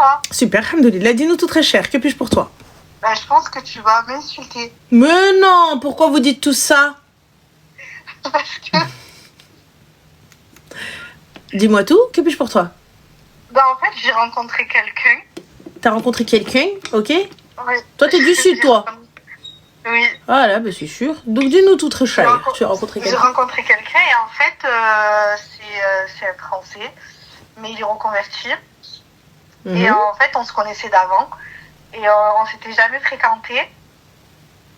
toi? Super, alhamdoulilah. Dis-nous tout très cher. Que puis-je pour toi? Bah, je pense que tu vas m'insulter. Mais non, pourquoi vous dites tout ça? Parce que, Dis-moi tout. Que puis-je pour toi? bah, en fait, j'ai rencontré quelqu'un. T'as rencontré quelqu'un, ok? Oui. Toi, t'es du sud, toi? Oui. Ah là, bah c'est sûr. Donc dis-nous tout très cher. Tu as rencontré J'ai quelqu'un? rencontré quelqu'un et en fait, c'est un Français, mais il est reconverti. Et en fait, on se connaissait d'avant et on s'était jamais fréquentés.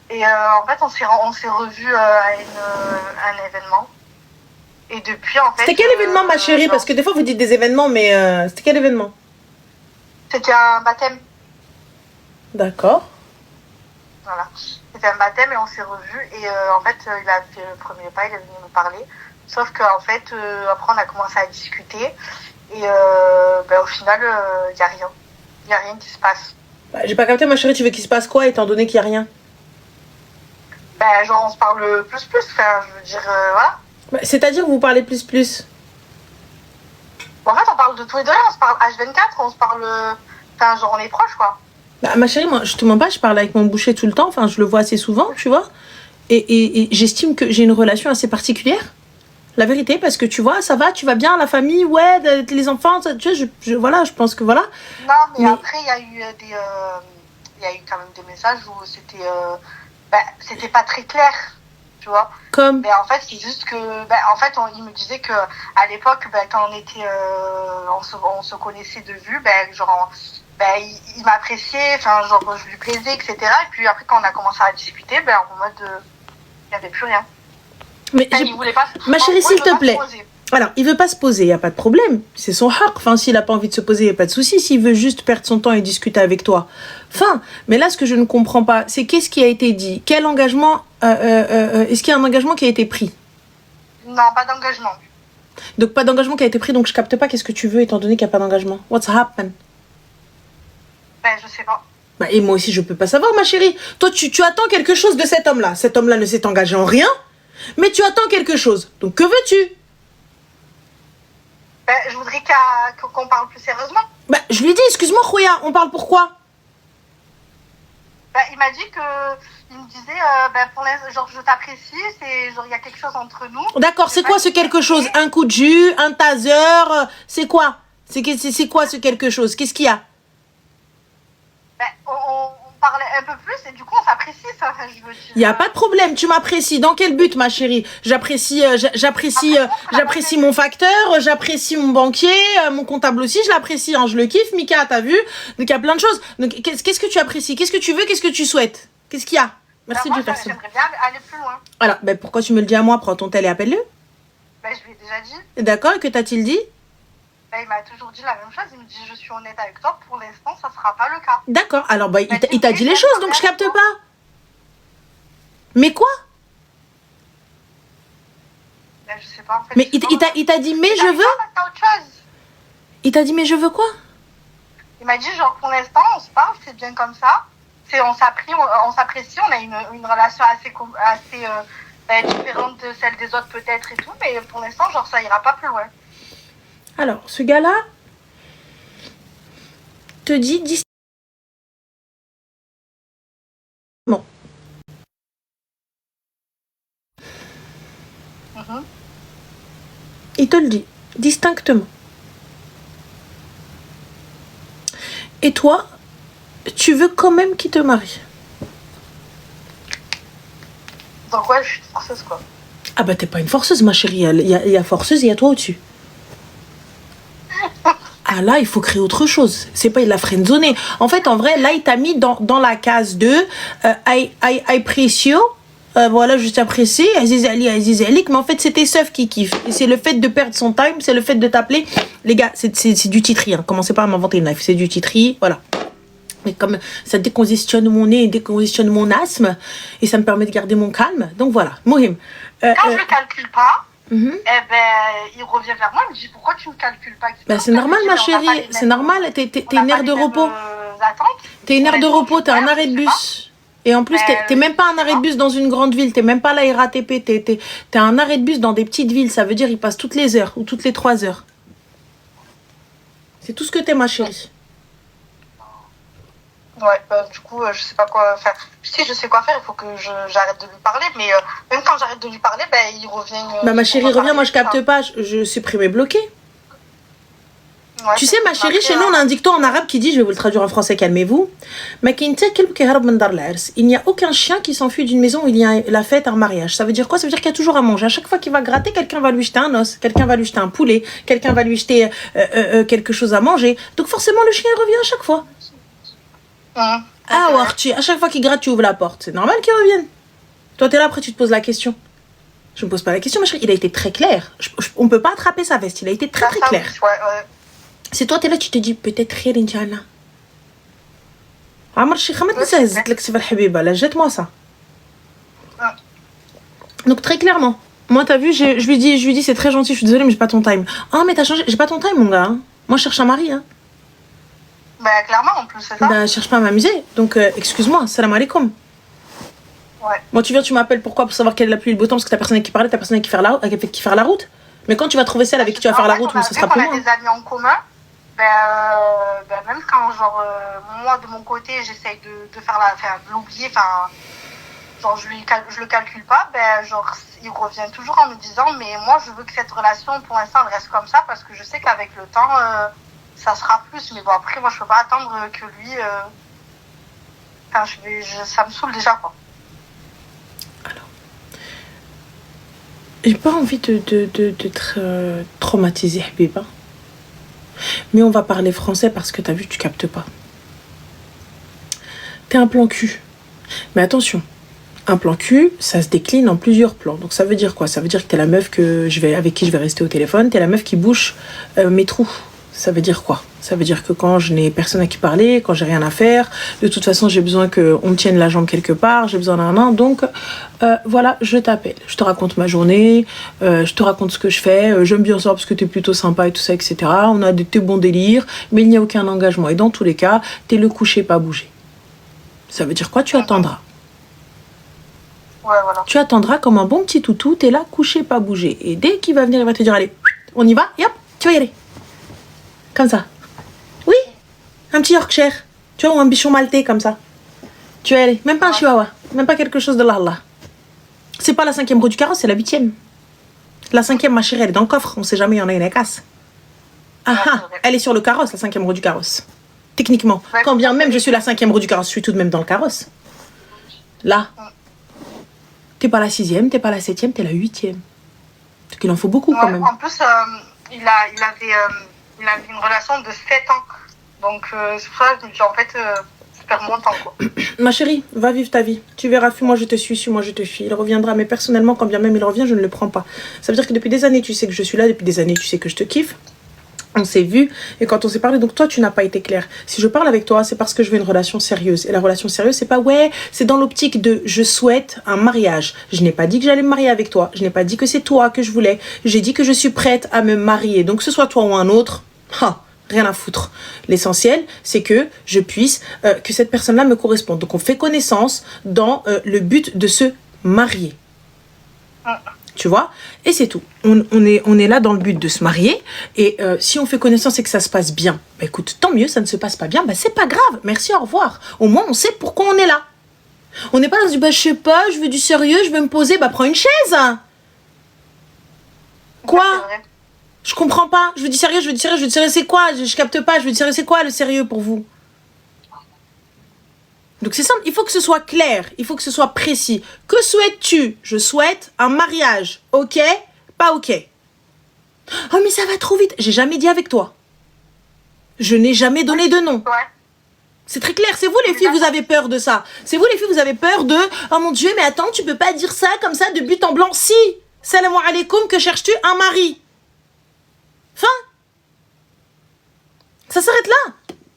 Et en fait, on s'est revus à un événement. Et depuis, en fait. C'était quel événement, ma chérie? Parce que des fois, vous dites des événements, mais c'était quel événement? C'était un baptême. D'accord. Voilà. C'était un baptême et on s'est revus. Et en fait, il a fait le premier pas, il est venu me parler. Sauf qu'en fait, après, on a commencé à discuter. Et au final, il n'y a rien. Il n'y a rien qui se passe. Bah, j'ai pas capté, ma chérie, tu veux qu'il se passe quoi, étant donné qu'il n'y a rien? Ben, genre, on se parle plus. Enfin, je veux dire, voilà. Bah, c'est-à-dire que vous parlez plus? En fait, on parle de tout et de rien. On se parle H24, on se parle. Enfin, genre, on est proches, quoi. Bah, ma chérie, moi, je te mens pas, je parle avec mon boucher tout le temps. Enfin, je le vois assez souvent, tu vois. Et j'estime que j'ai une relation assez particulière. La vérité, parce que tu vois, ça va, tu vas bien, la famille, ouais, les enfants, tu vois, voilà, je pense que voilà. Non, mais après, il y a eu quand même des messages où c'était pas très clair, tu vois. Comme. Mais en fait, c'est juste que, en fait, il me disait que à l'époque, quand on était, on se connaissait de vue, genre, il m'appréciait, enfin, genre, je lui plaisais, etc. Et puis après, quand on a commencé à discuter, en mode, il n'y avait plus rien. Mais il voulait pas. Ma chérie, s'il te plaît. Alors, il veut pas se poser, il n'y a pas de problème. C'est son haq. Enfin, s'il n'a pas envie de se poser, il n'y a pas de souci. S'il veut juste perdre son temps et discuter avec toi. Enfin, mais là, ce que je ne comprends pas, c'est qu'est-ce qui a été dit? Quel engagement est-ce qu'il y a un engagement qui a été pris? Non, pas d'engagement. Donc, pas d'engagement qui a été pris, donc je capte pas qu'est-ce que tu veux étant donné qu'il n'y a pas d'engagement. What's happened? Je sais pas. Et moi aussi, je peux pas savoir, ma chérie. Toi, tu attends quelque chose de cet homme-là. Cet homme-là ne s'est engagé en rien, mais tu attends quelque chose. Donc, que veux-tu? Je voudrais qu'on parle plus sérieusement. Je lui ai dit, excuse-moi, Khoya, on parle pourquoi? Il m'a dit il me disait, pour l'instant, genre, je t'apprécie, c'est genre, il y a quelque chose entre nous. D'accord, c'est quoi ce quelque chose? Un coup de jus, un taser, c'est quoi? C'est quoi ce quelque chose? Qu'est-ce qu'il y a? On parlait un peu plus et du coup, on s'apprécie, ça, je veux dire. Il n'y a pas de problème, tu m'apprécies. Dans quel but, ma chérie? J'apprécie mon facteur, j'apprécie mon banquier, mon comptable aussi, je l'apprécie, hein, je le kiffe, Mika, t'as vu? Donc il y a plein de choses. Donc qu'est-ce que tu apprécies? Qu'est-ce que tu veux? Qu'est-ce que tu souhaites? Qu'est-ce qu'il y a? Merci moi, Dieu, personne. J'aimerais bien aller plus loin. Alors, pourquoi tu me le dis à moi? Prends ton tel et appelle-le. Je lui ai déjà dit. D'accord, et que t'a-t-il dit? Il m'a toujours dit la même chose. Il me dit, je suis honnête avec toi, pour l'instant, ça sera pas le cas. D'accord, alors il t'a dit les choses, donc je capte pas. Mais quoi? Je sais pas, en fait. Mais il t'a dit, mais je veux? Autre chose. Il t'a dit, mais je veux quoi? Il m'a dit, genre, pour l'instant, on se parle, c'est bien comme ça. On s'apprécie, on a une relation assez différente de celle des autres peut-être et tout, mais pour l'instant, genre, ça ira pas plus loin. Alors, ce gars-là te dit bon. Il te le dit distinctement. Et toi, tu veux quand même qu'il te marie? Donc ouais, je suis une forceuse, quoi. Ah t'es pas une forceuse, ma chérie. Il y a forceuse, il y a toi au-dessus. Ah là, il faut créer autre chose. C'est pas, il l'a friendzonné. En fait, en vrai, là, il t'a mis dans la case de I précieux. Voilà, juste apprécié. Aziz Ali, mais en fait, c'est tes seufs qui kiffent. Et c'est le fait de perdre son time, c'est le fait de t'appeler. Les gars, c'est du titri. Hein. Commencez pas à m'inventer une life. C'est du titri, voilà. Mais comme ça décongestionne mon nez, décongestionne mon asthme, et ça me permet de garder mon calme. Donc voilà, Mohim. Quand je le calcule pas, il revient vers moi, il me dit pourquoi tu ne calcules pas? C'est normal, ma chérie, c'est normal. T'es une aire de repos. T'es une aire de repos, t'es un arrêt de bus. Et en plus, t'es même pas un arrêt de bus dans une grande ville, t'es même pas la RATP, t'es un arrêt de bus dans des petites villes. Ça veut dire il passe toutes les heures ou toutes les 3 heures. C'est tout ce que t'es, ma chérie. Ouais, du coup, je sais pas quoi faire. Si, je sais quoi faire, il faut que j'arrête de lui parler, mais même quand j'arrête de lui parler, il revient. Bah, ma chérie, reviens, moi je capte pas, je supprime et bloqué. Ouais, Tu sais, ma chérie, chez nous, on a un dicton en arabe qui dit, je vais vous le traduire en français, calmez-vous. Il n'y a aucun chien qui s'enfuit d'une maison où il y a la fête, un mariage. Ça veut dire quoi? Ça veut dire qu'il y a toujours à manger. À chaque fois qu'il va gratter, quelqu'un va lui jeter un os, quelqu'un va lui jeter un poulet, quelqu'un va lui jeter quelque chose à manger. Donc forcément, le chien revient à chaque fois. Ah, Warchi, à chaque fois qu'il gratte, tu ouvres la porte. C'est normal qu'il revienne. Toi, t'es là, après, tu te poses la question. Je me pose pas la question, ma chérie. Il a été très clair. On peut pas attraper sa veste. Il a été très, très clair. Ouais. C'est toi, t'es là, tu te dis peut-être خير إن شاء الله. عمر الشيخ ما تنسى هزت لك سيف الحبيبة là, jette-moi ça. Donc très clairement, moi t'as vu, je lui dis c'est très gentil, je suis désolée mais j'ai pas ton time. Ah mais t'as changé, j'ai pas ton time mon gars. Hein. Moi je cherche un mari. Hein. Bah clairement en plus c'est ça. Bah je cherche pas à m'amuser, donc excuse-moi, salam alaikum. Ouais. Moi tu viens, tu m'appelles pourquoi? Pour savoir quelle est la pluie et le beau temps parce que t'as personne avec qui parler, t'as personne avec qui faire la route. Mais quand tu vas trouver celle avec qui tu vas faire la route, ça sera plus loin. On a des amis en commun. Même quand genre moi de mon côté j'essaye de faire de l'oublier, enfin genre je le calcule pas, genre il revient toujours en me disant mais moi je veux que cette relation pour l'instant elle reste comme ça parce que je sais qu'avec le temps ça sera plus, mais bon après moi je peux pas attendre que lui ça me saoule déjà quoi. Alors j'ai pas envie d'être traumatisée Habiba. Mais on va parler français parce que t'as vu, tu captes pas. T'es un plan cul. Mais attention, un plan cul, ça se décline en plusieurs plans. Donc ça veut dire quoi? Ça veut dire que t'es la meuf avec qui je vais rester au téléphone. T'es la meuf qui bouche mes trous. Ça veut dire quoi? Ça veut dire que quand je n'ai personne à qui parler, quand j'ai rien à faire, de toute façon j'ai besoin qu'on me tienne la jambe quelque part, j'ai besoin d'un donc voilà, je t'appelle. Je te raconte ma journée, je te raconte ce que je fais, j'aime bien ça parce que t'es plutôt sympa et tout ça, etc. On a tes bons délires, mais il n'y a aucun engagement. Et dans tous les cas, t'es le coucher, pas bouger. Ça veut dire quoi? Tu attendras. Ouais, voilà. Tu attendras comme un bon petit toutou, t'es là, couché, pas bouger. Et dès qu'il va venir, il va te dire, allez, on y va, et hop, tu vas y aller. Comme ça. Oui, un petit Yorkshire, tu vois, ou un bichon maltais comme ça. Tu vas y aller. Même pas un chihuahua, même pas quelque chose de là. C'est pas la 5e roue du carrosse, c'est la 8e. La 5e, ma chérie, elle est dans le coffre, on sait jamais, il y en a une à casse. Elle est sur le carrosse, la 5e roue du carrosse. Techniquement, quand bien même je suis la 5e roue du carrosse, je suis tout de même dans le carrosse. Là, t'es pas la 6e, t'es pas la 7e, t'es la 8e. Parce qu'il en faut beaucoup quand même. En plus, il avait une relation de 7 ans. Donc, c'est pour ça que je me dis, en fait, je perds mon temps, quoi. Ma chérie, va vivre ta vie. Tu verras, moi je te suis, moi je te suis. Il reviendra, mais personnellement, quand bien même il revient, je ne le prends pas. Ça veut dire que depuis des années, tu sais que je suis là, depuis des années, tu sais que je te kiffe. On s'est vu, et quand on s'est parlé, donc toi, tu n'as pas été clair. Si je parle avec toi, c'est parce que je veux une relation sérieuse. Et la relation sérieuse, c'est pas, c'est dans l'optique de je souhaite un mariage. Je n'ai pas dit que j'allais me marier avec toi. Je n'ai pas dit que c'est toi que je voulais. J'ai dit que je suis prête à me marier. Donc, que ce soit toi ou un autre, rien à foutre. L'essentiel, c'est que je puisse, que cette personne-là me corresponde. Donc, on fait connaissance dans le but de se marier. Tu vois? Et c'est tout. On est là dans le but de se marier. Et si on fait connaissance et que ça se passe bien, écoute, tant mieux, ça ne se passe pas bien, c'est pas grave. Merci, au revoir. Au moins, on sait pourquoi on est là. On n'est pas dans du, je sais pas, je veux du sérieux, je veux me poser, prends une chaise. Quoi? Je comprends pas. Je veux du sérieux, c'est quoi? Je capte pas, je veux du sérieux, c'est quoi le sérieux pour vous? Donc c'est simple, il faut que ce soit clair, il faut que ce soit précis. Que souhaites-tu? Je souhaite un mariage. Ok? Pas ok. Oh mais ça va trop vite. J'ai jamais dit avec toi. Je n'ai jamais donné de nom. C'est très clair, c'est vous les filles, vous avez peur de ça. C'est vous les filles, vous avez peur de... Oh mon Dieu, mais attends, tu peux pas dire ça comme ça de but en blanc. Si! Salam alaikum, que cherches-tu? Un mari. Fin. Ça s'arrête là.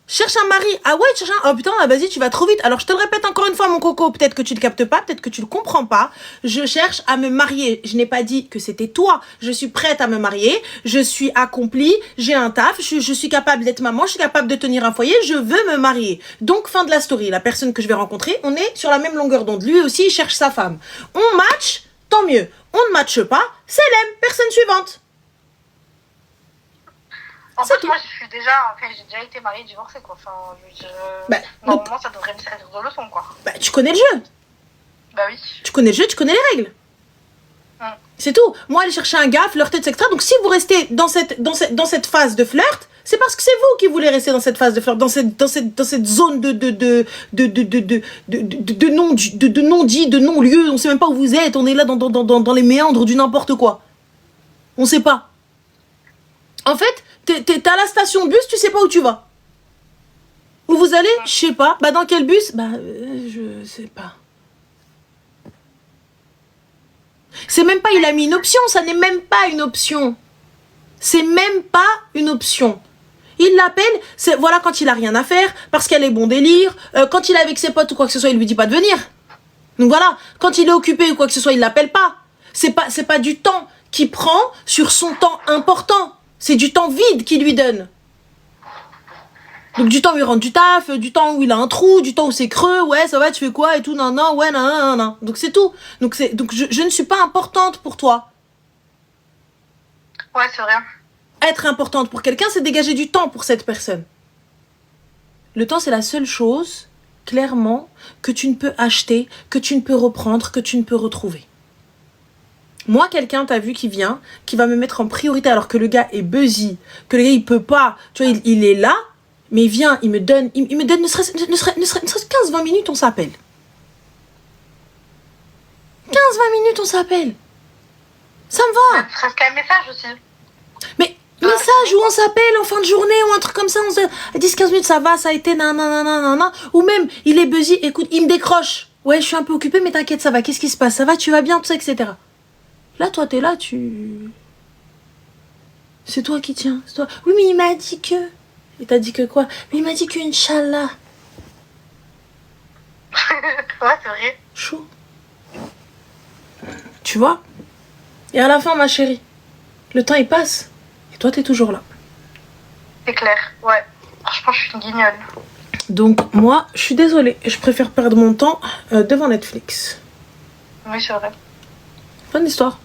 Cherche un mari. Ah ouais, cherche un... Oh putain, vas-y, tu vas trop vite. Alors, je te le répète encore une fois, mon coco. Peut-être que tu ne captes pas, peut-être que tu ne comprends pas. Je cherche à me marier. Je n'ai pas dit que c'était toi. Je suis prête à me marier. Je suis accomplie. J'ai un taf. Je suis capable d'être maman. Je suis capable de tenir un foyer. Je veux me marier. Donc, fin de la story. La personne que je vais rencontrer, on est sur la même longueur d'onde. Lui aussi, il cherche sa femme. On match, tant mieux. On ne matche pas, c'est l'aime. Personne suivante. En fait, moi, j'ai déjà été mariée, divorcée, quoi. Enfin, normalement, ça devrait me servir de leçon, quoi. Bah, tu connais le jeu. Bah oui. Tu connais le jeu, tu connais les règles. C'est tout. Moi, aller chercher un gars, flirter, etc. Donc, si vous restez dans cette phase de flirt, c'est parce que c'est vous qui voulez rester dans cette phase de flirt, dans cette zone de non-dit, de non-lieu. On sait même pas où vous êtes. On est là dans les méandres du n'importe quoi. On sait pas. En fait, t'es à la station bus, tu sais pas où tu vas. Où vous allez, je sais pas. Bah, dans quel bus? Bah, je sais pas. C'est même pas, il a mis une option, ça n'est même pas une option. C'est même pas une option. Il l'appelle, voilà quand il a rien à faire, parce qu'elle est bon délire, quand il est avec ses potes ou quoi que ce soit, il lui dit pas de venir. Donc voilà, quand il est occupé ou quoi que ce soit, il l'appelle pas. C'est pas du temps qu'il prend sur son temps important. C'est du temps vide qu'il lui donne. Donc du temps où il rentre du taf, du temps où il a un trou, du temps où c'est creux, ouais ça va, tu fais quoi et tout, non, ouais, non. Donc c'est tout. Donc je ne suis pas importante pour toi. Ouais, c'est vrai. Être importante pour quelqu'un, c'est dégager du temps pour cette personne. Le temps, c'est la seule chose, clairement, que tu ne peux acheter, que tu ne peux reprendre, que tu ne peux retrouver. Moi, quelqu'un, t'as vu, qui vient, qui va me mettre en priorité alors que le gars est busy, que le gars, il peut pas, tu vois, il est là, mais il vient, il me donne ne serait-ce 15-20 minutes, on s'appelle. 15-20 minutes, on s'appelle. Ça me va. Ne serait-ce qu'un message aussi. Mais message où on s'appelle en fin de journée ou un truc comme ça, on se dit 10-15 minutes, ça va, ça a été, nanana. Ou même, il est busy, écoute, il me décroche. Ouais, je suis un peu occupée, mais t'inquiète, ça va, qu'est-ce qui se passe? Ça va, tu vas bien, tout ça, etc. Là, toi, t'es là, c'est toi qui tiens, c'est toi. Oui, mais il m'a dit que... Et t'as dit que quoi? Mais il m'a dit que Inch'Allah. Ouais, c'est vrai. Chaud. Tu vois? Et à la fin, ma chérie, le temps, il passe. Et toi, t'es toujours là. C'est clair, ouais. Franchement, je suis une guignole. Donc, moi, je suis désolée. Je préfère perdre mon temps devant Netflix. Oui, c'est vrai. Fin d'histoire.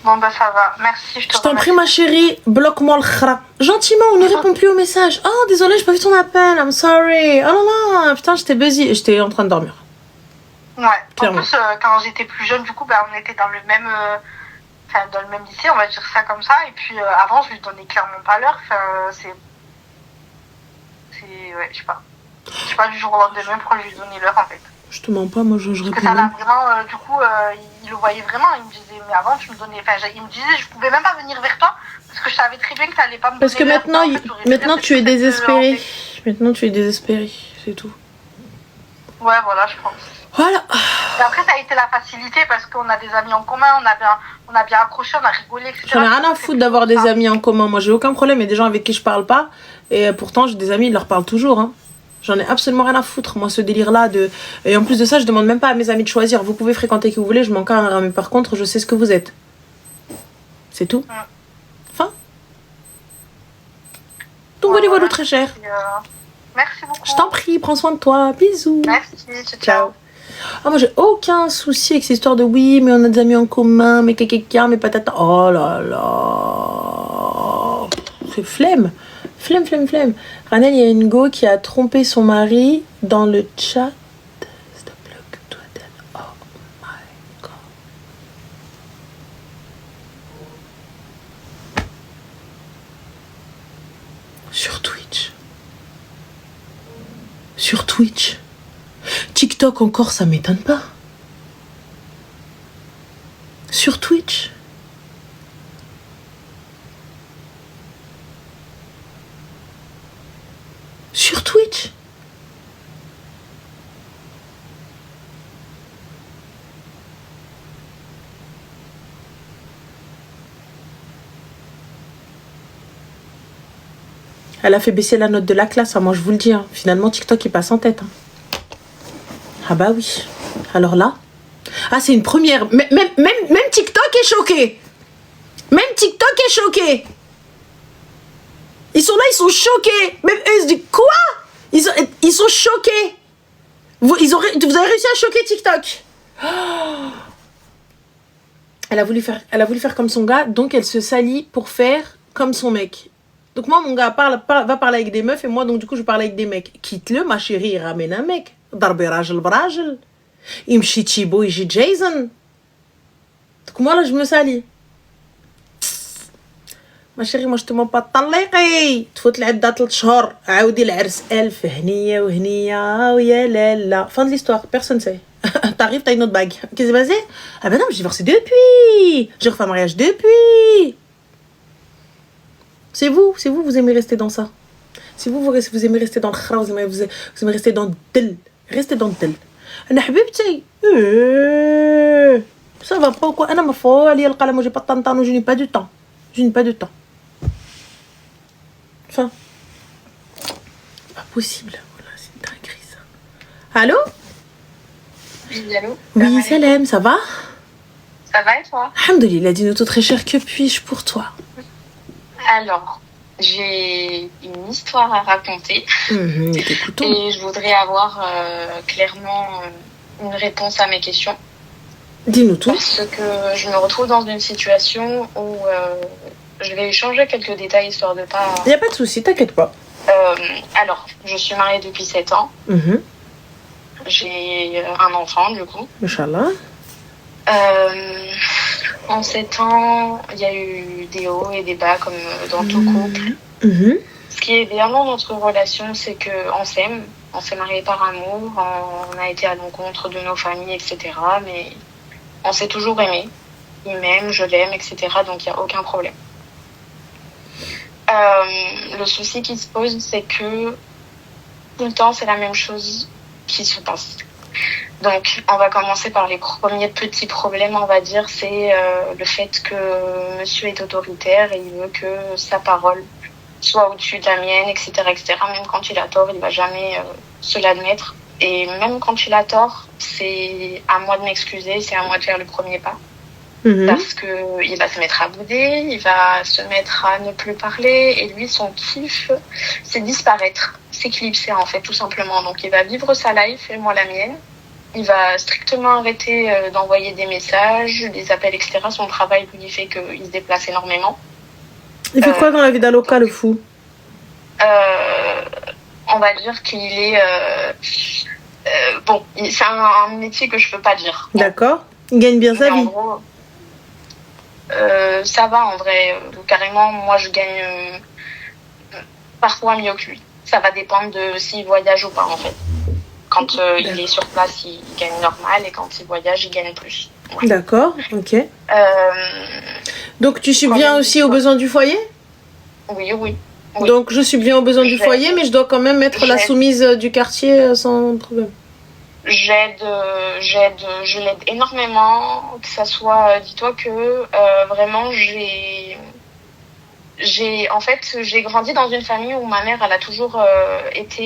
Bon, bah ça va. Merci, je t'en prie, ma chérie. Bloque-moi le khra. Gentiment, on ne répond plus aux messages. Oh, désolée, j'ai pas vu ton appel. I'm sorry. Oh là là, putain, j'étais busy. J'étais en train de dormir. Ouais. Clairement. En plus, quand j'étais plus jeune, du coup, bah, on était dans le même... dans le même lycée, on va dire ça comme ça. Et puis, avant, je lui donnais clairement pas l'heure. Enfin, ouais, je sais pas. Je sais pas, du jour au lendemain, pourquoi je lui donnais l'heure, en fait. Je te mens pas, moi je réponds. Parce que ça l'a vraiment, du coup, il le voyait vraiment. Il me disait, mais avant, tu me donnais. Enfin, il me disait, je pouvais même pas venir vers toi parce que je savais très bien que t'allais pas me donner. Parce que maintenant tu es désespéré. Maintenant tu es désespéré, c'est tout. Ouais, voilà, je pense. Voilà. Et après, ça a été la facilité parce qu'on a des amis en commun, on a bien accroché, on a rigolé, etc. J'en ai rien à foutre d'avoir des amis en commun. Moi, j'ai aucun problème. Il y a des gens avec qui je parle pas. Et pourtant, j'ai des amis, ils leur parlent toujours, hein. J'en ai absolument rien à foutre, moi, ce délire-là de... Et en plus de ça, je demande même pas à mes amis de choisir. Vous pouvez fréquenter qui vous voulez, je m'en carre, mais par contre, je sais ce que vous êtes. C'est tout. Enfin. Donc, voilà, très cher. Merci beaucoup. Je t'en prie, prends soin de toi. Bisous. Merci, ciao. Ah, moi, j'ai aucun souci avec cette histoire de oui, mais on a des amis en commun, mais quelqu'un, mais patata. Oh là là. C'est flemme. Flemme. Ranel, il y a une go qui a trompé son mari dans le chat. Stop, occupe-toi d'elle. Oh my god. Sur Twitch. TikTok encore, ça m'étonne pas. Sur Twitch. Elle a fait baisser la note de la classe, hein, moi je vous le dis. Hein. Finalement, TikTok, il passe en tête. Hein. Ah bah oui. Alors là... Ah, c'est une première. Même TikTok est choqué. Ils sont là, ils sont choqués. Même eux, ils se disent quoi? Ils sont choqués. Vous avez réussi à choquer TikTok. Elle a voulu faire comme son gars, donc elle se salit pour faire comme son mec. Donc moi, mon gars va parler avec des meufs et moi, donc du coup, je parle avec des mecs. Quitte-le, ma chérie, il ramène un mec. Darbi rajel brajel. يمشي تشيبو يجي جايزن. Donc moi, là, je me salis. ما شيري ما شتو با طليقي تفوت العده 3 شهور عاودي العرس 1000 هنيه وهنيه ويا لالا fin de l'histoire personne sait. T'arrives, t'as une autre bague. Qu'est-ce qui s'est passé? Ah ben non, j'ai divorcé depuis. J'ai refait un mariage depuis. C'est vous, vous aimez rester dans ça. Si vous aimez rester dans le khra, vous aimez rester dans le del. Restez dans le del. انا حبيبتي ça va pas quoi. انا مفعول عليا القلم وجي با طنطان وجي pas du temps. Je n'ai pas de temps. Enfin, pas possible. Voilà, c'est une dinguerie ça. Allô? Oui, allô? Oui, Salem, ça va? Ça va et toi? Alhamdoulilah, dis-nous tout très cher, que puis-je pour toi? Alors, j'ai une histoire à raconter. Écoutons. Et je voudrais avoir clairement une réponse à mes questions. Dis-nous tout. Parce que je me retrouve dans une situation où je vais changer quelques détails histoire de pas... Il n'y a pas de souci, t'inquiète pas. Alors, je suis mariée depuis 7 ans. J'ai un enfant, du coup. Inch'Allah. En 7 ans, il y a eu des hauts et des bas, comme dans tout couple. Ce qui est bien dans notre relation, c'est qu'on s'aime. On s'est mariés par amour, on a été à l'encontre de nos familles, etc. Mais on s'est toujours aimé. Il m'aime, je l'aime, etc. Donc il n'y a aucun problème. Le souci qui se pose, c'est que tout le temps, c'est la même chose qui se passe. Donc, on va commencer par les premiers petits problèmes, on va dire. C'est le fait que monsieur est autoritaire et il veut que sa parole soit au-dessus de la mienne, etc., etc. Même quand il a tort, il ne va jamais se l'admettre. Et même quand il a tort, c'est à moi de m'excuser, c'est à moi de faire le premier pas. Parce qu'il va se mettre à bouder, il va se mettre à ne plus parler. Et lui, son kiff, c'est disparaître, s'éclipser en fait, tout simplement. Donc il va vivre sa life et moi la mienne. Il va strictement arrêter d'envoyer des messages, des appels, etc. Son travail lui fait qu'il se déplace énormément. Il fait quoi dans la vie d'Aloca, le fou? On va dire qu'il est... bon, c'est un métier que je peux pas dire. D'accord. Il gagne bien sa vie. En gros, ça va en vrai. Carrément, moi je gagne parfois mieux que lui. Ça va dépendre de s'il voyage ou pas en fait. Quand il est sur place, il gagne normal et quand il voyage, il gagne plus. Ouais. D'accord, ok. Donc tu subviens aussi aux besoins du foyer? Oui. Donc je subviens aux besoins du foyer, mais je dois quand même être la soumise du quartier sans problème. Je l'aide énormément, que ça soit, dis-toi que vraiment j'ai grandi dans une famille où ma mère elle a toujours été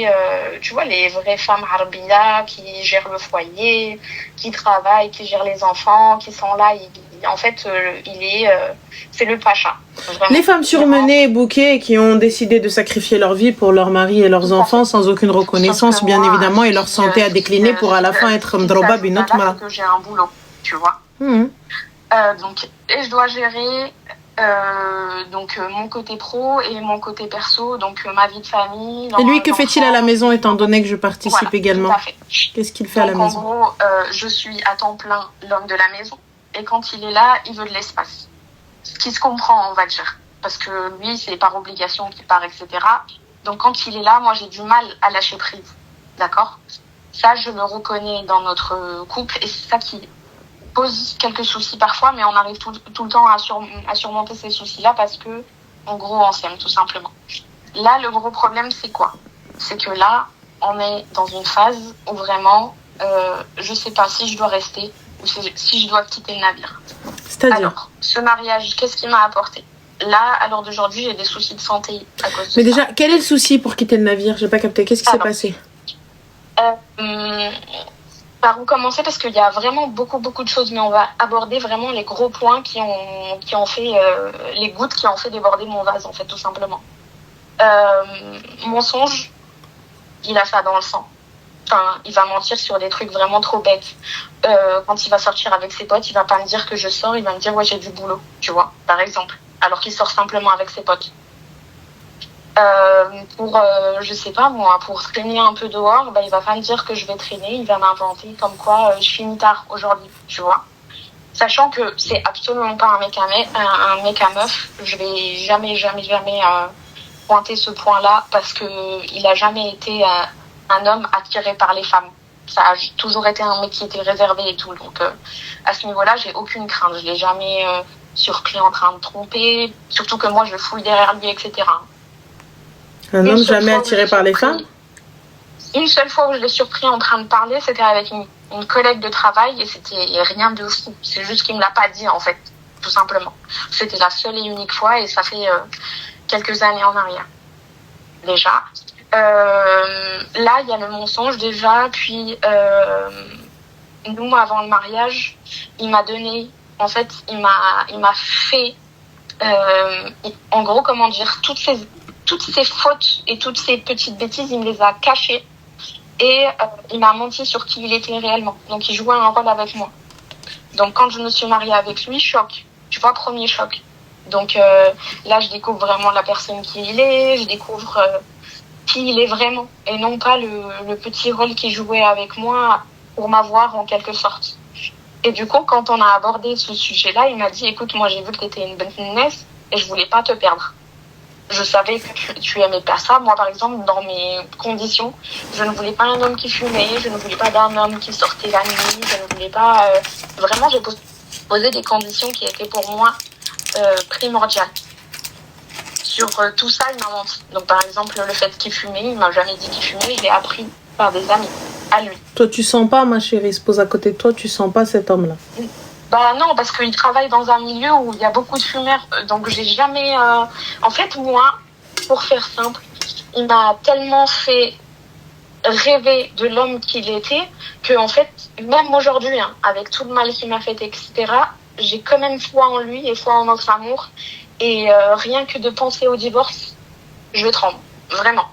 tu vois les vraies femmes harbia qui gèrent le foyer, qui travaillent, qui gèrent les enfants, qui sont là, c'est le pacha. Vraiment. Les femmes surmenées et bouquées qui ont décidé de sacrifier leur vie pour leur mari et leurs enfants sans aucune reconnaissance bien évidemment et leur santé a décliné pour à la fin être mdroba bin autre mala. Que j'ai un boulot, tu vois. Donc et je dois gérer mon côté pro et mon côté perso, donc ma vie de famille. Et lui, que fait-il à la maison étant donné que je participe également? Qu'est-ce qu'il fait à la maison? En gros, je suis à temps plein l'homme de la maison et quand il est là, il veut de l'espace. Ce qui se comprend, on va dire, parce que lui, c'est par obligation qu'il part, etc. Donc quand il est là, moi j'ai du mal à lâcher prise, d'accord? Ça, je le reconnais dans notre couple et c'est ça qui pose quelques soucis parfois, mais on arrive tout le temps à surmonter ces soucis-là parce que, en gros, on s'aime tout simplement. Là, le gros problème, c'est quoi? C'est que là, on est dans une phase où vraiment, je sais pas si je dois rester ou si je dois quitter le navire. C'est-à-dire? Alors, ce mariage, qu'est-ce qu'il m'a apporté? Là, à l'heure d'aujourd'hui, j'ai des soucis de santé à cause de ça. Mais déjà, quel est le souci pour quitter le navire? J'ai pas capté. Qu'est-ce qui s'est passé? Par où commencer parce qu'il y a vraiment beaucoup de choses, mais on va aborder vraiment les gros points qui ont fait les gouttes qui ont fait déborder mon vase en fait tout simplement. Mensonge, il a ça dans le sang. Enfin, il va mentir sur des trucs vraiment trop bêtes. Quand il va sortir avec ses potes, il va pas me dire que je sors, il va me dire ouais j'ai du boulot, tu vois, par exemple. alors qu'il sort simplement avec ses potes. Je sais pas moi, pour traîner un peu dehors, il va pas me dire que je vais traîner, il va m'inventer comme quoi je finis tard aujourd'hui, tu vois. Sachant que c'est absolument pas un mec à meuf, je vais jamais pointer ce point-là parce que il a jamais été un homme attiré par les femmes. Ça a toujours été un mec qui était réservé et tout. Donc à ce niveau-là, j'ai aucune crainte. Je l'ai jamais surpris en train de tromper. Surtout que moi, je fouille derrière lui, etc. Un homme jamais attiré par les femmes? Une seule fois où je l'ai surpris en train de parler, c'était avec une collègue de travail et c'était rien de fou. C'est juste qu'il me l'a pas dit, en fait, tout simplement. C'était la seule et unique fois et ça fait quelques années en arrière. Déjà. Là, il y a le mensonge déjà. Puis, nous, avant le mariage, il m'a donné... En fait, il m'a fait... en gros, comment dire, toutes ces fautes et toutes ces petites bêtises, il me les a cachées. Et il m'a menti sur qui il était réellement. Donc, il jouait un rôle avec moi. Donc, quand je me suis mariée avec lui, choc. Tu vois, premier choc. Donc, là, je découvre vraiment la personne qui il est. Je découvre qui il est vraiment. Et non pas le petit rôle qu'il jouait avec moi pour m'avoir en quelque sorte. Et du coup, quand on a abordé ce sujet-là, il m'a dit, écoute, moi, j'ai vu que tu étais une bonne finesse et je voulais pas te perdre. Je savais que tu aimais pas ça. Moi, par exemple, dans mes conditions, je ne voulais pas un homme qui fumait, je ne voulais pas d'un homme qui sortait la nuit, je ne voulais pas... Vraiment, j'ai posé des conditions qui étaient pour moi primordiales. Sur tout ça, il m'a menti. Donc, par exemple, le fait qu'il fumait, il m'a jamais dit qu'il fumait, je l'ai appris par des amis, à lui. Toi, tu sens pas, ma chérie, il se pose à côté de toi, tu sens pas cet homme-là? Non, parce qu'il travaille dans un milieu où il y a beaucoup de fumeurs. Donc, j'ai jamais... En fait, moi, pour faire simple, il m'a tellement fait rêver de l'homme qu'il était que, en fait, même aujourd'hui, avec tout le mal qu'il m'a fait, etc., j'ai quand même foi en lui et foi en notre amour. Et rien que de penser au divorce, je tremble. Vraiment.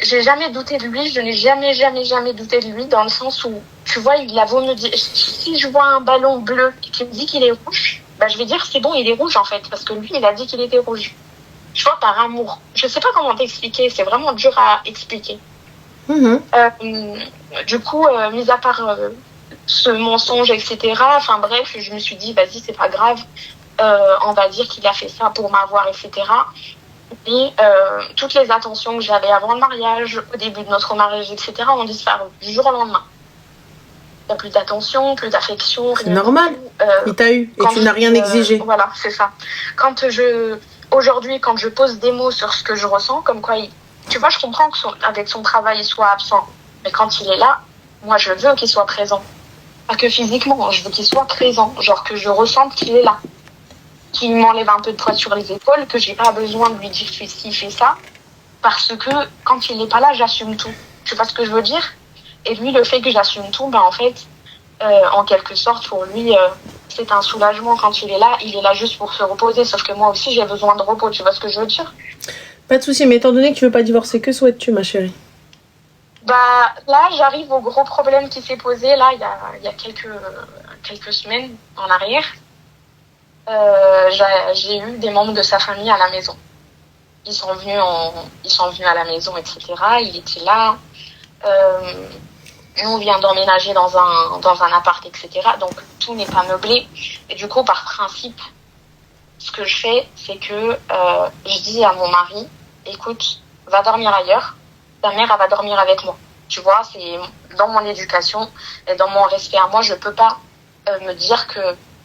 J'ai jamais douté de lui, je n'ai jamais douté de lui dans le sens où, tu vois, il a beau me dire, si je vois un ballon bleu qui me dit qu'il est rouge, je vais dire c'est bon, il est rouge en fait, parce que lui, il a dit qu'il était rouge. Tu vois, par amour. Je sais pas comment t'expliquer, c'est vraiment dur à expliquer. Du coup, mis à part ce mensonge, etc., enfin bref, je me suis dit, vas-y, c'est pas grave, on va dire qu'il a fait ça pour m'avoir, etc., Et toutes les attentions que j'avais avant le mariage, au début de notre mariage, etc., ont disparu du jour au lendemain. Il n'y a plus d'attention, plus d'affection. C'est normal. Il t'a eu et tu n'as rien exigé. Voilà, c'est ça. Aujourd'hui, quand je pose des mots sur ce que je ressens, comme quoi, tu vois, je comprends qu'avec son travail, il soit absent. Mais quand il est là, moi, je veux qu'il soit présent. Pas que physiquement, je veux qu'il soit présent. Genre que je ressente qu'il est là. Qu'il m'enlève un peu de poids sur les épaules, que j'ai pas besoin de lui dire fais ci, fais ça, parce que quand il n'est pas là, j'assume tout. Tu vois ce que je veux dire? Et lui, le fait que j'assume tout, en fait, en quelque sorte, pour lui, c'est un soulagement quand il est là juste pour se reposer, sauf que moi aussi, j'ai besoin de repos, tu vois ce que je veux dire? Pas de souci, mais étant donné que tu veux pas divorcer, que souhaites-tu, ma chérie? Là, j'arrive au gros problème qui s'est posé, là, il y a quelques semaines en arrière. J'ai eu des membres de sa famille à la maison. Ils sont venus à la maison, etc. Il était là. Nous, on vient d'emménager dans un appart, etc. Donc, tout n'est pas meublé. Et du coup, par principe, ce que je fais, c'est que je dis à mon mari, écoute, va dormir ailleurs. Ta mère, elle va dormir avec moi. Tu vois, c'est dans mon éducation et dans mon respect à moi, je peux pas me dire que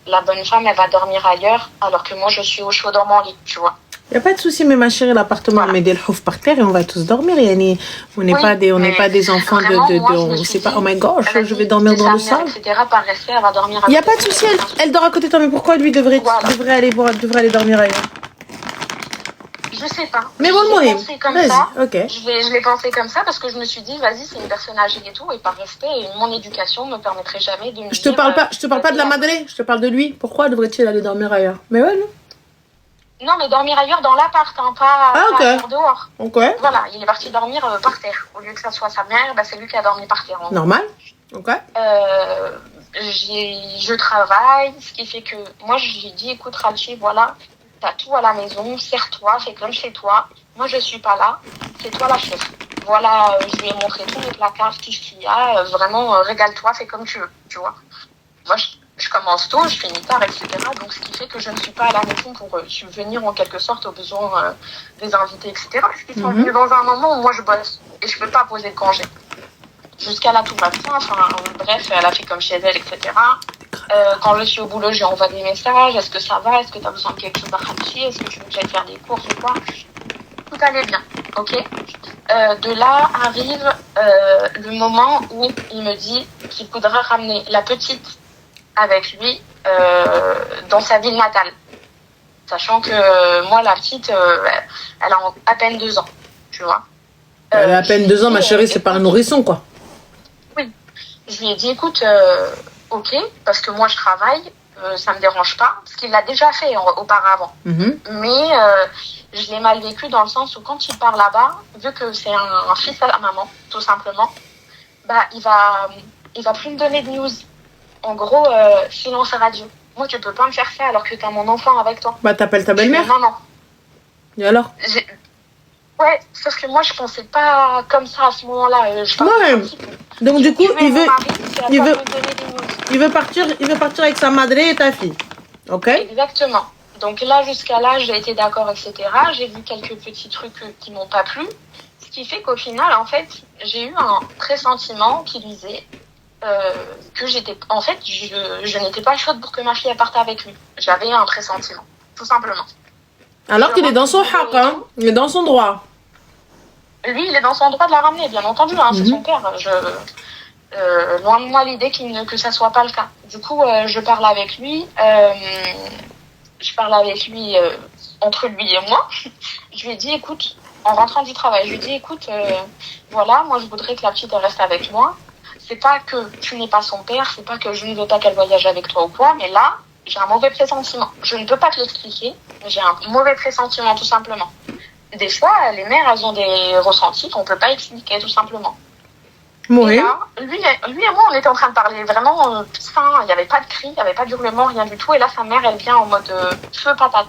la bonne femme, elle va dormir ailleurs, alors que moi, je suis au chaud dans mon lit, tu vois. Il n'y a pas de souci, mais ma chérie, l'appartement, on met des lhouf par terre et on va tous dormir. Yani, on n'est pas des enfants on sait pas, oh my gosh, je vais dormir dans le sol. Par respect, elle va dormir il n'y a pas de souci, elle dort à côté de toi, mais pourquoi lui devrait aller dormir ailleurs? Je sais pas. Mais bon, moi, okay. Je l'ai pensé comme ça parce que je me suis dit, vas-y, c'est une personne âgée et tout, et par respect, mon éducation me permettrait jamais de me je te parle pas de la madre, je te parle de lui. Pourquoi devrait-il aller dormir ailleurs? Mais ouais, non. Non, mais dormir ailleurs dans l'appart, pas dehors. Ok. Voilà, il est parti dormir par terre. Au lieu que ça soit sa mère, c'est lui qui a dormi par terre. Normal. Ok. je travaille, ce qui fait que moi, j'ai dit, écoute, Ralchi, voilà, t'as tout à la maison, sers-toi, fais comme chez toi. Moi, je suis pas là, c'est toi la chef. Voilà, je lui ai montré tous les placards, tout ce qu'il y a. Vraiment, régale-toi, fais comme tu veux, tu vois. Moi, je commence tôt, je finis tard, etc. Donc, ce qui fait que je ne suis pas à la maison pour subvenir en quelque sorte aux besoins des invités, etc. Parce qu'ils sont venus dans un moment où moi, je bosse et je peux pas poser de congé. Jusqu'à là, tout va bien. Enfin, bref, elle a fait comme chez elle, etc. Quand je suis au boulot, je lui envoie des messages. Est-ce que ça va? Est-ce que tu as besoin de quelque chose à Khalchi? Est-ce que tu veux que j'aille faire des courses ou quoi? Tout allait bien, ok. De là arrive le moment où il me dit qu'il faudra ramener la petite avec lui dans sa ville natale. Sachant que moi, la petite, elle a à peine 2 ans, tu vois. Elle a à peine 2 ans, ma chérie, c'est pas un nourrisson, quoi. Oui. Je lui ai dit, écoute, ok, parce que moi, je travaille, ça me dérange pas, ce qu'il l'a déjà fait auparavant. Mais je l'ai mal vécu dans le sens où quand il part là-bas, vu que c'est un fils à la maman, tout simplement, bah, il va plus me donner de news. En gros, silence radio. Moi, tu peux pas me faire ça alors que t'as mon enfant avec toi. Bah, t'appelles ta belle-mère. Non. Et alors? Ouais, sauf que moi, je pensais pas comme ça à ce moment-là. Ouais. Donc, du coup, il veut partir avec sa madre et ta fille. Ok? Exactement. Donc là, jusqu'à là, j'ai été d'accord, etc. J'ai vu quelques petits trucs qui m'ont pas plu. Ce qui fait qu'au final, en fait, j'ai eu un pressentiment qui disait que en fait, je n'étais pas chaude pour que ma fille parte avec lui. J'avais un pressentiment, tout simplement. Alors qu'il est dans son haq, hein? Il est dans son droit. Lui, il est dans son droit de la ramener, bien entendu, hein, c'est son père. Loin de moi l'idée que ça soit pas le cas. Du coup, je parle avec lui. Entre lui et moi. Je lui ai dit, écoute, en rentrant du travail, je lui ai dit, écoute, voilà, moi je voudrais que la petite elle reste avec moi. C'est pas que tu n'es pas son père, c'est pas que je ne veux pas qu'elle voyage avec toi ou quoi, mais là, j'ai un mauvais pressentiment. Je ne peux pas te l'expliquer, mais j'ai un mauvais pressentiment, tout simplement. Des fois, les mères, elles ont des ressentis qu'on peut pas expliquer, tout simplement. Oui. Et là, lui et moi, on était en train de parler vraiment sain. Il n'y avait pas de cris, il n'y avait pas d'hurlement, rien du tout. Et là, sa mère, elle vient en mode feu patate.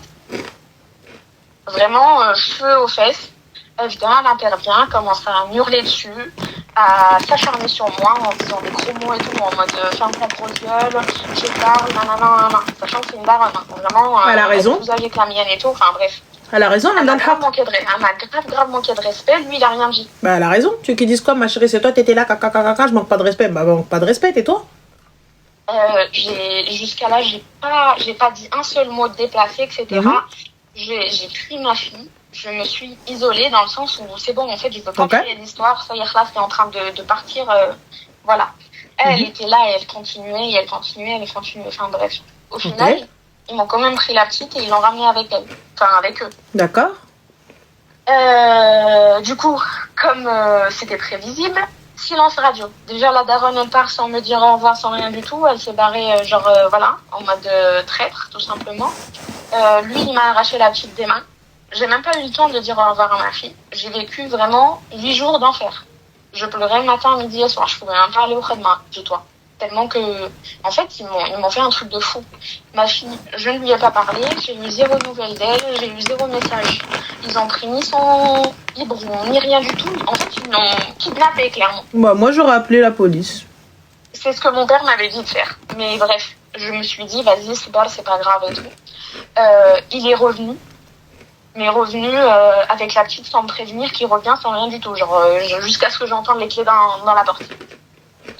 Vraiment feu aux fesses. Elle vient, elle intervient, commence à hurler dessus, à s'acharner sur moi en disant des gros mots et tout, en mode ferme ta grosse gueule, je parle, nanana. Sachant que c'est une baronne. Vraiment, elle a raison. Vous aviez que la mienne et tout, enfin bref. Elle a raison, elle a grave manqué de respect, lui il a rien dit. Bah elle a raison, tu veux qu'ils disent quoi ma chérie, c'est toi, t'étais là, caca, je manque pas de respect, bah manque pas de respect, tais-toi. Jusqu'à là, j'ai pas dit un seul mot de déplacé, etc. J'ai pris ma fille, je me suis isolée dans le sens où c'est bon, en fait, je peux pas créer l'histoire, ça y est, là, c'est en train de partir, voilà. Elle était là et elle continuait, enfin bref. Au final, ils m'ont quand même pris la petite et ils l'ont ramenée avec elle. Enfin, avec eux. D'accord. Du coup, comme c'était prévisible, silence radio. Déjà, la daronne, elle part sans me dire au revoir, sans rien du tout. Elle s'est barrée, voilà, en mode traître, tout simplement. Lui, il m'a arraché la petite des mains. J'ai même pas eu le temps de dire au revoir à ma fille. J'ai vécu vraiment 8 jours d'enfer. Je pleurais le matin, midi et soir. Je pouvais même pas aller auprès de moi, dis-toi. Tellement que, en fait, ils m'ont fait un truc de fou. Ma fille, je ne lui ai pas parlé, j'ai eu 0 nouvelles d'elle, j'ai eu 0 message. Ils ont pris ni son biberon, ni rien du tout. En fait, ils l'ont kidnappé, clairement. Bah, moi, j'aurais appelé la police. C'est ce que mon père m'avait dit de faire. Mais bref, je me suis dit, vas-y, c'est pas grave et tout. Il est revenu. Mais revenu avec la petite sans me prévenir, qui revient sans rien du tout. Jusqu'à ce que j'entende les clés dans la porte.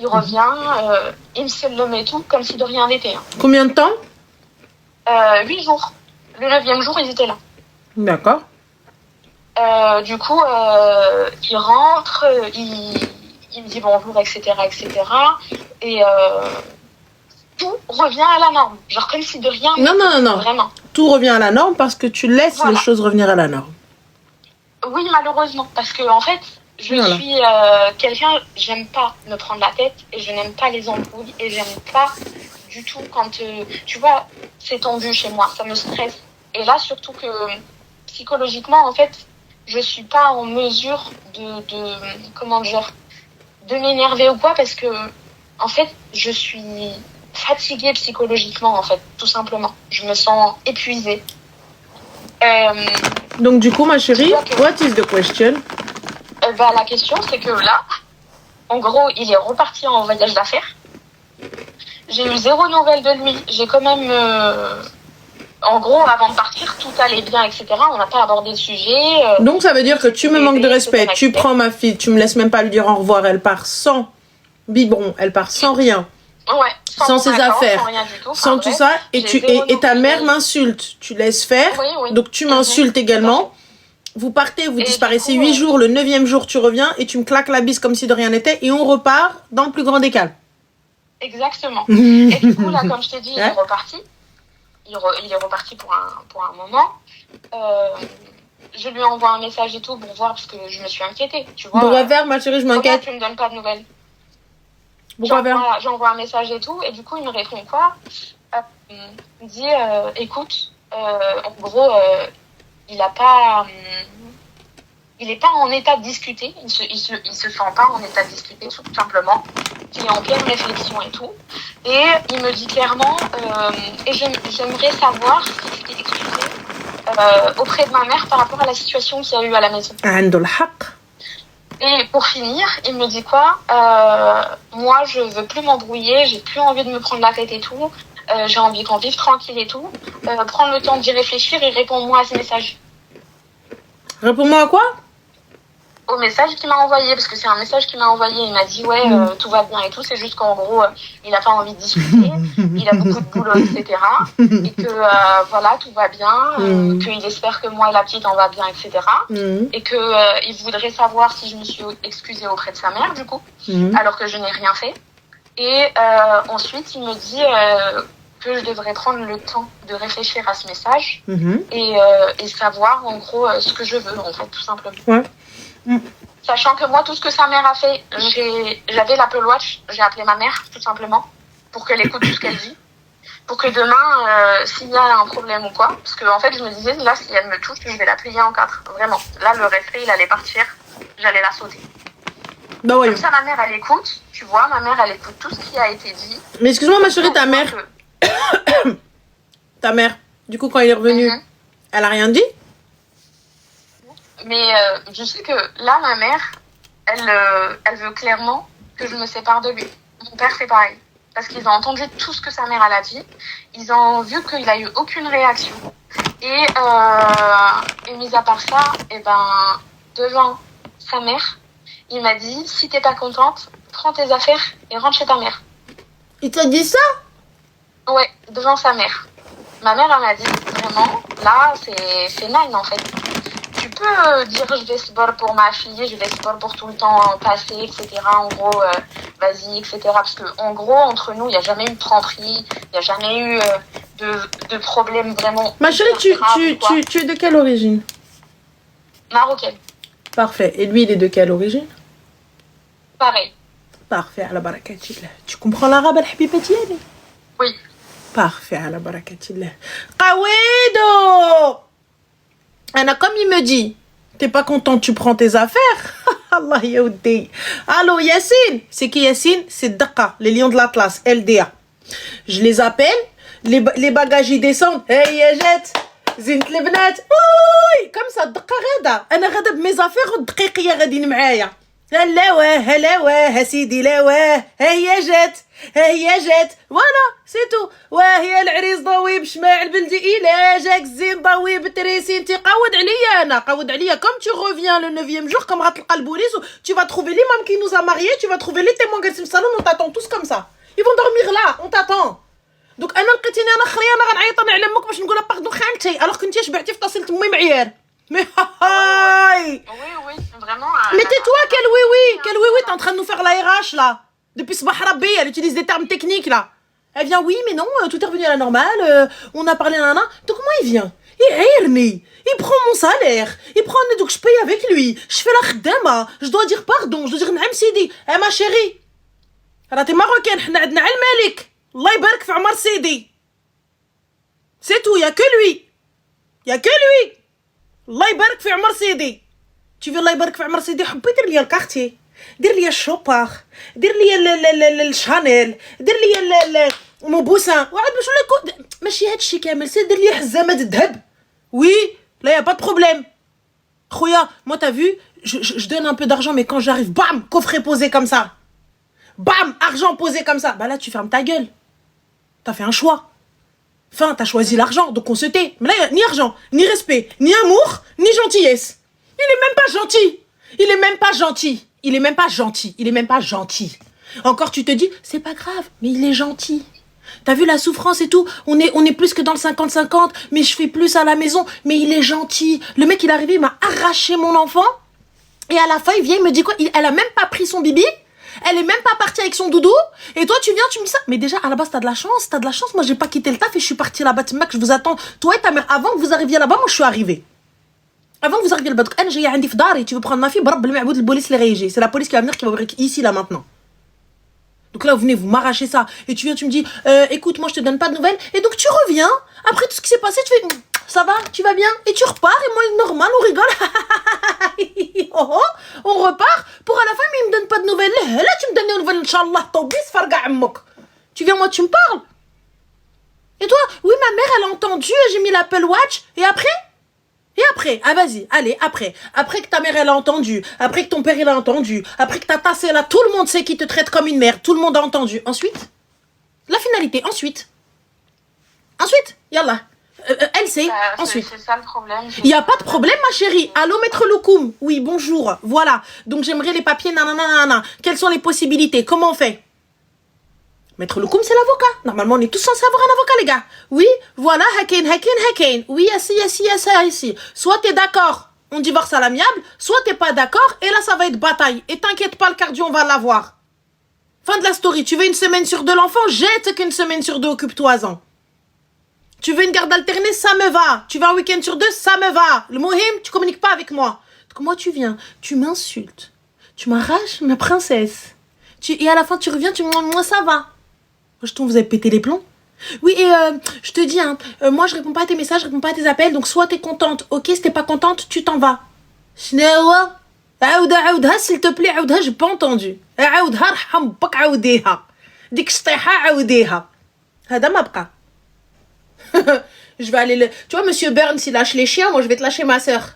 Il revient, il me scelle le met tout, comme si de rien n'était. Hein. Combien de temps 8 jours. Le 9e jour, ils étaient là. D'accord. Du coup, il rentre, il me dit bonjour, etc., etc. Et tout revient à la norme. Genre comme si de rien n'était. Non. Vraiment. Tout revient à la norme parce que tu laisses les choses revenir à la norme. Oui, malheureusement. Parce que, en fait, je suis quelqu'un, j'aime pas me prendre la tête et je n'aime pas les embrouilles et j'aime pas du tout quand, tu vois, c'est tendu chez moi, ça me stresse. Et là, surtout que psychologiquement, en fait, je suis pas en mesure de m'énerver ou quoi parce que, en fait, je suis fatiguée psychologiquement, en fait, tout simplement. Je me sens épuisée. Donc, du coup, ma chérie, what is the question? La question, c'est que là, en gros, il est reparti en voyage d'affaires. J'ai eu 0 nouvelle de lui. J'ai quand même... En gros, avant de partir, tout allait bien, etc. On n'a pas abordé le sujet. Donc, ça veut dire que tu me manques de respect. Tu prends ma fille, tu me laisses même pas lui dire au revoir. Elle part sans biberon, elle part sans rien. Ouais, sans ses affaires, sans rien du tout. Sans tout ça. Et ta mère m'insulte. Tu laisses faire. Oui. Donc, tu m'insultes également. Vous partez, vous disparaissez 8 jours. Le 9e jour, tu reviens et tu me claques la bise comme si de rien n'était. Et on repart dans le plus grand des calmes. Exactement. Et du coup, là, comme je t'ai dit, il est reparti. Il est reparti pour un moment. Je lui envoie un message et tout pour voir parce que je me suis inquiétée. Tu vois. Pourquoi faire, ma chérie, je m'inquiète. Tu me donnes pas de nouvelles. J'envoie un message et tout. Et du coup, il me répond quoi? Il me dit, écoute, en gros, il est pas en état de discuter. Il se sent pas en état de discuter, tout simplement. Il est en pleine réflexion et tout. Et il me dit clairement, et j'aimerais savoir si tu t'es excusé auprès de ma mère par rapport à la situation qu'il y a eu à la maison. Et pour finir, il me dit quoi? Moi, je veux plus m'embrouiller, j'ai plus envie de me prendre la tête et tout. J'ai envie qu'on vive tranquille et tout. Prendre le temps d'y réfléchir et réponds-moi à ce message. Réponds-moi à quoi? Au message qu'il m'a envoyé, parce que c'est un message qu'il m'a envoyé. Il m'a dit tout va bien et tout, c'est juste qu'en gros il a pas envie de discuter, il a beaucoup de boulot, etc. Et que voilà, tout va bien, qu'il espère que moi et la petite on va bien, etc. Et que il voudrait savoir si je me suis excusée auprès de sa mère du coup, alors que je n'ai rien fait. Et ensuite il me dit que je devrais prendre le temps de réfléchir à ce message et savoir en gros ce que je veux en fait, tout simplement. Ouais. Sachant que moi, tout ce que sa mère a fait, j'avais l'Apple Watch, j'ai appelé ma mère, tout simplement, pour qu'elle écoute tout ce qu'elle dit. Pour que demain, s'il y a un problème ou quoi, parce que en fait, je me disais, là, si elle me touche, je vais la plier en 4. Vraiment. Là, le respect, il allait partir, j'allais la sauter. Bah ouais. Comme ça, ma mère, elle écoute, tu vois, ma mère, elle écoute tout ce qui a été dit. Mais excuse-moi, ma chérie, ta mère... Ta mère, du coup, quand il est revenu, elle a rien dit? Mais je sais que là, ma mère, elle veut clairement que je me sépare de lui. Mon père, c'est pareil. Parce qu'ils ont entendu tout ce que sa mère elle a dit. Ils ont vu qu'il n'a eu aucune réaction. Et mis à part ça, devant sa mère, il m'a dit, si t'es pas contente, prends tes affaires et rentre chez ta mère. Il t'a dit ça? Ouais, devant sa mère. Ma mère, elle m'a dit, vraiment, là, c'est nine en fait. Tu peux dire je vais se battre pour ma fille, je vais se battre pour tout le temps passé, etc. En gros, vas-y, etc. Parce que en gros, entre nous, il n'y a jamais eu de tromperie, il n'y a jamais eu de problème vraiment. Ma chérie, tu es de quelle origine? Marocaine. Parfait. Et lui, il est de quelle origine? Pareil. Parfait, ala barakatillah. Tu comprends l'arabe, al-habibati? Oui. Parfait, ala barakatillah. Qawido! Anna, comme il me dit, t'es pas content, tu prends tes affaires. Allah yaoudi. Allô, Yassine? C'est qui Yassine? C'est Dakar, les lions de l'Atlas, LDA. Je les appelle, les bagages ils descendent. Hey, Yajet, Zint les bnat. Oui, comme ça, Dakar غدا. أنا غدا بميز affaires دقيقية غاديين معايا. هلا واه سيدي لا واه هي جات فوالا سي تو وهي العريس ضوي بشماع البلدي الى جاك الزين ضوي بالتريسي انت قود عليا comme tu reviens le 9e jour comme غتلقى البوليس tu vas trouver l'imam qui nous a mariés, tu vas trouver les témoins جالسين في الصالون on t'attend tous comme ça ils vont dormir là on t'attend donc انا لقيتيني انا خريانه غنعيط انا على امك باش نقولها باردون خالتي alors كنتي شبعتي في طاسيله امي معيار mais oui, vraiment. Mais tais-toi, quel oui, t'es en train de nous faire la RH là. Depuis ce Bahrabi, elle utilise des termes techniques là. Elle vient, oui, mais non, tout est revenu à la normale, on a parlé nana. Donc comment il vient? Il prend mon salaire, il prend donc je paye avec lui, je fais la khdama, je dois dire pardon, je dois dire naam sidi. Eh ma chérie, t'es marocaine, حنا عندنا على الملك. الله يبارك في عمر سيدي. C'est tout, y a que lui. الله يبارك في عمر سيدي. Tu veux الله يبارك في عمر سيدي حبي دير لي الكارتي، دير لي الشوباغ، دير لي الشانيل، دير لي mon boussin. Oui, là, il n'y a pas de problème. Khoya, moi, t'as vu, je donne un peu d'argent, mais quand j'arrive, bam, coffret posé comme ça. Bam, argent posé comme ça. Bah là, tu fermes ta gueule. T'as fait un choix. Enfin, t'as choisi l'argent, donc on se tait. Mais là, il n'y a ni argent, ni respect, ni amour, ni gentillesse. Il est même pas gentil. Il est même pas gentil. Il est même pas gentil. Il est même pas gentil. Encore, tu te dis, c'est pas grave, mais il est gentil. T'as vu la souffrance et tout, on est plus que dans le 50-50, mais je fais plus à la maison, mais il est gentil. Le mec, il est arrivé, il m'a arraché mon enfant, et à la fin, il vient, il me dit quoi? Elle a même pas pris son bibi, elle est même pas partie avec son doudou, et toi, tu viens, tu me dis ça. Mais déjà, à la base, t'as de la chance, moi, j'ai pas quitté le taf, et je suis partie là-bas, mec, je vous attends. Toi et ta mère, avant que vous arriviez là-bas, moi, je suis arrivée. Avant que vous arriviez là-bas, donc, j'ai عندي في داري, tu veux prendre ma fille, brab, le معبود, le police, les réagir. C'est la police qui va venir, qui va ouvrir ici, là, maintenant. Donc là, vous venez, vous m'arrachez ça. Et tu viens, tu me dis, écoute, moi, je te donne pas de nouvelles. Et donc, tu reviens. Après tout ce qui s'est passé, tu fais, ça va, tu vas bien. Et tu repars. Et moi, normal, on rigole. On repart. Pour à la fin, mais il me donne pas de nouvelles. Là, tu me donnes des nouvelles, Inch'Allah, Tobis, Farga Ammok. Tu viens, moi, tu me parles. Et toi, oui, ma mère, elle a entendu. J'ai mis l'Apple Watch. Et après? Et après, ah vas-y, allez, après que ta mère elle a entendu, après que ton père il a entendu, après que t'as tassé là, tout le monde sait qu'il te traite comme une mère, tout le monde a entendu. Ensuite, la finalité, ensuite, yallah, elle sait, ensuite. C'est ça le problème. Il n'y a pas de problème, ma chérie. Allô, maître Loukoum. Oui, bonjour, voilà. Donc j'aimerais les papiers, nanana. Quelles sont les possibilités? Comment on fait? Maître Loukoum, c'est l'avocat. Normalement, on est tous censés avoir un avocat, les gars. Oui, voilà, hakin. Oui, ici. Soit t'es d'accord, on divorce à l'amiable, soit t'es pas d'accord, et là, ça va être bataille. Et t'inquiète pas, le cardio, on va l'avoir. Fin de la story. Tu veux une semaine sur deux l'enfant? Jette qu'une semaine sur deux, occupe-toi-en. Tu veux une garde alternée? Ça me va. Tu veux un week-end sur deux? Ça me va. Le mohim, tu communiques pas avec moi. Donc moi, tu viens, tu m'insultes. Tu m'arraches ma princesse. Et à la fin, tu reviens, moi, ça va. Vous avez pété les plombs? Oui, et je te dis, moi je réponds pas à tes messages, je réponds pas à tes appels, donc soit t'es contente, ok, si t'es pas contente, tu t'en vas. Shnawa? Aoudha, s'il te plaît, Aoudha, j'ai pas entendu. Aoudha, rham bak aoudeha. Dik shtiha aoudeha. Hada mabqa. Je vais aller Tu vois, monsieur Burns, il lâche les chiens, moi je vais te lâcher ma sœur.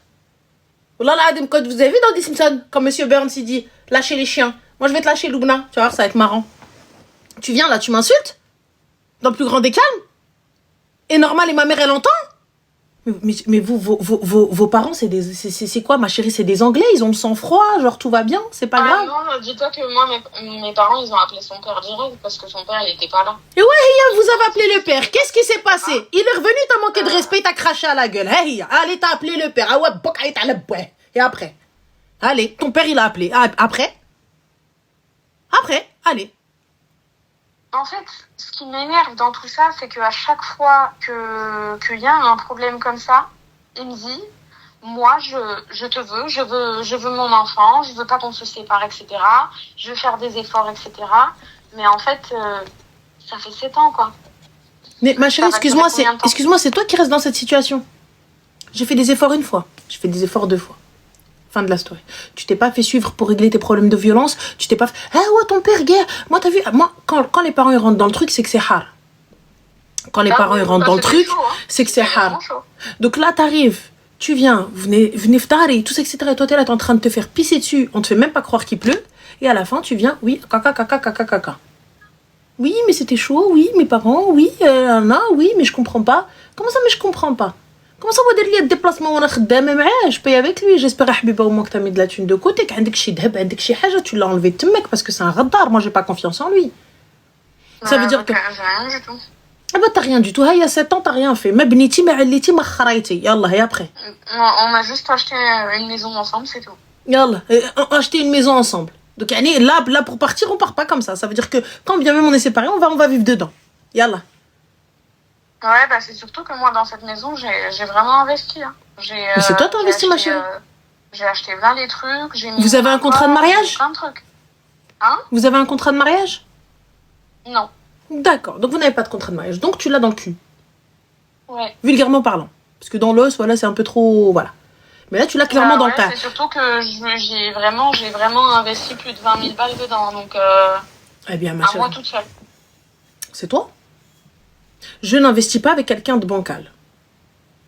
Wallah l'adem, quand vous avez vu dans The Simpsons, quand monsieur Burns il dit lâcher les chiens, moi je vais te lâcher Loubna, tu vas voir, ça va être marrant. Tu viens là, tu m'insultes? Dans le plus grand des calmes? Et normal, et ma mère, elle entend? Mais vous, vos parents, c'est quoi, ma chérie? C'est des Anglais, ils ont le sang-froid, genre tout va bien, c'est pas grave. Non, dis-toi que moi, mes parents, ils ont appelé son père direct parce que son père, il était pas là. Et ouais, vous avez appelé le père. Qu'est-ce qui s'est passé? Il est revenu, t'as manqué de respect, t'as craché à la gueule. Hey, allez, t'as appelé le père. Ah ouais, et après? Allez, ton père, il a appelé. Après, allez. En fait, ce qui m'énerve dans tout ça, c'est qu'à chaque fois qu'il y a un problème comme ça, il me dit, moi, je te veux, je veux mon enfant, je veux pas qu'on se sépare, etc. Je veux faire des efforts, etc. Mais en fait, ça fait 7 ans, quoi. Mais ma chérie, excuse-moi, c'est toi qui restes dans cette situation. J'ai fait des efforts une fois, j'ai fait des efforts 2 fois. Fin de la story. Tu t'es pas fait suivre pour régler tes problèmes de violence. Tu t'es pas fait... Ah ouais, ton père, gars. Moi, t'as vu... Moi, quand les parents ils rentrent dans le truc, c'est que c'est hard. Quand les parents ils rentrent dans le truc, c'est que c'est hard. Donc là, t'arrives, tu viens, venez ftari, tout ça, etc. Et toi, t'es là, t'es en train de te faire pisser dessus. On te fait même pas croire qu'il pleut. Et à la fin, tu viens, oui, caca. Oui, mais c'était chaud, oui, mes parents, oui, oui, mais je comprends pas. Comment ça, mais je comprends pas? Comment ça va dire le déplacement وانا خدامه معاه je paye avec lui j'espère حبيبه au moins que tu as mis de la thune de côté عندك شي ذهب عندك شي حاجه tu l'as enlevé تمك parce que c'est un غدار moi j'ai pas confiance en lui ça veut dire que rien du tout. Ah bah t'as rien du tout. Il y a 7 ans t'as rien fait ما بنيتي ما عليتي ما خريتي يلا et après on a juste acheté une maison ensemble, c'est tout. يلا acheter une maison ensemble. Donc là pour partir on part pas comme ça veut dire que quand bien même on est séparés on va vivre dedans. Yalla. Ouais, bah c'est surtout que moi, dans cette maison, j'ai vraiment investi. Hein. Mais c'est toi t'as investi, ma chérie. J'ai acheté 20 les trucs. Vous avez un contrat de mariage? Plein de trucs. Hein? Vous avez un contrat de mariage? Non. D'accord, donc vous n'avez pas de contrat de mariage. Donc tu l'as dans le cul. Ouais. Vulgairement parlant. Parce que dans l'os, voilà, c'est un peu trop... Voilà. Mais là, tu l'as clairement dans le tas. C'est surtout que j'ai vraiment investi plus de 20 000 balles dedans. Donc, eh bien, ma chérie. moi toute seule. C'est toi? Je n'investis pas avec quelqu'un de bancal.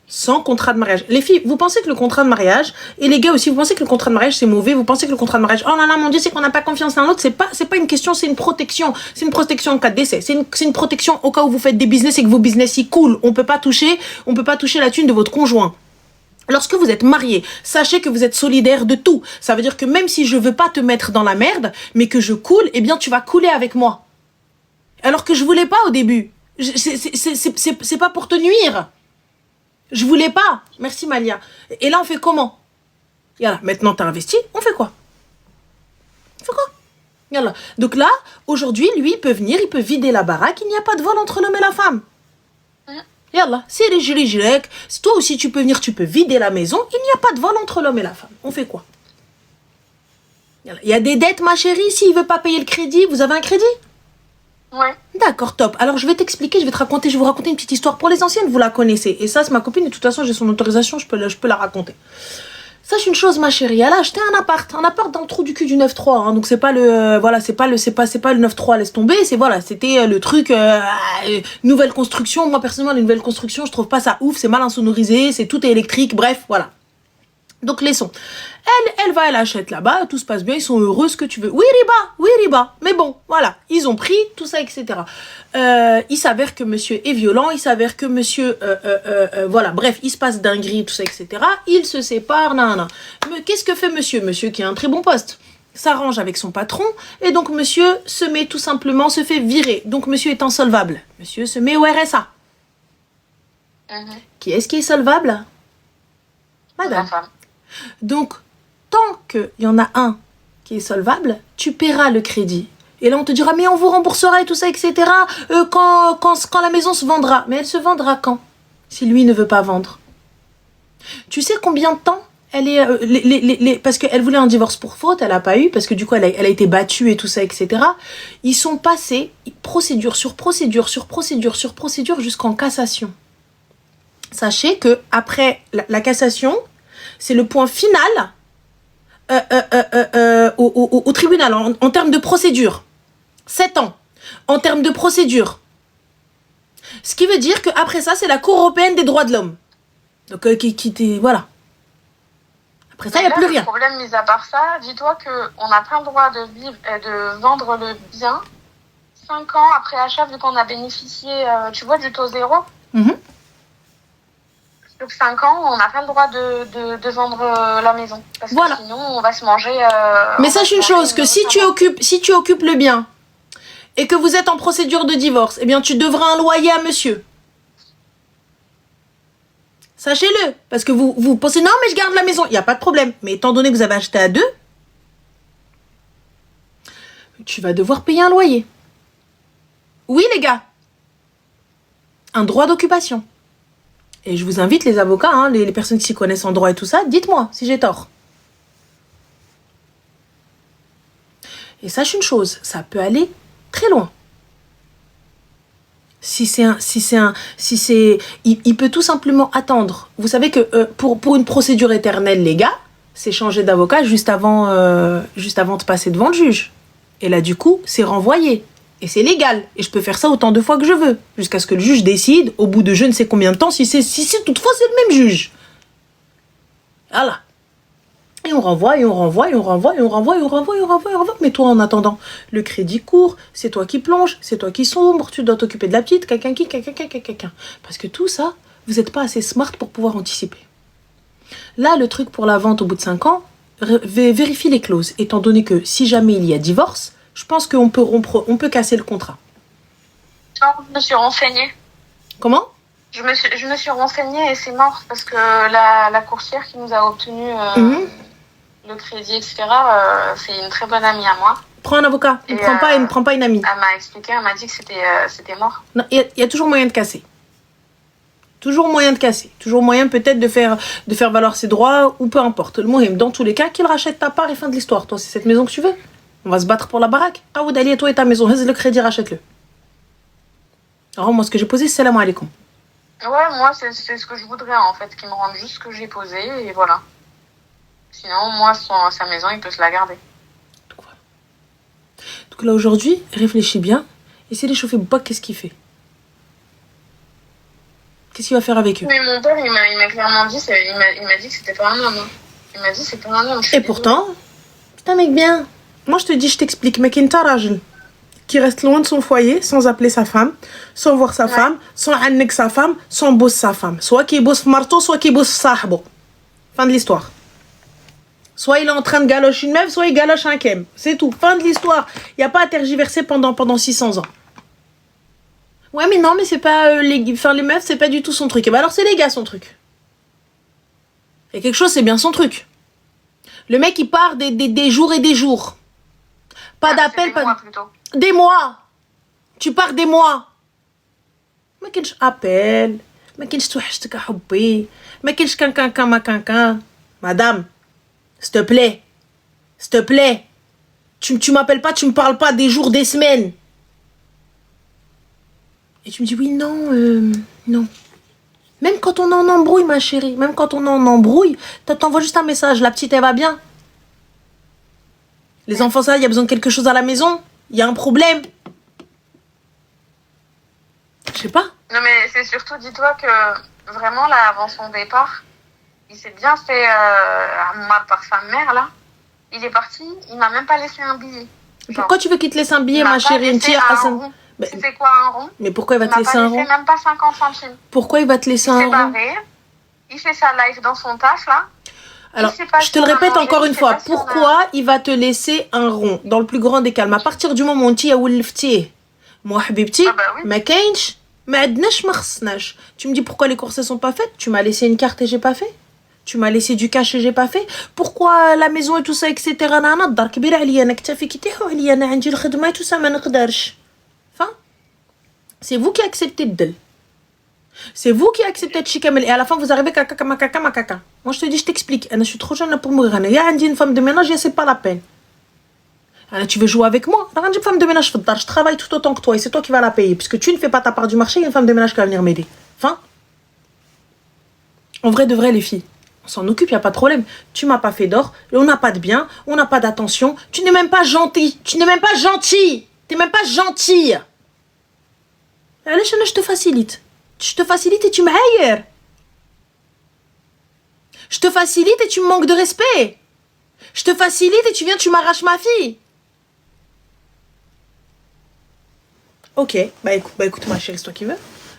Sans contrat de mariage. Les filles, vous pensez que le contrat de mariage, et les gars aussi, vous pensez que le contrat de mariage c'est mauvais, vous pensez que le contrat de mariage, oh là là, mon Dieu, c'est qu'on n'a pas confiance l'un l'autre, c'est pas une question, c'est une protection. C'est une protection en cas de décès. C'est une protection au cas où vous faites des business et que vos business y coulent. On peut pas toucher la thune de votre conjoint. Lorsque vous êtes marié, sachez que vous êtes solidaire de tout. Ça veut dire que même si je veux pas te mettre dans la merde, mais que je coule, eh bien tu vas couler avec moi. Alors que je voulais pas au début. C'est pas pour te nuire. Je voulais pas. Merci Malia. Et là, on fait comment? Yalla, maintenant t'as investi, on fait quoi? On fait quoi? Yalla. Donc là, aujourd'hui, lui, il peut venir, il peut vider la baraque, il n'y a pas de vol entre l'homme et la femme. Yalla, c'est les gilets. Toi aussi, tu peux venir, tu peux vider la maison, il n'y a pas de vol entre l'homme et la femme. On fait quoi? Yalla. Il y a des dettes, ma chérie, s'il veut pas payer le crédit, vous avez un crédit? Ouais. D'accord, top. Alors je vais t'expliquer, je vais vous raconter une petite histoire. Pour les anciennes, vous la connaissez. Et ça, c'est ma copine, de toute façon, j'ai son autorisation, je peux la raconter. Sache une chose, ma chérie, elle a acheté un appart dans le trou du cul du 9-3. Hein, donc c'est pas le 9-3, laisse tomber. C'était le truc nouvelle construction. Moi personnellement, les nouvelles constructions, je trouve pas ça ouf. C'est mal insonorisé, tout est électrique. Bref, voilà. Donc laissons. Elle achète là-bas, tout se passe bien, ils sont heureux, ce que tu veux. Oui, riba. Mais bon, voilà, ils ont pris, tout ça, etc. Il s'avère que monsieur est violent, il s'avère que monsieur, voilà, bref, il se passe dinguerie, tout ça, etc. Ils se séparent, nanana. Mais qu'est-ce que fait monsieur? Monsieur qui a un très bon poste s'arrange avec son patron, et donc monsieur se fait virer. Donc monsieur est insolvable. Monsieur se met au RSA. Qui est-ce qui est solvable? Madame. Donc, tant qu'il y en a un qui est solvable, tu paieras le crédit. Et là, on te dira, mais on vous remboursera et tout ça, etc. Quand la maison se vendra. Mais elle se vendra quand? Si lui ne veut pas vendre. Tu sais combien de temps elle est... parce qu'elle voulait un divorce pour faute, elle n'a pas eu, parce que du coup, elle a été battue et tout ça, etc. Ils sont passés procédure sur procédure sur procédure sur procédure jusqu'en cassation. Sachez que après la cassation, c'est le point final au tribunal en termes de procédure. 7 ans en termes de procédure. Ce qui veut dire qu'après ça, c'est la Cour européenne des droits de l'homme. Donc, voilà. Après ça, il n'y a plus rien. Le problème, mis à part ça, dis-toi qu'on n'a pas le droit de vendre le bien 5 ans après achat, vu qu'on a bénéficié, tu vois, du taux zéro. Donc 5 ans, on n'a pas le droit de vendre la maison. Parce que sinon, on va se manger... Mais sache une chose, que si tu occupes le bien et que vous êtes en procédure de divorce, eh bien, tu devras un loyer à monsieur. Sachez-le. Parce que vous pensez, non, mais je garde la maison. Il n'y a pas de problème. Mais étant donné que vous avez acheté à 2, tu vas devoir payer un loyer. Oui, les gars. Un droit d'occupation. Et je vous invite, les avocats, hein, les personnes qui s'y connaissent en droit et tout ça, dites-moi si j'ai tort. Et sache une chose, ça peut aller très loin. Il peut tout simplement attendre. Vous savez que pour une procédure éternelle, les gars, c'est changer d'avocat juste avant de passer devant le juge. Et là, du coup, c'est renvoyé. Et c'est légal. Et je peux faire ça autant de fois que je veux. Jusqu'à ce que le juge décide, au bout de je ne sais combien de temps, si toutefois c'est le même juge. Voilà. Et on renvoie. Mais toi, en attendant, le crédit court, c'est toi qui plonges, c'est toi qui sombre, tu dois t'occuper de la petite, quelqu'un. Parce que tout ça, vous n'êtes pas assez smart pour pouvoir anticiper. Là, le truc pour la vente au bout de 5 ans, vérifie les clauses. Étant donné que si jamais il y a divorce, je pense qu'on peut casser le contrat. Non, je me suis renseignée. Comment? Je me suis renseignée et c'est mort parce que la courtière qui nous a obtenu le crédit, etc., c'est une très bonne amie à moi. Prends un avocat, ne prends pas une amie. Elle m'a expliqué, elle m'a dit que c'était mort. Non, il y a toujours moyen de casser. Toujours moyen peut-être de faire valoir ses droits ou peu importe. Le mohim, dans tous les cas, qu'il rachète ta part et fin de l'histoire. Toi, c'est cette maison que tu veux. On va se battre pour la baraque. Aoud Ali, toi et ta maison, le crédit, rachète-le. Alors moi, ce que j'ai posé, c'est salam alaikum. Ouais, moi, c'est ce que je voudrais, en fait, qu'il me rende juste ce que j'ai posé, et voilà. Sinon, moi, sa maison, il peut se la garder. Donc, voilà. Donc là, aujourd'hui, réfléchis bien. Essaye d'échauffer Bouba, qu'est-ce qu'il fait? Qu'est-ce qu'il va faire avec eux? Mais mon père, il m'a clairement dit, il m'a dit que c'était pas un homme. Il m'a dit c'est pas un homme. Et pourtant, c'est un mec bien. Moi, je te dis, je t'explique. Mec, une tarajel qui reste loin de son foyer, sans appeler sa femme, sans voir sa femme, sans annek sa femme, sans bosser sa femme. Soit qu'il bosse marteau, soit qu'il bosse sahbo. Fin de l'histoire. Soit il est en train de galocher une meuf, soit il galoche un kem. C'est tout. Fin de l'histoire. Il n'y a pas à tergiverser pendant 600 ans. Ouais, mais non, mais c'est pas... les meufs, c'est pas du tout son truc. Et bah alors, c'est les gars, son truc. Et quelque chose, c'est bien son truc. Le mec, il part des jours et des jours. Pas d'appel, pas... Mois, plutôt. Des mois. Tu pars des mois. ما كاينش appel. ما كاينش توحشتك حبي. ما كاينش كان. Madame, s'il te plaît. S'il te plaît. Tu m'appelles pas, tu me parles pas des jours, des semaines. Et tu me dis oui, non, non. Même quand on est en embrouille, ma chérie, même quand on est en embrouille, t'envoies juste un message. La petite, elle va bien. Les enfants, ça, il y a besoin de quelque chose à la maison. Il y a un problème. Je sais pas. Non, mais c'est surtout, dis-toi que vraiment, là, avant son départ, il s'est bien fait mal par sa mère, là. Il est parti, il m'a même pas laissé un billet. Genre, pourquoi tu veux qu'il te laisse un billet, ma chérie? Une tire à Mais... Tu sais quoi, un rond? Mais pourquoi il va te laisser un rond? Il m'a même pas 50 centimes. Pourquoi il va te laisser un rond? Barré, il fait sa live dans son taf, là. Alors, je te le répète encore une fois. Pourquoi il va te laisser un rond? Dans le plus grand des calmes. À partir du moment où tu as oulfti, moi, habibti, ma kainch, ma adnash, ma khsnash. Tu me dis pourquoi les courses ne sont pas faites? Tu m'as laissé une carte et j'ai pas fait? Tu m'as laissé du cash et j'ai pas fait? Pourquoi la maison et tout ça, etc. أنا الدار كبيرة عليا أنا كتافي كيطيحوا عليا أنا عندي الخدمة et tout ça ما نقدرش. Enfin, c'est vous qui acceptez le deal. C'est vous qui acceptez de chikamel. Et à la fin, vous arrivez caca. Moi, je te dis, je t'explique. Je suis trop jeune pour mourir. Il y a une femme de ménage, c'est pas la peine. Tu veux jouer avec moi? Une femme de ménage, je travaille tout autant que toi et c'est toi qui vas la payer. Puisque tu ne fais pas ta part du marché, il y a une femme de ménage qui va venir m'aider. Enfin, en vrai de vrai, les filles, on s'en occupe, il n'y a pas de problème. Tu m'as pas fait d'or, on n'a pas de bien, on n'a pas d'attention. Tu n'es même pas gentil. Tu n'es même pas gentil. Tu n'es même pas gentille. Allez, je te facilite. Je te facilite et tu m'ailleurs. Je te facilite et tu me manques de respect. Je te facilite et tu m'arraches ma fille. Ok, bah écoute ma chérie, c'est toi qui veux.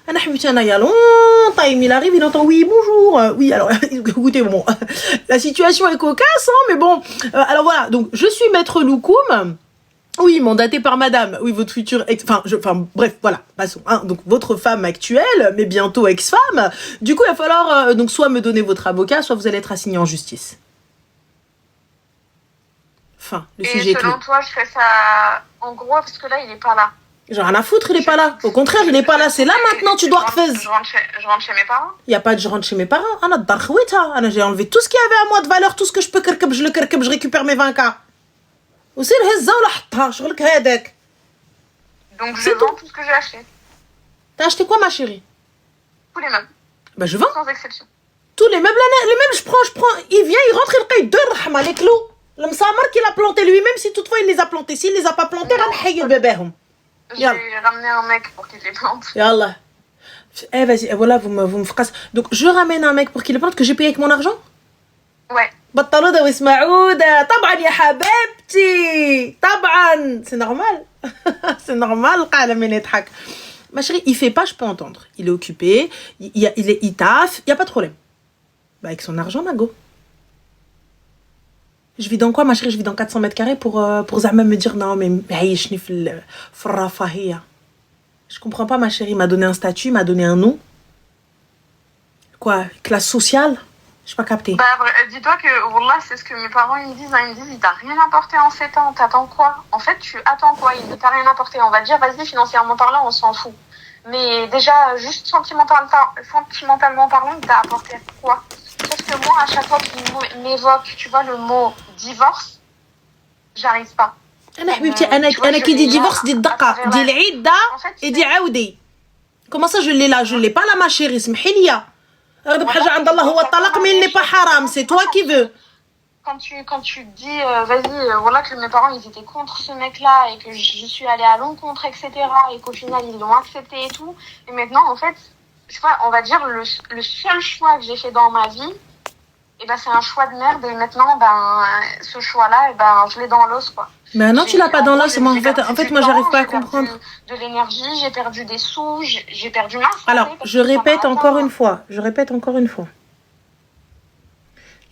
Il y a longtemps, il arrive, il entend oui, bonjour. Oui, alors, écoutez, bon, la situation est cocasse, hein, mais bon. Alors voilà, donc je suis maître Loukoum. Oui, mandaté par madame. Oui, votre future bref, voilà, passons. Hein. Donc, votre femme actuelle, mais bientôt ex-femme. Du coup, il va falloir donc soit me donner votre avocat, soit vous allez être assigné en justice. Enfin, le sujet est clos. Et selon toi, je fais ça en gros, parce que là, il est pas là. Genre, rien à foutre, il est pas là. Au contraire, il est pas là. C'est là maintenant, tu dois refaire. Je rentre chez mes parents. Il n'y a pas de je rentre chez mes parents. J'ai enlevé tout ce qu'il y avait à moi de valeur, tout ce que je peux kerkeb, je récupère mes 20K. وسير هزها ولا حطها شغلك هذاك. Donc je vends tout ce que j'ai acheté. T'as acheté quoi, ma chérie? Tous les meubles. Bah je vends. Sans exception. Tous les meubles, je prends. Il vient, il rentre, il paye 2 rahma, les clous. Le msamar qu'il a planté lui-même, si toutefois il les a plantés. S'il les a pas plantés, il bébéhum. J'ai ramené un mec pour qu'il les plante. Yallah. Vas-y, voilà, vous me fracassez. Donc je ramène un mec pour qu'il les plante que j'ai payé avec mon argent? Ouais. بطلودة واسمعودة طبعا يا حبيبتي طبعا c'est normal. C'est normal القعلة من يضحك. Ma chérie, il fait pas, je peux entendre. Il est occupé, il taffe, il y a pas de problème. Bah avec son argent, Mago. Je vis dans quoi, ma chérie? Je vis dans 400 mètres carrés pour Zahma me dire non mais عيشني في الرفاهية. Je comprends pas, ma chérie. Il m'a donné un statut, il m'a donné un nom. Quoi, classe sociale? Je n'ai pas capté. Bah, dis-toi que, Wallah, c'est ce que mes parents ils me disent. Ils me disent, il t'a rien apporté en 7 ans. T'attends quoi? En fait, tu attends quoi? Il ne t'a rien apporté. On va dire, vas-y, financièrement parlant, on s'en fout. Mais déjà, juste sentimentalement parlant, il t'a apporté quoi? Sauf que moi, à chaque fois qu'il m'évoque, tu vois, le mot divorce, j'arrive pas. أنا qui dit divorce, dit الدقة, dit العدة et dit عودي. Comment ça, je l'ai là? Je l'ai pas là, ma chérie. اسمحيلي. C'est toi qui veux. Quand tu dis, vas-y, voilà que mes parents, ils étaient contre ce mec-là et que je suis allée à l'encontre, etc. Et qu'au final, ils l'ont accepté et tout. Et maintenant, en fait, je sais pas, on va dire le seul choix que j'ai fait dans ma vie, et ben c'est un choix de merde. Et maintenant, ce choix-là, et ben je l'ai dans l'os, quoi. Mais non, tu l'as pas dans l'os. Moi, en fait, moi, j'arrive pas à j'ai perdu comprendre. de l'énergie, j'ai perdu des sous, j'ai perdu ma santé. Alors, je répète encore une fois.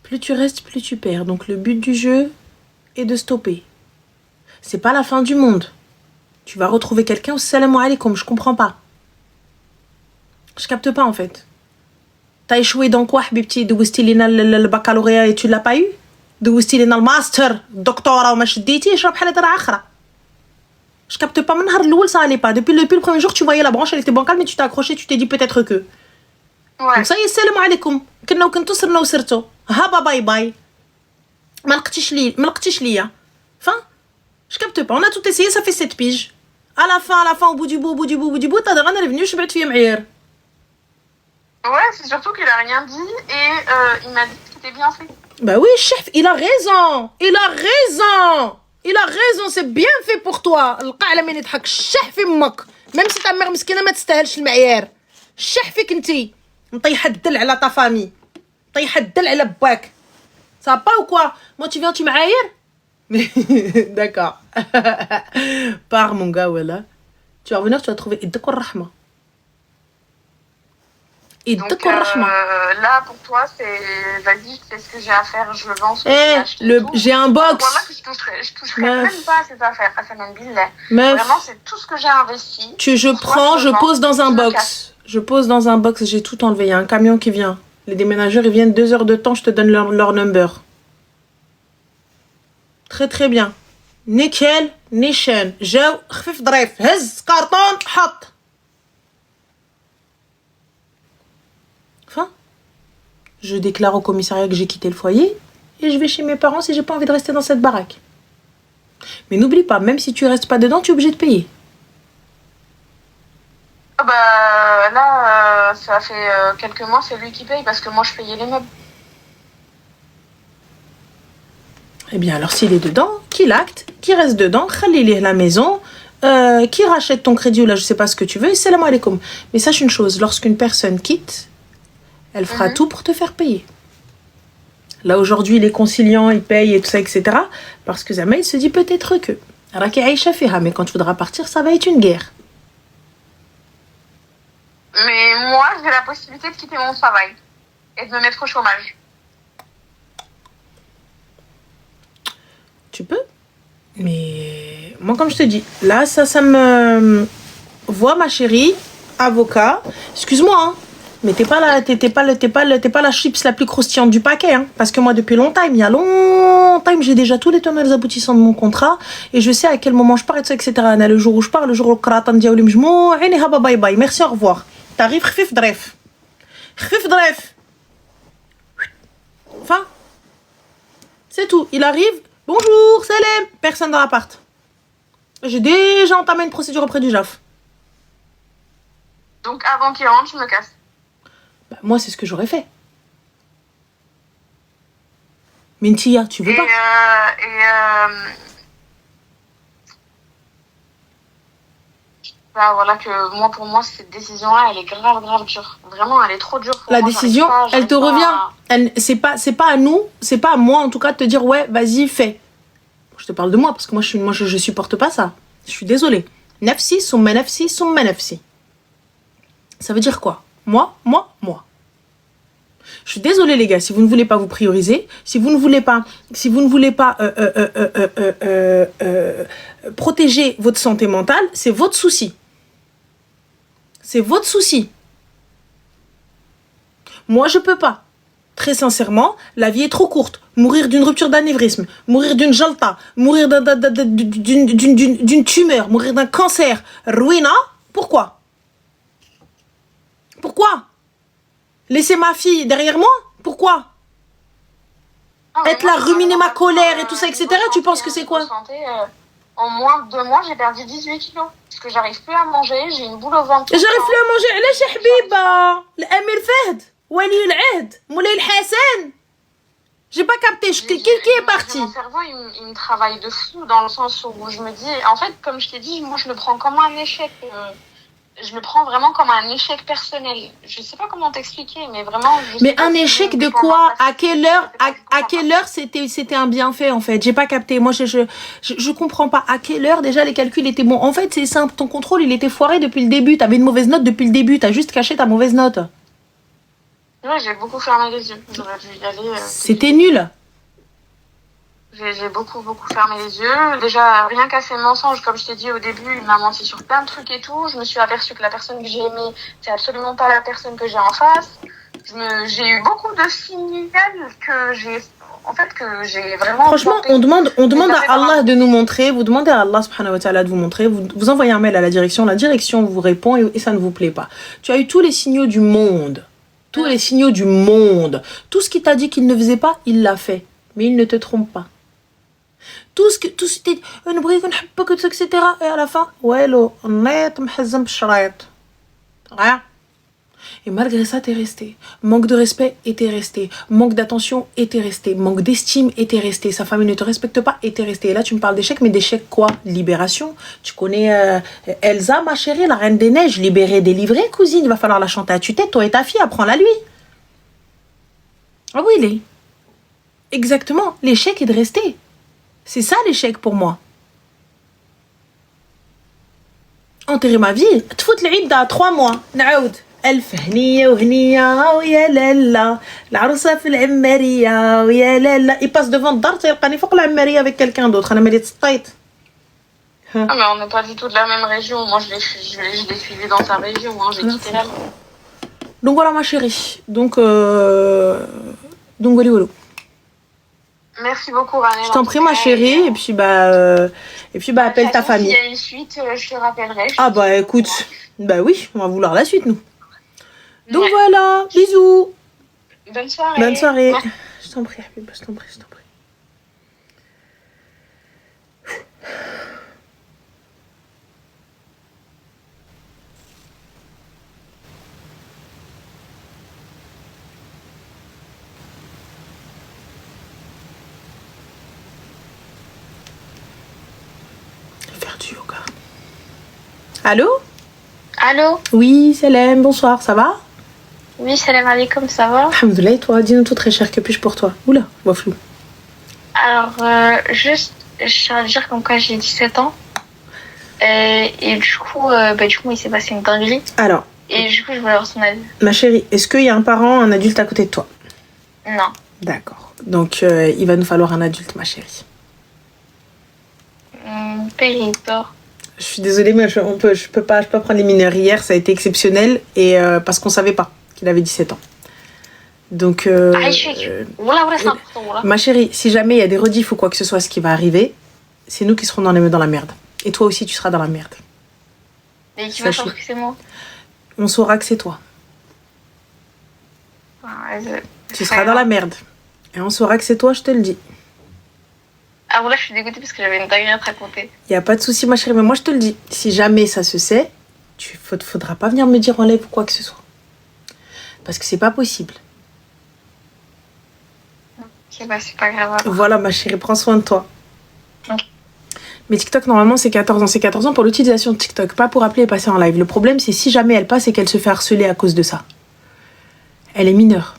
Plus tu restes, plus tu perds. Donc, le but du jeu est de stopper. C'est pas la fin du monde. Tu vas retrouver quelqu'un, salam alaikum, je comprends pas. Je capte pas, en fait. T'as échoué dans quoi, habibti? دوزتي لينا le baccalauréat et tu l'as pas eu? دوزتي لينا الماستر الدكتوراه وما شديتيش؟ راه بحال هضره اخرى. Je capte pas. من نهار الاول ça allait pas. Depuis le premier jour, tu voyais la branche, elle était bancale, mais tu t'es accroché, tu t'es dit peut-être que. Ouais. Donc ça y est, salam alaikum. كنا وكنتو صرنا وصرتو. هابا باي باي. ما لقيتيش ليا. Enfin, je capte pas. On a tout essayé, ça fait 7 piges. À la fin, au bout du bout, t'as dit, elle est venue, je vais te faire معير. Ouais, c'est surtout qu'il a rien dit et il m'a dit que c'était bien fait. Bah oui, chef, il a raison, c'est bien fait pour toi. القاع لما يضحك الشح في امك. Même si ta mère مسكينه ما تستاهلش المعيار. الشح فيك انتي. مطيحه الدل على ta famille. مطيحه الدل على باك. Ça va pas ou quoi? Moi tu viens tu معاير? D'accord. Pars mon gars voilà. Tu vas revenir, tu vas trouver يدك والرحمه. Donc là pour toi c'est vas-y, c'est ce que j'ai à faire, je vends ce que j'ai acheté. J'ai un box. Voilà que je toucherai même pas à ces affaires. Vraiment c'est tout ce que j'ai investi. Je pose dans un box. Je pose dans un box, j'ai tout enlevé. Il y a un camion qui vient. Les déménageurs ils viennent 2 heures de temps, je te donne leur number. Très très bien. Nickel, نيشان. جاو خفيف ظريف. هز كارطون حط. Enfin, je déclare au commissariat que j'ai quitté le foyer et je vais chez mes parents si j'ai pas envie de rester dans cette baraque. Mais n'oublie pas, même si tu restes pas dedans, tu es obligé de payer. Là, ça fait quelques mois, c'est lui qui paye parce que moi je payais les meubles. Eh bien alors s'il est dedans, qu'il acte, qu'il reste dedans, khalili la maison, qu'il rachète ton crédit ou là je sais pas ce que tu veux, et salam alaikum. Mais sache une chose, lorsqu'une personne quitte, elle fera tout pour te faire payer. Là aujourd'hui il est conciliant, il paye et tout ça, etc. Parce que Zama il se dit peut-être que. Mais quand tu voudras partir, ça va être une guerre. Mais moi j'ai la possibilité de quitter mon travail et de me mettre au chômage. Tu peux. Mais moi comme je te dis, là ça me... Vois ma chérie, avocat, excuse-moi hein. Mais t'es pas la chips la plus croustillante du paquet, hein. Parce que moi, depuis longtemps, il y a longtemps, j'ai déjà tous les tenants et les aboutissants de mon contrat. Et je sais à quel moment je pars, et tout ça, etc. Le jour où je pars, le jour où le bye bye. Merci, au revoir. T'arrives, khfif dref. Enfin, c'est tout. Il arrive, bonjour, salam. Personne dans l'appart. J'ai déjà entamé une procédure auprès du JAF. Donc avant qu'il rentre, je me casse. Moi, c'est ce que j'aurais fait. Mintia, tu veux pas? Voilà que moi, pour moi, cette décision-là, elle est grave dure. Vraiment, elle est trop dure. La décision, elle te revient. C'est pas à nous, c'est pas à moi en tout cas de te dire ouais, vas-y, fais. Je te parle de moi parce que moi je supporte pas ça. Je suis désolée. Nafsi, summa nafsi, summa nafsi. Ça veut dire quoi? Moi. Je suis désolée les gars, si vous ne voulez pas vous prioriser, si vous ne voulez pas protéger votre santé mentale, c'est votre souci. Moi je peux pas. Très sincèrement, la vie est trop courte. Mourir d'une rupture d'anévrisme, mourir d'une jalta, mourir d'une tumeur, mourir d'un cancer, ruina, pourquoi? Laisser ma fille derrière moi? Pourquoi? Être là, ruminer ma colère et tout ça, etc. Tu penses que c'est quoi? En moins de 2 mois, j'ai perdu 18 kilos. Parce que j'arrive plus à manger, j'ai une boule au ventre. J'arrive plus à manger. علاش يا حبيبة؟ الأمير فهد ولي العهد مولاي الحسن. J'ai pas capté. Qui est parti? Mon cerveau, il me travaille de fou dans le sens où je me dis... En fait, comme je t'ai dit, moi, je le prends comme un échec. je le prends vraiment comme un échec personnel. Je sais pas comment t'expliquer, mais vraiment. Mais un échec de quoi? À quelle heure? À quelle heure c'était un bienfait en fait? J'ai pas capté. Moi je comprends pas. À quelle heure déjà les calculs étaient bons? En fait c'est simple. Ton contrôle il était foiré depuis le début. T'avais une mauvaise note depuis le début. T'as juste caché ta mauvaise note. Ouais, j'ai beaucoup fermé les yeux. J'aurais dû y aller. C'était nul. J'ai beaucoup fermé les yeux. Déjà, rien qu'à ces mensonges, comme je t'ai dit au début, il m'a menti sur plein de trucs et tout. Je me suis aperçue que la personne que j'ai aimée, c'est absolument pas la personne que j'ai en face. J'ai eu beaucoup de signaux que j'ai vraiment... Franchement, on demande à Allah de nous montrer. Vous demandez à Allah subhanahu wa ta'ala de vous montrer. Vous envoyez un mail à la direction vous répond et ça ne vous plaît pas. Tu as eu tous les signaux du monde. Tous les signaux du monde. Tout ce qu'il t'a dit qu'il ne faisait pas, il l'a fait. Mais il ne te trompe pas. Tout ce était etc. Et à la fin, et malgré ça, t'es resté. Manque de respect, et t'es resté. Manque d'attention, et t'es resté. Manque d'estime, et t'es resté. Sa famille ne te respecte pas, et t'es resté. Et là, tu me parles d'échec, mais d'échec quoi? Libération. Tu connais Elsa, ma chérie, la reine des neiges, libérée, délivrée, cousine. Il va falloir la chanter à tue-tête. Toi et ta fille, apprends-la lui. Ah oui, il est. Exactement. L'échec est de rester. C'est ça l'échec pour moi. Enterrer ma vie. تفوت العيد 3 mois. نعود. ألف هنية وهنية ويا لالا العروسة في العمارية ويا لالا. Il passe devant الدار تلقاني فوق العمارية avec quelqu'un d'autre. أنا مالي تسطيت. Ah mais on n'est pas du tout de la même région. Moi je l'ai suivi dans sa région. Hein. J'ai quitté la... Donc voilà ma chérie. Donc voilà. Merci beaucoup, Ranel. Je t'en prie, ma chérie. Et puis, appelle ta famille. S'il y a une suite, je te rappellerai. Ah, bah, écoute. Bah oui, on va vouloir la suite, nous. Donc voilà. Bisous. Bonne soirée. Bonne soirée. Ouais. Je t'en prie, je t'en prie. Allô? Allô? Oui, Salem, bonsoir, ça va? Oui, salam alaikum, ça va? Alhamdoulilah, et toi? Dis-nous tout très cher, que puis-je pour toi? Oula, voix floue. Alors, juste, je tiens à dire comme quoi j'ai 17 ans. Et du coup, il s'est passé une dinguerie. Alors? Et du coup, je voulais avoir son avis. Ma chérie, est-ce qu'il y a un parent, un adulte à côté de toi? Non. D'accord. Donc, il va nous falloir un adulte, ma chérie. Père, il dort. Je suis désolée, mais je peux pas prendre les mineurs. Hier, ça a été exceptionnel et parce qu'on savait pas qu'il avait 17 ans. Donc, ma chérie, si jamais il y a des rediffs ou quoi que ce soit, ce qui va arriver, c'est nous qui serons dans la merde. Et toi aussi, tu seras dans la merde. Et qui va savoir que c'est moi? On saura que c'est toi. Tu seras dans la merde. Et on saura que c'est toi, je te le dis. Ah voilà, je suis dégoûtée parce que j'avais une dinguerie à te raconter. Y a pas de souci, ma chérie, mais moi je te le dis. Si jamais ça se sait, faudra pas venir me dire en live ou quoi que ce soit. Parce que c'est pas possible. Ok, bah c'est pas grave. Voilà, ma chérie, prends soin de toi. Okay. Mais TikTok, normalement, c'est 14 ans. C'est 14 ans pour l'utilisation de TikTok, pas pour appeler et passer en live. Le problème, c'est si jamais elle passe et qu'elle se fait harceler à cause de ça. Elle est mineure.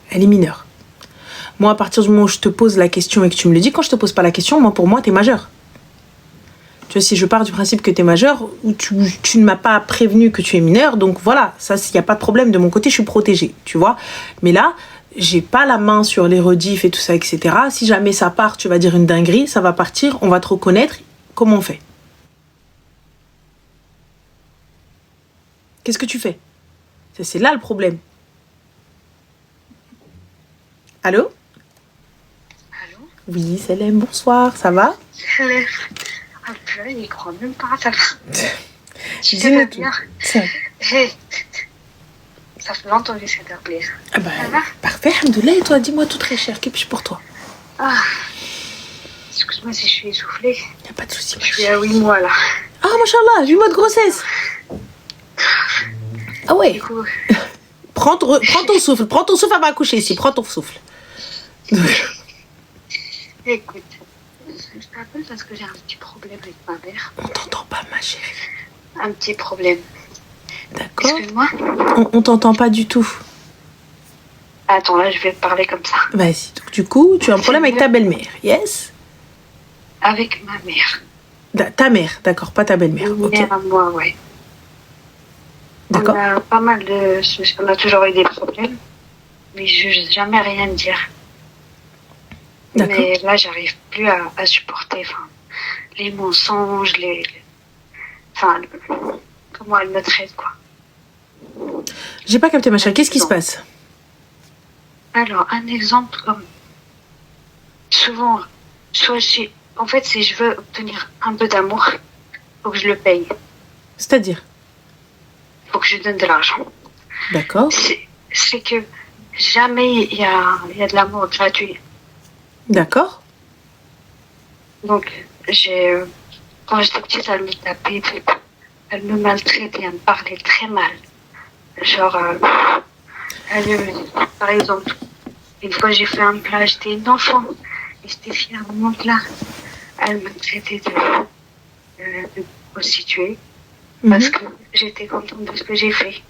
Elle est mineure. Moi, à partir du moment où je te pose la question et que tu me le dis, quand je te pose pas la question, pour moi, t'es majeur. Tu vois, si je pars du principe que t'es majeur, ou tu ne m'as pas prévenu que tu es mineur, donc voilà, ça, s'il n'y a pas de problème, de mon côté, je suis protégée, tu vois. Mais là, j'ai pas la main sur les rediffs et tout ça, etc. Si jamais ça part, tu vas dire une dinguerie, ça va partir, on va te reconnaître. Comment on fait? Qu'est-ce que tu fais? C'est là le problème. Allô? Allô? Oui, Salem, bonsoir, ça va? Ah purée, il croit même pas, ça va. Dis-moi tout. Ça fait longtemps que j'essaie d'appeler. Ah bah, parfait, alhamdoulilah, et toi, dis-moi tout très cher, que puis-je pour toi? Ah, excuse-moi si je suis essoufflée. Y'a pas de souci. Je suis à 8 mois là. Ah, machallah, 8 mois de grossesse. Ah ouais. Du coup... Prends ton souffle avant d'accoucher ici, prends ton souffle. Écoute, Je t'appelle parce que j'ai un petit problème avec ma mère. On t'entend pas, ma chérie. Un petit problème. D'accord. Excuse-moi. On t'entend pas du tout. Attends, là, je vais parler comme ça. Vas-y. Donc, du coup, tu as un problème avec ta belle-mère, yes? Avec ma mère. Ta mère, d'accord, pas ta belle-mère. Ma mère à moi, ouais. D'accord. On a pas mal de... On a toujours eu des problèmes, mais je n'ose jamais rien dire. D'accord. Mais là, j'arrive plus à supporter les mensonges, comment elle me traite, quoi. J'ai pas capté, ma chérie. Qu'est-ce qui se passe? Alors, un exemple comme... Souvent, en fait, si je veux obtenir un peu d'amour, il faut que je le paye. C'est-à-dire? Il faut que je donne de l'argent. D'accord. C'est que jamais il y a de l'amour gratuit. D'accord. Donc, quand j'étais petite, elle me tapait, elle me maltraitait, elle me parlait très mal. Genre, par exemple, une fois j'ai fait un plat, j'étais une enfant, et j'étais fière de mon plat. Elle me traitait de prostituée, parce que j'étais contente de ce que j'ai fait.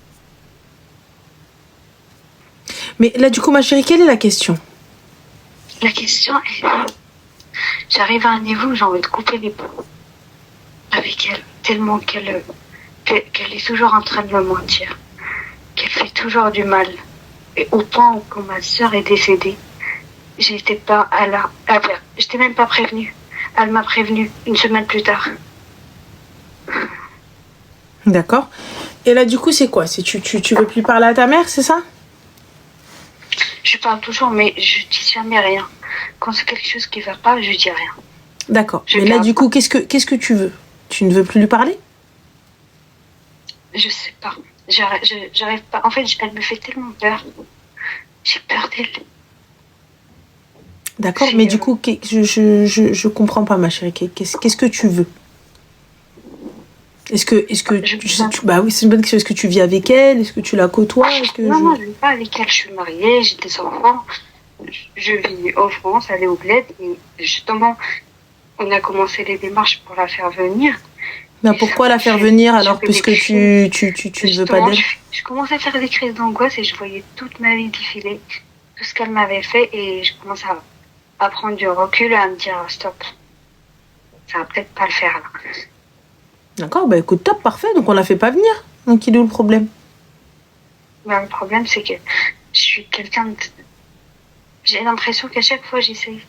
Mais là, du coup, ma chérie, quelle est la question? La question est, j'arrive à un niveau où j'ai envie de couper les ponts avec elle, tellement qu'elle est toujours en train de me mentir, qu'elle fait toujours du mal. Et au point où quand ma sœur est décédée, j'étais même pas prévenue. Elle m'a prévenue une semaine plus tard. D'accord. Et là, du coup, c'est quoi? Tu veux plus parler à ta mère, c'est ça? Je parle toujours, mais je dis jamais rien. Quand c'est quelque chose qui va pas, je dis rien. D'accord. Mais là, du coup, qu'est-ce que tu veux? Tu ne veux plus lui parler? Je sais pas. J'arrive pas. En fait, elle me fait tellement peur. J'ai peur d'elle. D'accord, mais du coup, je comprends pas, ma chérie. Qu'est-ce que tu veux? Bah oui, c'est une bonne question. Est-ce que tu vis avec elle? Est-ce que tu la côtoies? Non, je vis pas avec elle. Je suis mariée, j'ai des enfants. Je vis en France, elle est au bled. Et justement, on a commencé les démarches pour la faire venir. Mais pourquoi la faire venir alors, puisque tu ne veux pas d'elle? Je commençais à faire des crises d'angoisse et je voyais toute ma vie défiler, tout ce qu'elle m'avait fait, et je commence à prendre du recul, à me dire stop, ça va peut-être pas le faire là. D'accord, bah écoute, top, parfait, donc on la fait pas venir. Donc il est où le problème? Ben, le problème, c'est que je suis quelqu'un de... J'ai l'impression qu'à chaque fois j'essaye,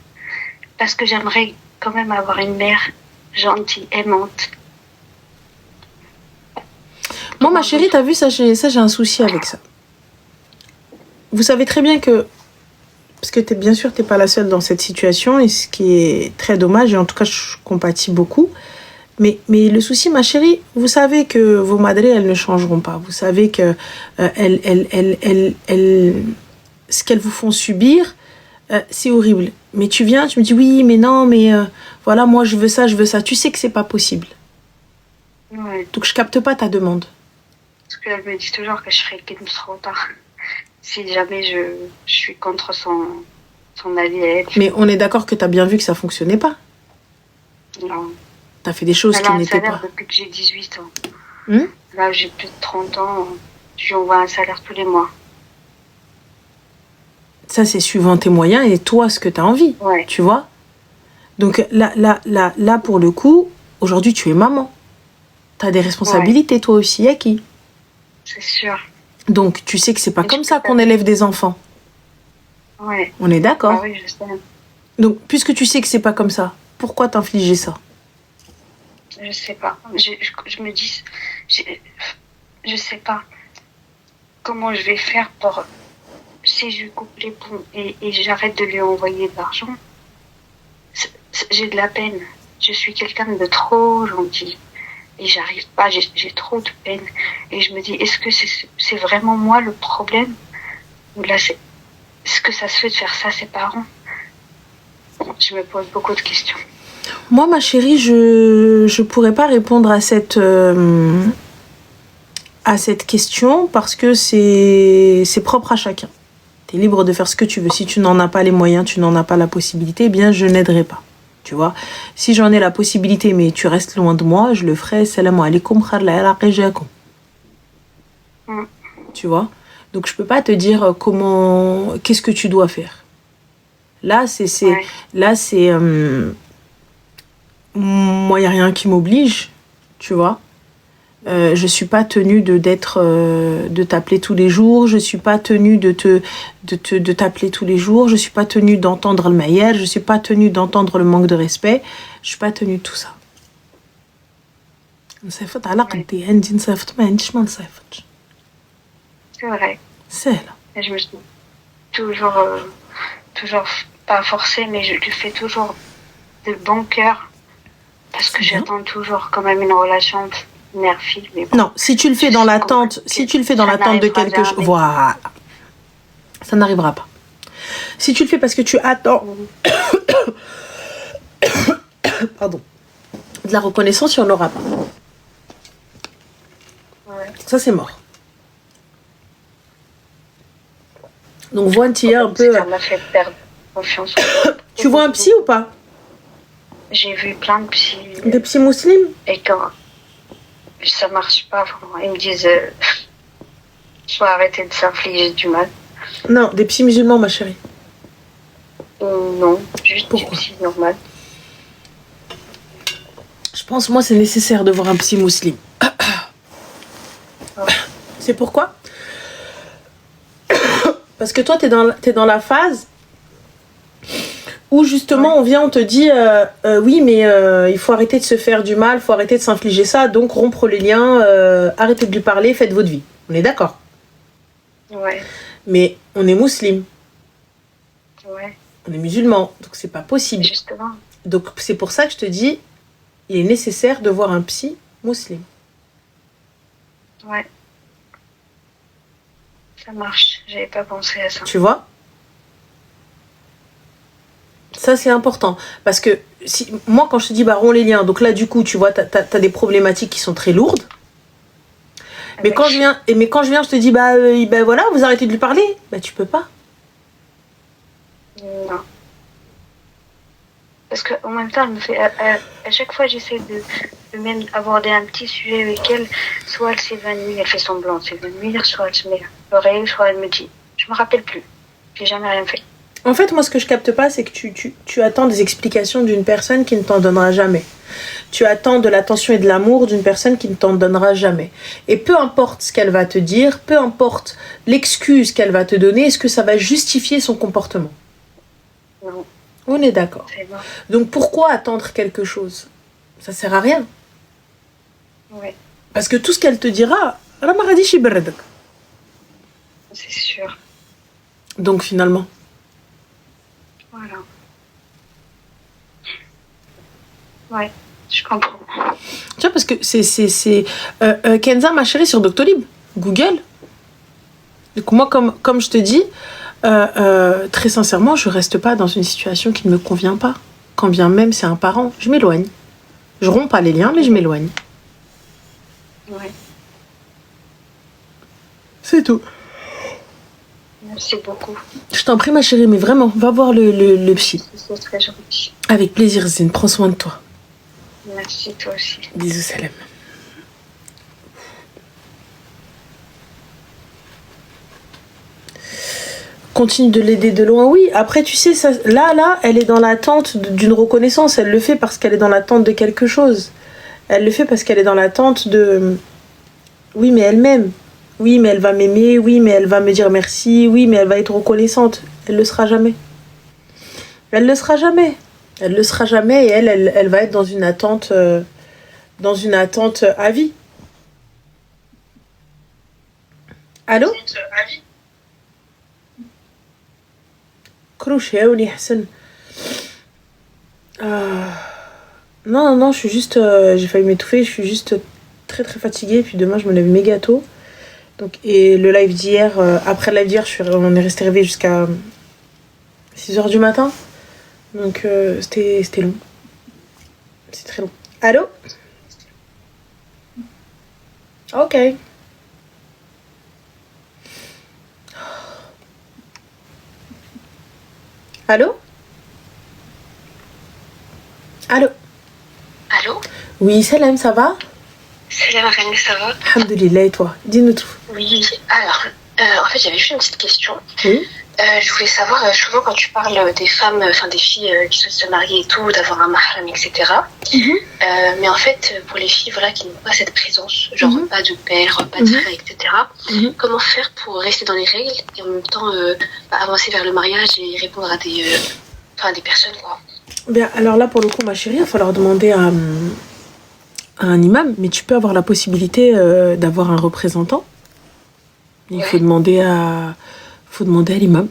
parce que j'aimerais quand même avoir une mère gentille, aimante. Moi, ma chérie, t'as vu, ça j'ai un souci avec ça. Vous savez très bien que... Parce que bien sûr, t'es pas la seule dans cette situation, et ce qui est très dommage, et en tout cas, je compatis beaucoup. Mais le souci, ma chérie, vous savez que vos madres, elles ne changeront pas. Vous savez que ce qu'elles vous font subir, c'est horrible. Mais tu me dis oui, mais non, mais voilà, moi je veux ça. Tu sais que c'est pas possible. Ouais. Donc je capte pas ta demande. Parce qu'elle me dit toujours que je ferai qu'il me trop tard. Si jamais je suis contre son avis à elle. Mais on est d'accord que t'as bien vu que ça fonctionnait pas. Non. T'as fait des choses qui n'étaient pas... depuis que j'ai 18 ans. Là, j'ai plus de 30 ans. Je lui envoie un salaire tous les mois. Ça, c'est suivant tes moyens et toi, ce que t'as envie. Ouais. Tu vois? Donc là, pour le coup, aujourd'hui, tu es maman. T'as des responsabilités, toi aussi, Yaki. C'est sûr. Donc, tu sais que c'est pas comme ça qu'on élève des enfants. Ouais. On est d'accord? Ah oui, je sais. Donc, puisque tu sais que c'est pas comme ça, pourquoi t'infliger ça? Je sais pas. Je me dis... Je sais pas comment je vais faire pour... Si je coupe les ponts et j'arrête de lui envoyer de l'argent, j'ai de la peine. Je suis quelqu'un de trop gentil. Et j'arrive pas, j'ai trop de peine. Et je me dis, est-ce que c'est vraiment moi le problème? Ou là, est-ce que ça se fait de faire ça à ses parents? Je me pose beaucoup de questions. Moi, ma chérie, je pourrais pas répondre à cette question parce que c'est propre à chacun. Tu es libre de faire ce que tu veux. Si tu n'en as pas les moyens, tu n'en as pas la possibilité, eh bien, je n'aiderai pas. Tu vois, si j'en ai la possibilité, mais tu restes loin de moi, je le ferai. Salam alaikum, tu vois. Donc je peux pas te dire qu'est-ce que tu dois faire. Là, moi, il n'y a rien qui m'oblige, tu vois. Je suis pas tenue de t'appeler tous les jours. Je suis pas tenue de t'appeler tous les jours. Je suis pas tenue d'entendre le maïel. Je suis pas tenue d'entendre le manque de respect. Je suis pas tenue de tout ça. نصيفط علاقتي عندي نصيفط ما عنديش ما نصيفطش. C'est vrai. سهلة. Et je me suis toujours pas forcée, mais je le fais toujours de bon cœur parce que j'attends toujours quand même une relation mère-fille. Mais bon, non, si tu le fais dans l'attente, de quelque chose, voilà, ça n'arrivera pas. Si tu le fais parce que tu attends, pardon, de la reconnaissance, il n'y en aura pas. Ouais. Ça, c'est mort. Donc, vois un petit un peu. Ça m'a fait perdre confiance. Tu vois un psy ou pas? J'ai vu plein de psys. Des psys musulmans? Et quand ça marche pas, vraiment, ils me disent faut arrêter de s'infliger du mal. Non, des psys musulmans, ma chérie. Non, juste des psys normales. Je pense, moi, c'est nécessaire de voir un psy musulman. C'est pourquoi? Parce que toi, t'es dans la phase où justement on te dit oui, mais il faut arrêter de se faire du mal, il faut arrêter de s'infliger ça, donc rompre les liens, arrêtez de lui parler, faites votre vie. On est d'accord? Ouais. Mais on est musulman. Ouais. On est musulman, donc c'est pas possible. Justement. Donc c'est pour ça que je te dis, il est nécessaire de voir un psy musulman. Ouais. Ça marche, j'avais pas pensé à ça. Tu vois? Ça, c'est important. Parce que moi, quand je te dis romps les liens, donc là, du coup, tu vois, t'as des problématiques qui sont très lourdes. Mais quand je viens, je te dis, voilà, vous arrêtez de lui parler. Tu peux pas. Non. Parce qu'en même temps, elle me fait, à chaque fois, j'essaie de même aborder un petit sujet avec elle. Soit elle s'évanouit, elle fait semblant de s'évanouir, soit elle se met l'oreille, soit elle me dit, je me rappelle plus. J'ai jamais rien fait. En fait, moi, ce que je capte pas, c'est que tu attends des explications d'une personne qui ne t'en donnera jamais. Tu attends de l'attention et de l'amour d'une personne qui ne t'en donnera jamais. Et peu importe ce qu'elle va te dire, peu importe l'excuse qu'elle va te donner, est-ce que ça va justifier son comportement? Non. On est d'accord. C'est bon. Donc pourquoi attendre quelque chose? Ça sert à rien. Oui. Parce que tout ce qu'elle te dira, c'est sûr. Donc finalement. Voilà. Ouais, je comprends. Tu vois, parce que c'est Kenza, ma chérie, sur Doctolib, Google. Donc moi, comme je te dis, très sincèrement, je reste pas dans une situation qui ne me convient pas. Quand bien même c'est un parent, je m'éloigne. Je romps pas les liens, mais je m'éloigne. Ouais. C'est tout. Merci beaucoup. Je t'en prie, ma chérie, mais vraiment, va voir le psy. C'est très gentil. Avec plaisir, Zine. Prends soin de toi. Merci, toi aussi. Bisous, salam. Continue de l'aider de loin, oui. Après, tu sais, ça, là, elle est dans l'attente d'une reconnaissance. Elle le fait parce qu'elle est dans l'attente de quelque chose. Elle le fait parce qu'elle est dans l'attente de... Oui, mais elle m'aime. Oui, mais elle va m'aimer. Oui, mais elle va me dire merci. Oui, mais elle va être reconnaissante. Elle le sera jamais. Elle le sera jamais. Elle le sera jamais et elle va être dans une attente à vie. Allô? Crochet, Hassan. Non, je suis juste... j'ai failli m'étouffer, je suis juste très très fatiguée. Et puis demain, je me lève méga tôt. Donc, et le live d'hier, après le live d'hier, on est resté réveillé jusqu'à 6h du matin. Donc, c'était long. C'est très long. Allô? Ok. Allô? Allô? Allô? Oui, Salam, ça va? Salam Rani, ça va? Alhamdulillah, et toi? Dis-nous tout. Oui, alors, en fait, j'avais juste une petite question. Oui. Je voulais savoir, souvent quand tu parles des femmes, enfin des filles qui souhaitent se marier et tout, d'avoir un mahram, etc. Mais en fait, pour les filles voilà, qui n'ont pas cette présence, genre pas de père, pas de frère, etc., comment faire pour rester dans les règles et en même temps avancer vers le mariage et répondre à des personnes, quoi. Bien, alors là, pour le coup, ma chérie, il va falloir demander à un imam, mais tu peux avoir la possibilité d'avoir un représentant. Il faut demander à l'imam.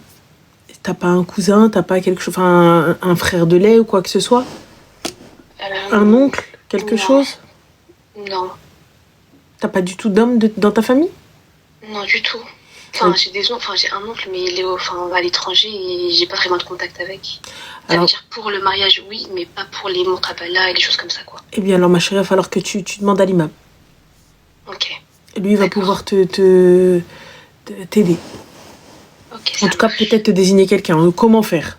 T'as pas un cousin, t'as pas quelque chose, enfin un frère de lait ou quoi que ce soit? Un oncle, quelque chose? Non. T'as pas du tout d'homme dans ta famille? Non, du tout. Enfin, j'ai un oncle, mais il est à l'étranger et j'ai pas vraiment de contact avec. Ça veut dire pour le mariage, oui, mais pas pour les montrabala et les choses comme ça, quoi. Eh bien, alors, ma chérie, il va falloir que tu demandes à l'imam. Ok. Lui, il va pouvoir t'aider. Ok, en tout cas, peut-être te désigner quelqu'un. Comment faire?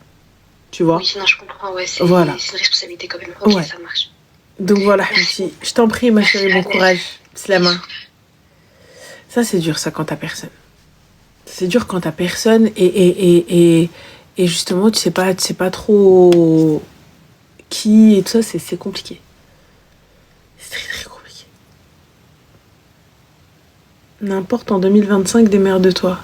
Tu vois? Oui, non, je comprends, ouais, c'est voilà. C'est une responsabilité quand même. Ok, ouais. Ça marche. Donc voilà, je t'en prie, ma chérie, bon courage. Slama. Ça, c'est dur, ça, quand t'as personne. C'est dur quand t'as personne et justement, tu sais pas trop qui et tout ça, c'est compliqué. C'est très, très compliqué. N'importe, en 2025, démerde-toi.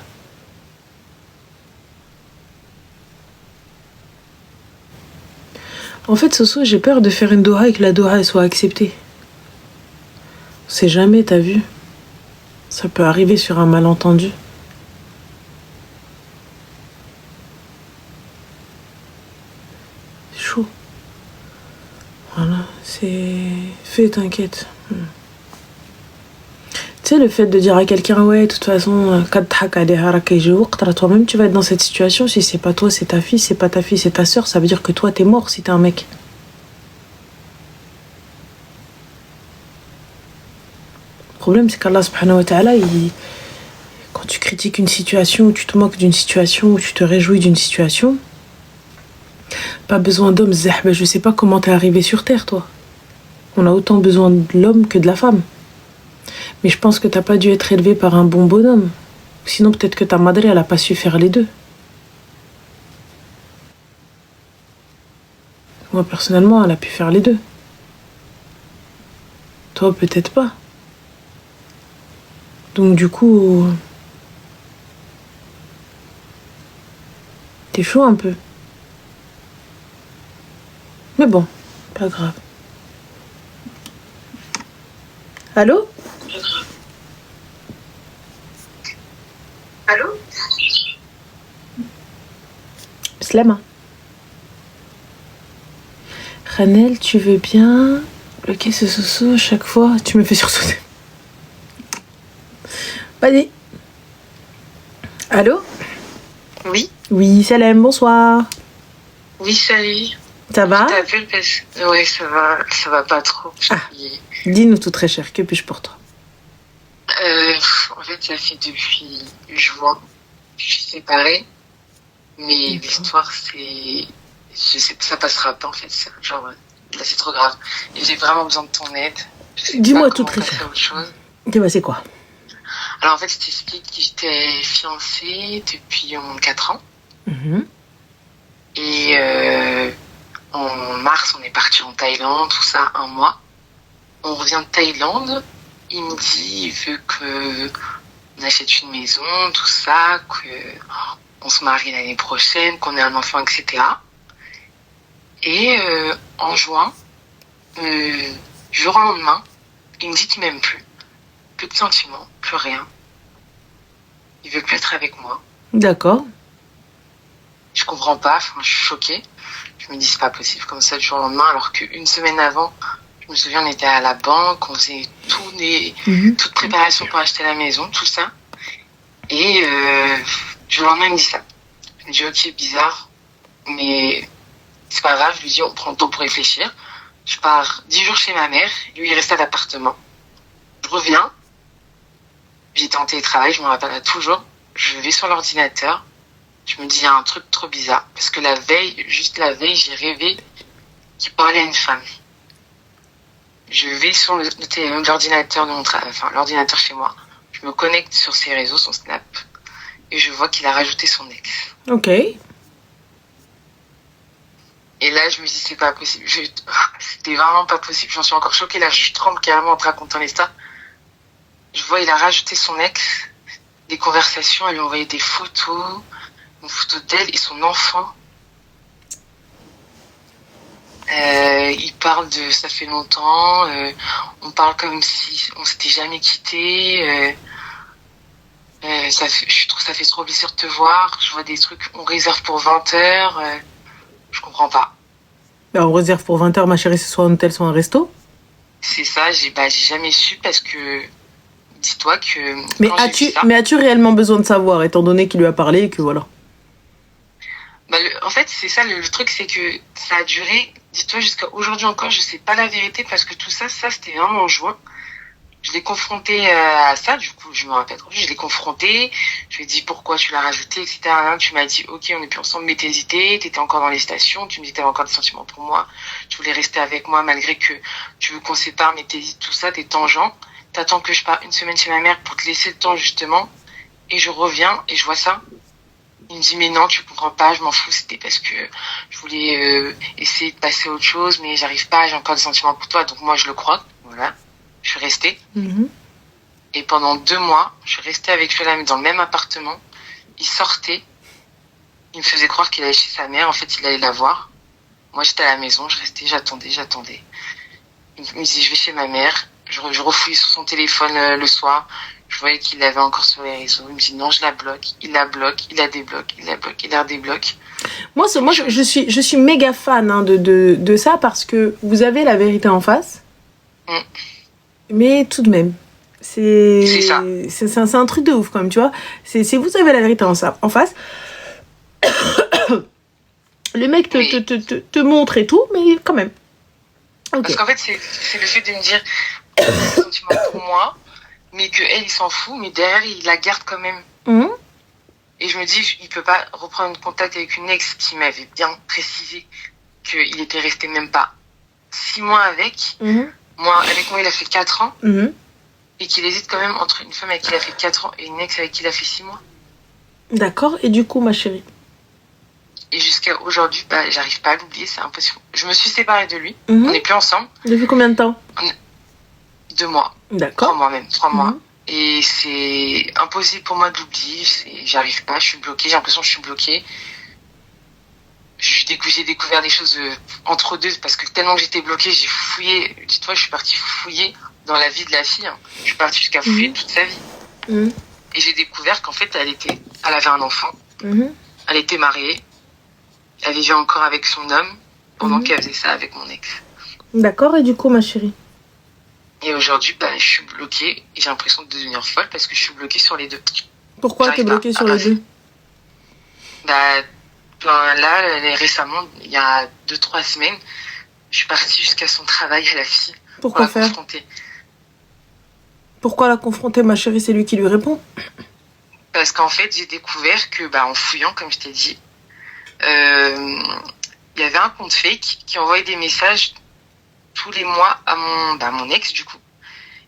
En fait, Soso, j'ai peur de faire une doha et que la doha elle soit acceptée. On sait jamais, t'as vu? Ça peut arriver sur un malentendu. C'est chaud. Voilà, c'est... Fais, t'inquiète. Tu sais, le fait de dire à quelqu'un, ouais, de toute façon, toi-même, tu vas être dans cette situation. Si c'est pas toi, c'est ta fille. Si c'est pas ta fille, c'est ta sœur. Ça veut dire que toi, t'es mort si t'es un mec. Le problème, c'est qu'Allah subhanahu wa ta'ala, quand tu critiques une situation, ou tu te moques d'une situation, ou tu te réjouis d'une situation, pas besoin d'homme, zahba, je sais pas comment t'es arrivé sur Terre, toi. On a autant besoin de l'homme que de la femme. Mais je pense que t'as pas dû être élevé par un bon bonhomme. Sinon, peut-être que ta madre, elle a pas su faire les deux. Moi, personnellement, elle a pu faire les deux. Toi, peut-être pas. Donc, du coup... T'es chaud un peu. Mais bon, pas grave. Allô? Allô? Slama. Ranel, tu veux bien bloquer ce Soso chaque fois? Tu me fais sursauter. Vas-y. Allô? Oui. Oui, Salam, bonsoir. Oui, salut. Ça va? Je t'appelle parce que... Ouais, ça va pas trop. Dis-nous tout très cher, que puis-je pour toi? En fait, ça fait depuis juin que je suis séparée. Mais l'histoire, c'est... Je sais que ça passera pas, en fait. Genre, là, c'est trop grave. Et j'ai vraiment besoin de ton aide. Dis-moi tout très cher. Dis-moi, c'est quoi? Alors, en fait, je t'explique que j'étais fiancée depuis 4 ans. Et en mars, on est parti en Thaïlande, tout ça, 1 mois. On revient de Thaïlande. Il me dit, il veut qu'on achète une maison, tout ça, qu'on se marie l'année prochaine, qu'on ait un enfant, etc. Et en juin, jour au lendemain, il me dit qu'il m'aime plus. Plus de sentiments, plus rien. Il veut plus être avec moi. D'accord. Je comprends pas, je suis choquée. Je me dis, c'est pas possible comme ça du jour au lendemain, alors qu'une semaine avant, je me souviens, on était à la banque, on faisait toute préparation pour acheter la maison, tout ça. Et du jour au lendemain, il me dit ça. Je me dis, ok, bizarre, mais c'est pas grave. Je lui dis, on prend le temps pour réfléchir. Je pars 10 jours chez ma mère, lui, il reste à l'appartement. Je reviens, j'étais en télétravail, je me rappelle toujours. Je vais sur l'ordinateur, je me dis, il y a un truc trop bizarre. Parce que juste la veille, j'ai rêvé qui parlait à une femme. Je vais sur l'ordinateur de mon l'ordinateur chez moi. Je me connecte sur ses réseaux, son Snap, et je vois qu'il a rajouté son ex. Ok. Et là, je me dis, c'est pas possible. C'était vraiment pas possible. J'en suis encore choquée. Là, je tremble carrément en te racontant l'histoire. Je vois, il a rajouté son ex, des conversations, elle lui a envoyé des photos, une photo d'elle et son enfant. Il parle de ça fait longtemps, on parle comme si on s'était jamais quitté. Je trouve ça fait trop plaisir de te voir. Je vois des trucs, on réserve pour 20 heures. Je comprends pas. On réserve pour 20h, ma chérie, c'est soit un hôtel, soit un resto. C'est ça, j'ai jamais su parce que dis-toi que. Mais as-tu réellement besoin de savoir, étant donné qu'il lui a parlé et que voilà. En fait, c'est ça, le truc, c'est que ça a duré, dis-toi, jusqu'à aujourd'hui encore, je sais pas la vérité, parce que tout ça, c'était vraiment en juin. Je l'ai confronté à ça, du coup, je me rappelle, je l'ai confronté, je lui ai dit pourquoi tu l'as rajouté, etc. Tu m'as dit, ok, on n'est plus ensemble, mais t'hésitais, t'étais encore dans les stations, tu me dis que t'avais encore des sentiments pour moi, tu voulais rester avec moi malgré que tu veux qu'on sépare, mais t'hésites, tout ça, t'es tangent. T'attends que je parte une semaine chez ma mère pour te laisser le temps, justement, et je reviens, et je vois ça. Il me dit, mais non, tu comprends pas, je m'en fous, c'était parce que je voulais essayer de passer à autre chose, mais j'arrive pas, j'ai encore des sentiments pour toi, donc moi je le crois, voilà. Je suis restée. Mm-hmm. Et pendant 2 mois, je suis restée avec lui là, mais dans le même appartement. Il sortait, il me faisait croire qu'il allait chez sa mère, en fait il allait la voir. Moi j'étais à la maison, je restais, j'attendais. Il me disait, je vais chez ma mère, je refouillais sur son téléphone le soir. Je voyais qu'il l'avait encore sur les réseaux. Il me dit non, je la bloque. Il la bloque, il la débloque, il la bloque, il la débloque. Moi, je suis méga fan de ça parce que vous avez la vérité en face. Mm. Mais tout de même, c'est ça. C'est un truc de ouf quand même, tu vois. C'est vous avez la vérité en face. Le mec te montre et tout, mais quand même. Okay. Parce qu'en fait, c'est le fait de me dire qu'il a des sentiments pour moi, mais qu'elle, il s'en fout, mais derrière, il la garde quand même. Mmh. Et je me dis, il peut pas reprendre contact avec une ex qui m'avait bien précisé qu'il était resté même pas 6 mois avec. Mmh. Avec moi, il a fait 4 ans. Mmh. Et qu'il hésite quand même entre une femme avec qui il a fait 4 ans et une ex avec qui il a fait 6 mois. D'accord, et du coup, ma chérie? Et jusqu'à aujourd'hui, j'arrive pas à l'oublier, c'est impossible. Je me suis séparée de lui, Mmh. on n'est plus ensemble. Depuis combien de temps? 2 mois. D'accord. 3 mois même, 3 Mmh. mois. Et c'est impossible pour moi de l'oublier, j'arrive pas, je suis bloquée, j'ai l'impression que je suis bloquée. J'ai découvert des choses entre deux, parce que tellement que j'étais bloquée, j'ai fouillé, dis-toi, je suis partie fouiller dans la vie de la fille. Je suis partie jusqu'à fouiller toute sa vie. Mmh. Et j'ai découvert qu'en fait, elle avait un enfant, elle était mariée, elle vivait encore avec son homme pendant qu'elle faisait ça avec mon ex. D'accord, et du coup, ma chérie? Et aujourd'hui, je suis bloquée et j'ai l'impression de devenir folle parce que je suis bloquée sur les deux. Pourquoi t'es bloquée sur les deux? Là, récemment, il y a 2-3 semaines, je suis partie jusqu'à son travail à la fille. Pourquoi pour la faire? confronter. Pourquoi la confronter, ma chérie? C'est lui qui lui répond. Parce qu'en fait, j'ai découvert que, en fouillant, comme je t'ai dit, il y avait un compte fake qui envoyait des messages tous les mois à mon ex, du coup.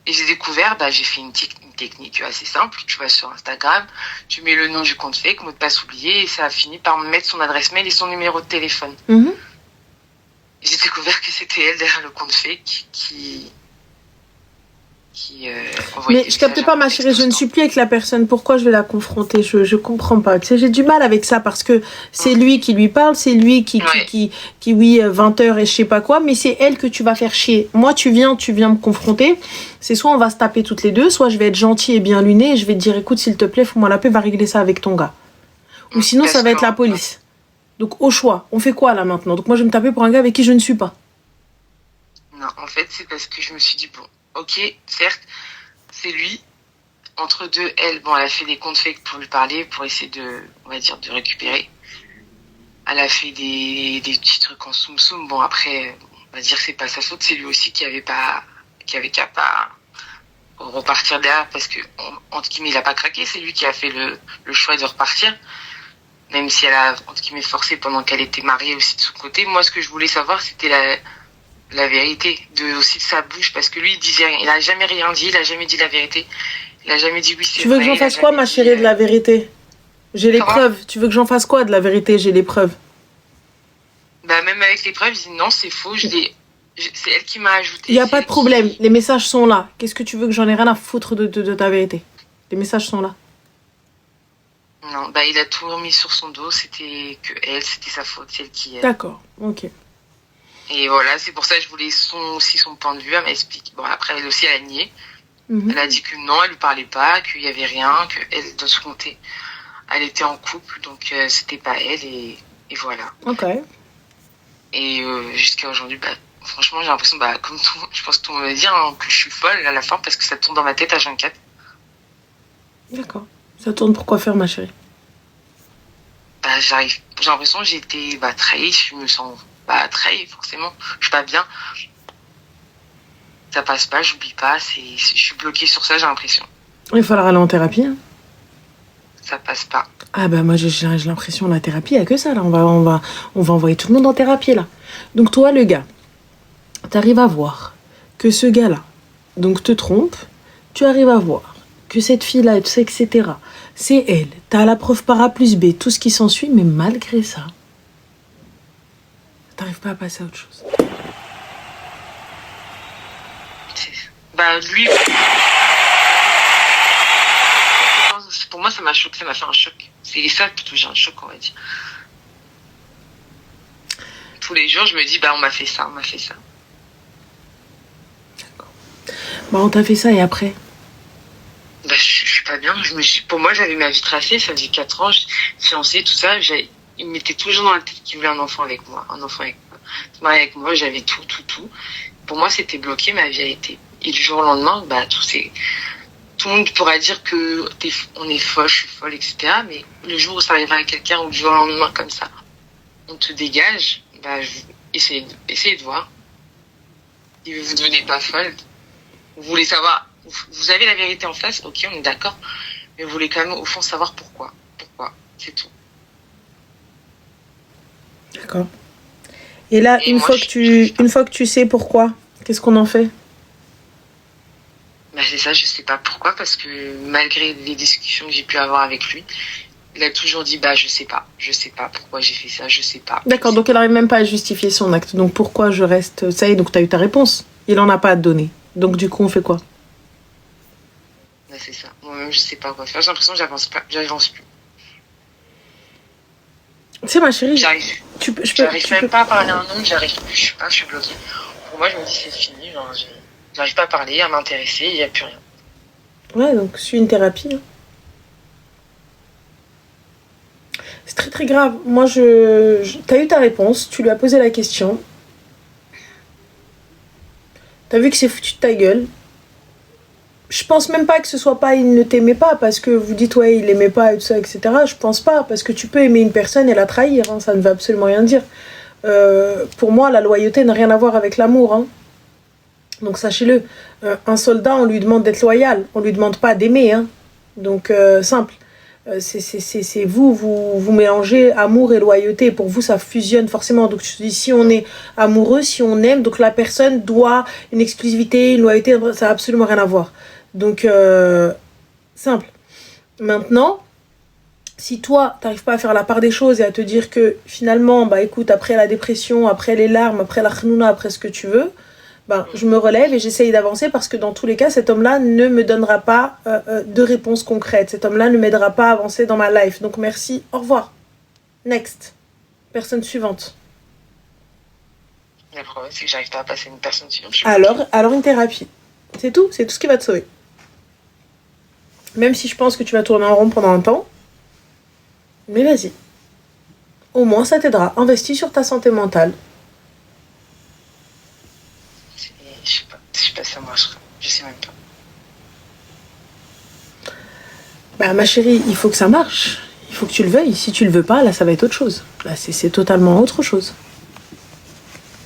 Et j'ai découvert, j'ai fait une technique assez simple. Tu vas sur Instagram, tu mets le nom du compte fake, mot de passe oublié, et ça a fini par me mettre son adresse mail et son numéro de téléphone. Mmh. Et j'ai découvert que c'était elle derrière le compte fake qui mais je capte pas, ma chérie, je ne suis plus avec la personne. Pourquoi je vais la confronter? Je comprends pas. Tu sais, j'ai du mal avec ça parce que c'est lui qui lui parle, c'est lui qui oui, 20h et je sais pas quoi, mais c'est elle que tu vas faire chier. Moi, tu viens me confronter. C'est soit on va se taper toutes les deux, soit je vais être gentille et bien lunée et je vais te dire, écoute, s'il te plaît, fous-moi la paix, va régler ça avec ton gars. Ou sinon, ça va être la police. Donc, au choix, on fait quoi là maintenant? Donc, moi, je vais me taper pour un gars avec qui je ne suis pas. Non, en fait, c'est parce que je me suis dit, bon, ok, certes, c'est lui. Entre deux, elle a fait des comptes fake pour lui parler, pour essayer de récupérer. Elle a fait des petits trucs en soum-soum. Bon, après, on va dire que c'est pas sa faute, c'est lui aussi qui avait qu'à pas repartir derrière parce que, entre guillemets, il a pas craqué, c'est lui qui a fait le choix de repartir. même si elle a, entre guillemets, forcé pendant qu'elle était mariée aussi de son côté. Moi, ce que je voulais savoir, c'était la vérité aussi de sa bouche, parce que lui, il disait rien. Il a jamais rien dit, il a jamais dit la vérité. Il a jamais dit oui, c'est vrai. Tu veux que j'en fasse quoi, ma chérie, de la vérité? J'ai les preuves. Tu veux que j'en fasse quoi de la vérité? J'ai les preuves. Bah, même avec les preuves, il dit non, c'est faux, c'est elle qui m'a ajouté. Il n'y a pas de problème, les messages sont là. Qu'est-ce que tu veux que j'en ai rien à foutre de ta vérité? Les messages sont là. Non, bah il a tout remis sur son dos, c'était c'était sa faute, c'est elle qui... D'accord, ok. Et voilà, c'est pour ça que je voulais aussi son point de vue, elle m'explique. Bon, après, elle aussi, elle a nié. Elle a dit que non, elle lui parlait pas, qu'il y avait rien, qu'elle, de son côté, elle était en couple, donc c'était pas elle, et voilà. Ok. Et jusqu'à aujourd'hui, bah, franchement, j'ai l'impression, bah, comme tout, je pense que tout le monde va dire, hein, que je suis folle à la fin, parce que ça tourne dans ma tête à 24. D'accord. Ça tourne pour quoi faire, ma chérie? Bah, j'ai l'impression que j'ai été trahie, je me sens trahie, forcément. Je suis pas bien. Ça passe pas, j'oublie pas, je suis bloquée sur ça, j'ai l'impression. Il faudra aller en thérapie. Hein. Ça passe pas. Ah bah moi j'ai l'impression la thérapie, il n'y a que ça là. On va envoyer tout le monde en thérapie là. Donc toi le gars, t'arrives à voir que ce gars-là, donc te trompe, tu arrives à voir que cette fille-là, tu sais, etc. C'est elle. T'as la preuve par A plus B, tout ce qui s'ensuit, mais malgré ça, t'arrives pas à passer à autre chose. Bah lui, pour moi ça m'a choqué, ça m'a fait un choc. C'est ça plutôt, j'ai un choc on va dire. Tous les jours je me dis on m'a fait ça. D'accord. Bah on t'a fait ça et après? Bah je suis pas bien, pour moi j'avais ma vie tracée, ça faisait 4 ans, fiancée, tout ça, il me mettait toujours dans la tête qu'il voulait un enfant avec moi, se marier avec moi, j'avais tout. Pour moi c'était bloqué, ma vie a été. Et du jour au lendemain, tout le monde pourra dire que on est folle, je suis folle, etc. Mais le jour où ça arrivera à quelqu'un, ou du jour au lendemain comme ça, on te dégage, essayez de voir. Si vous ne devenez pas folle, vous voulez savoir, vous avez la vérité en face, ok, on est d'accord, mais vous voulez quand même au fond savoir pourquoi. C'est tout. D'accord. Et là, une fois que tu sais pourquoi, qu'est-ce qu'on en fait? C'est ça, je sais pas pourquoi, parce que malgré les discussions que j'ai pu avoir avec lui, il a toujours dit je sais pas pourquoi j'ai fait ça, je sais pas. D'accord, donc elle arrive même pas à justifier son acte. Donc pourquoi je reste? Ça y est, donc t'as eu ta réponse. Il en a pas à te donner. Donc du coup, on fait quoi? C'est ça. Moi-même, je sais pas quoi faire. J'ai l'impression que j'avance plus. Tu sais, ma chérie, j'arrive même pas à parler à un homme, j'arrive plus, je suis bloquée. Pour moi, je me dis c'est fini, j'arrive pas à parler, à m'intéresser, il n'y a plus rien. Ouais, donc suis une thérapie. Hein. C'est très très grave. Moi, t'as eu ta réponse, tu lui as posé la question. T'as vu que c'est foutu de ta gueule. Je pense même pas que ce soit pas il ne t'aimait pas parce que vous dites ouais il aimait pas et tout ça, etc. Je pense pas, parce que tu peux aimer une personne et la trahir, hein, ça ne veut absolument rien dire. Pour moi, la loyauté n'a rien à voir avec l'amour. Hein. Donc sachez-le, un soldat, on lui demande d'être loyal, on lui demande pas d'aimer. Hein. Donc simple. C'est vous mélangez amour et loyauté. Pour vous, ça fusionne forcément. Donc je dis, si on est amoureux, si on aime, donc la personne doit une exclusivité, une loyauté, ça n'a absolument rien à voir. Donc simple. Maintenant, si toi, t'arrives pas à faire la part des choses et à te dire que finalement, écoute, après la dépression, après les larmes, après la khnouna, après ce que tu veux, je me relève et j'essaye d'avancer, parce que dans tous les cas, cet homme-là ne me donnera pas de réponse concrète. Cet homme-là ne m'aidera pas à avancer dans ma life. Donc merci, au revoir. Next. Personne suivante. Le problème, c'est que j'arrive pas à passer une personne suivante. Alors une thérapie. C'est tout ce qui va te sauver. Même si je pense que tu vas tourner en rond pendant un temps. Mais vas-y. Au moins, ça t'aidera. Investis sur ta santé mentale. Je sais pas si ça marchera. Je sais même pas. Ma chérie, il faut que ça marche. Il faut que tu le veuilles. Si tu le veux pas, là, ça va être autre chose. Là, c'est totalement autre chose.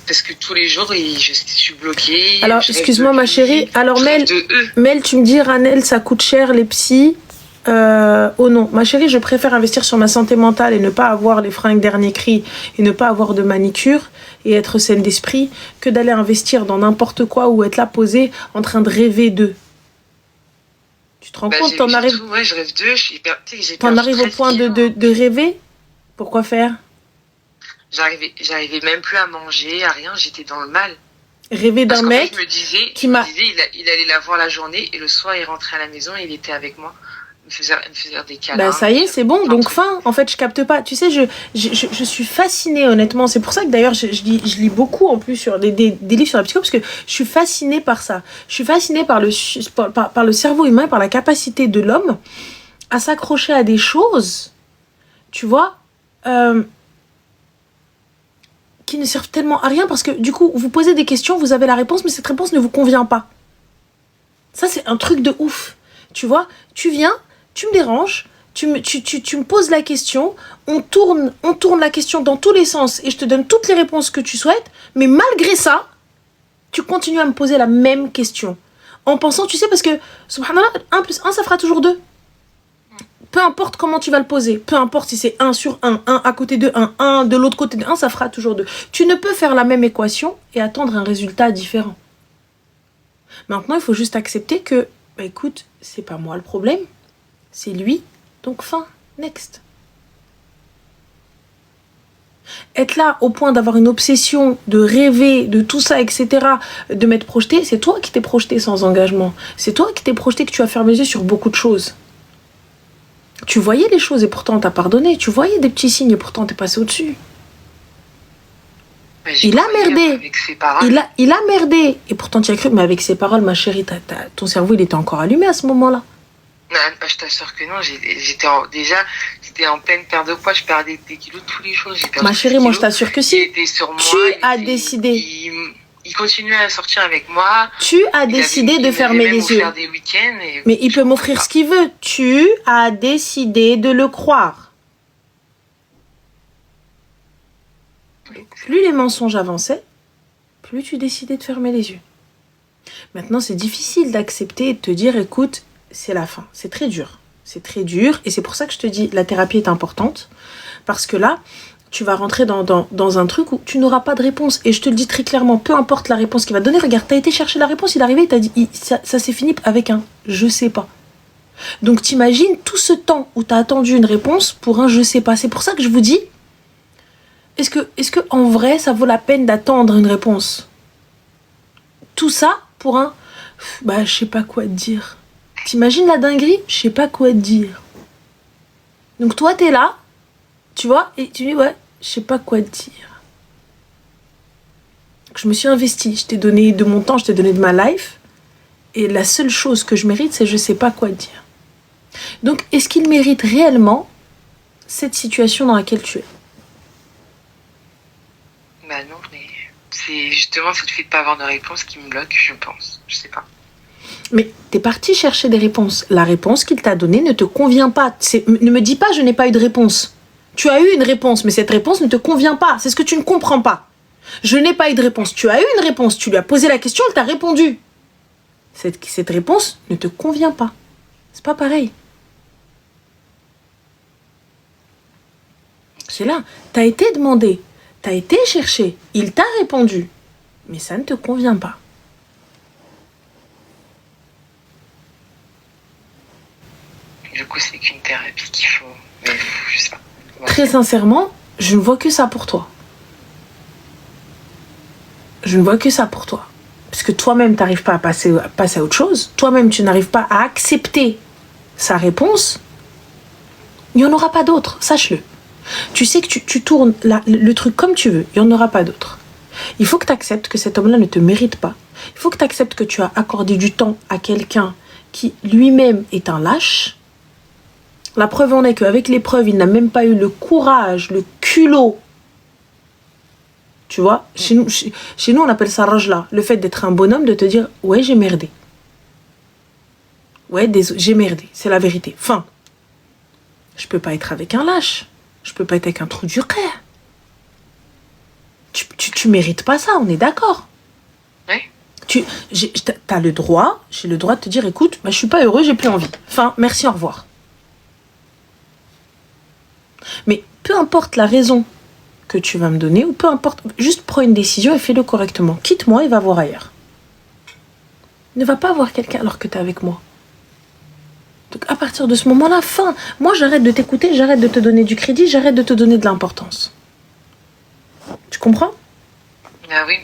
Parce que tous les jours, je suis bloquée. Alors, excuse-moi, ma chérie. Alors, Mel, tu me dis, Ranel, ça coûte cher, les psys. Oh non, ma chérie, je préfère investir sur ma santé mentale et ne pas avoir les fringues dernier cri et ne pas avoir de manicure et être saine d'esprit que d'aller investir dans n'importe quoi ou être là posée en train de rêver d'eux. Tu te rends compte, t'en arrives... Ouais, je rêve d'eux, t'en arrives au point de rêver. Pourquoi faire? J'arrivais même plus à manger, à rien, j'étais dans le mal. Rêver d'un mec qui m'a... il allait la voir la journée et le soir il rentrait à la maison et il était avec moi. Il me faisait des câlins. Bah ça y est, c'est bon, donc fin. En fait, je capte pas. Tu sais, je suis fascinée, honnêtement. C'est pour ça que d'ailleurs, je lis beaucoup en plus sur des livres sur la psycho, parce que je suis fascinée par ça. Je suis fascinée par le cerveau humain, par la capacité de l'homme à s'accrocher à des choses, tu vois, qui ne servent tellement à rien, parce que du coup, vous posez des questions, vous avez la réponse, mais cette réponse ne vous convient pas. Ça, c'est un truc de ouf. Tu vois, tu viens, tu me déranges, tu me poses la question, on tourne la question dans tous les sens et je te donne toutes les réponses que tu souhaites, mais malgré ça, tu continues à me poser la même question. En pensant, tu sais, parce que, subhanallah, 1 + 1, ça fera toujours 2. Peu importe comment tu vas le poser, peu importe si c'est 1 sur 1, 1 à côté de 1, 1 de l'autre côté de 1, ça fera toujours 2. Tu ne peux faire la même équation et attendre un résultat différent. Maintenant, il faut juste accepter que, bah écoute, c'est pas moi le problème, c'est lui, donc fin, next. Être là au point d'avoir une obsession, de rêver, de tout ça, etc., de m'être projeté, c'est toi qui t'es projeté sans engagement. C'est toi qui t'es projeté, que tu as fermé les yeux sur beaucoup de choses. Tu voyais les choses et pourtant on t'a pardonné. Tu voyais des petits signes et pourtant t'es passé au-dessus. Il a merdé. Il a merdé. Et pourtant tu as cru, mais avec ses paroles, ma chérie, ton cerveau il était encore allumé à ce moment-là. Non, je t'assure que non, j'étais en pleine perte de poids, je perdais des kilos tous les jours. Ma chérie, moi je t'assure que si. Tu as décidé. Il continuait à sortir avec moi. Tu as décidé de fermer les yeux. Faire des week-ends mais il peut m'offrir ce qu'il veut. Tu as décidé de le croire. Plus les mensonges avançaient, plus tu décidais de fermer les yeux. Maintenant, c'est difficile d'accepter et de te dire, écoute, c'est la fin. C'est très dur. C'est très dur. Et c'est pour ça que je te dis, la thérapie est importante. Parce que là, tu vas rentrer dans un truc où tu n'auras pas de réponse. Et je te le dis très clairement, peu importe la réponse qu'il va te donner, regarde, t'as été chercher la réponse, il est arrivé, il t'a dit, ça s'est fini avec un « je sais pas ». Donc t'imagines tout ce temps où t'as attendu une réponse pour un « je sais pas ». C'est pour ça que je vous dis, est-ce que en vrai, ça vaut la peine d'attendre une réponse? Tout ça pour un « bah, je sais pas quoi te dire ». T'imagines la dinguerie? Je sais pas quoi te dire. Donc toi, t'es là, tu vois, et tu dis, ouais, je sais pas quoi te dire. Je me suis investie, je t'ai donné de mon temps, je t'ai donné de ma life, et la seule chose que je mérite, c'est je sais pas quoi te dire. Donc, est-ce qu'il mérite réellement cette situation dans laquelle tu es? Bah non, mais c'est justement ce fait de pas avoir de réponse qui me bloque, je pense. Je sais pas. Mais t'es parti chercher des réponses. La réponse qu'il t'a donnée ne te convient pas. Ne me dis pas je n'ai pas eu de réponse. Tu as eu une réponse, mais cette réponse ne te convient pas. C'est ce que tu ne comprends pas. Je n'ai pas eu de réponse. Tu as eu une réponse. Tu lui as posé la question, elle t'a répondu. Cette réponse ne te convient pas. C'est pas pareil. C'est là. T'as été demandé. T'as été cherché. Il t'a répondu. Mais ça ne te convient pas. Du coup, c'est qu'une thérapie qu'il faut. Mais je sais pas. Très sincèrement, je ne vois que ça pour toi. Je ne vois que ça pour toi. Parce que toi-même, tu n'arrives pas à passer à autre chose. Toi-même, tu n'arrives pas à accepter sa réponse. Il n'y en aura pas d'autre, sache-le. Tu sais que tu tournes le truc comme tu veux. Il n'y en aura pas d'autre. Il faut que tu acceptes que cet homme-là ne te mérite pas. Il faut que tu acceptes que tu as accordé du temps à quelqu'un qui lui-même est un lâche. La preuve en est qu'avec l'épreuve, il n'a même pas eu le courage, le culot. Tu vois, chez nous, on appelle ça rajla. Le fait d'être un bonhomme, de te dire « Ouais, j'ai merdé. Ouais, désolé, j'ai merdé. C'est la vérité. Fin. Je peux pas être avec un lâche. Je peux pas être avec un trou du cœur. Tu mérites pas ça, on est d'accord. Oui. T'as le droit, j'ai le droit de te dire « Écoute, bah, je suis pas heureux, j'ai plus envie. Fin, merci, au revoir. » importe la raison que tu vas me donner, ou peu importe, juste prends une décision et fais-le correctement. Quitte-moi et va voir ailleurs. Ne va pas voir quelqu'un alors que tu es avec moi. Donc à partir de ce moment-là, fin. Moi, j'arrête de t'écouter, j'arrête de te donner du crédit, j'arrête de te donner de l'importance. Tu comprends? Ah oui.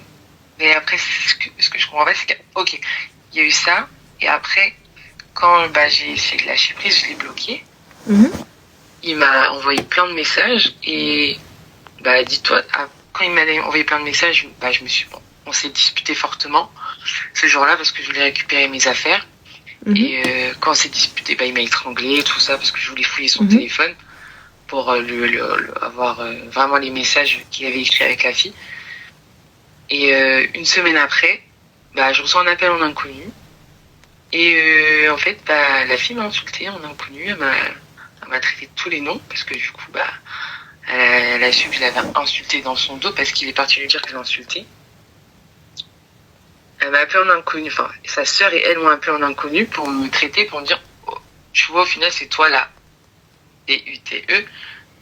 Mais après, ce que je comprends pas, c'est que, ok, il y a eu ça, et après, quand j'ai essayé de lâcher prise, je l'ai bloqué. Il m'a envoyé plein de messages, et dis-toi, quand il m'a envoyé plein de messages, on s'est disputé fortement ce jour-là parce que je voulais récupérer mes affaires. Et quand on s'est disputé, il m'a étranglé, tout ça, parce que je voulais fouiller son téléphone pour avoir vraiment les messages qu'il avait écrits avec la fille. Et une semaine après, je reçois un appel en inconnu. Et en fait, la fille m'a insultée en inconnu. Elle m'a traité de tous les noms, parce que du coup, elle a su que je l'avais insulté dans son dos, parce qu'il est parti lui dire que je l'ai insulté. Elle m'a appelé en inconnu, enfin, sa sœur et elle m'ont appelé en inconnu pour me traiter, pour me dire, tu vois, au final, c'est toi là, DUTE,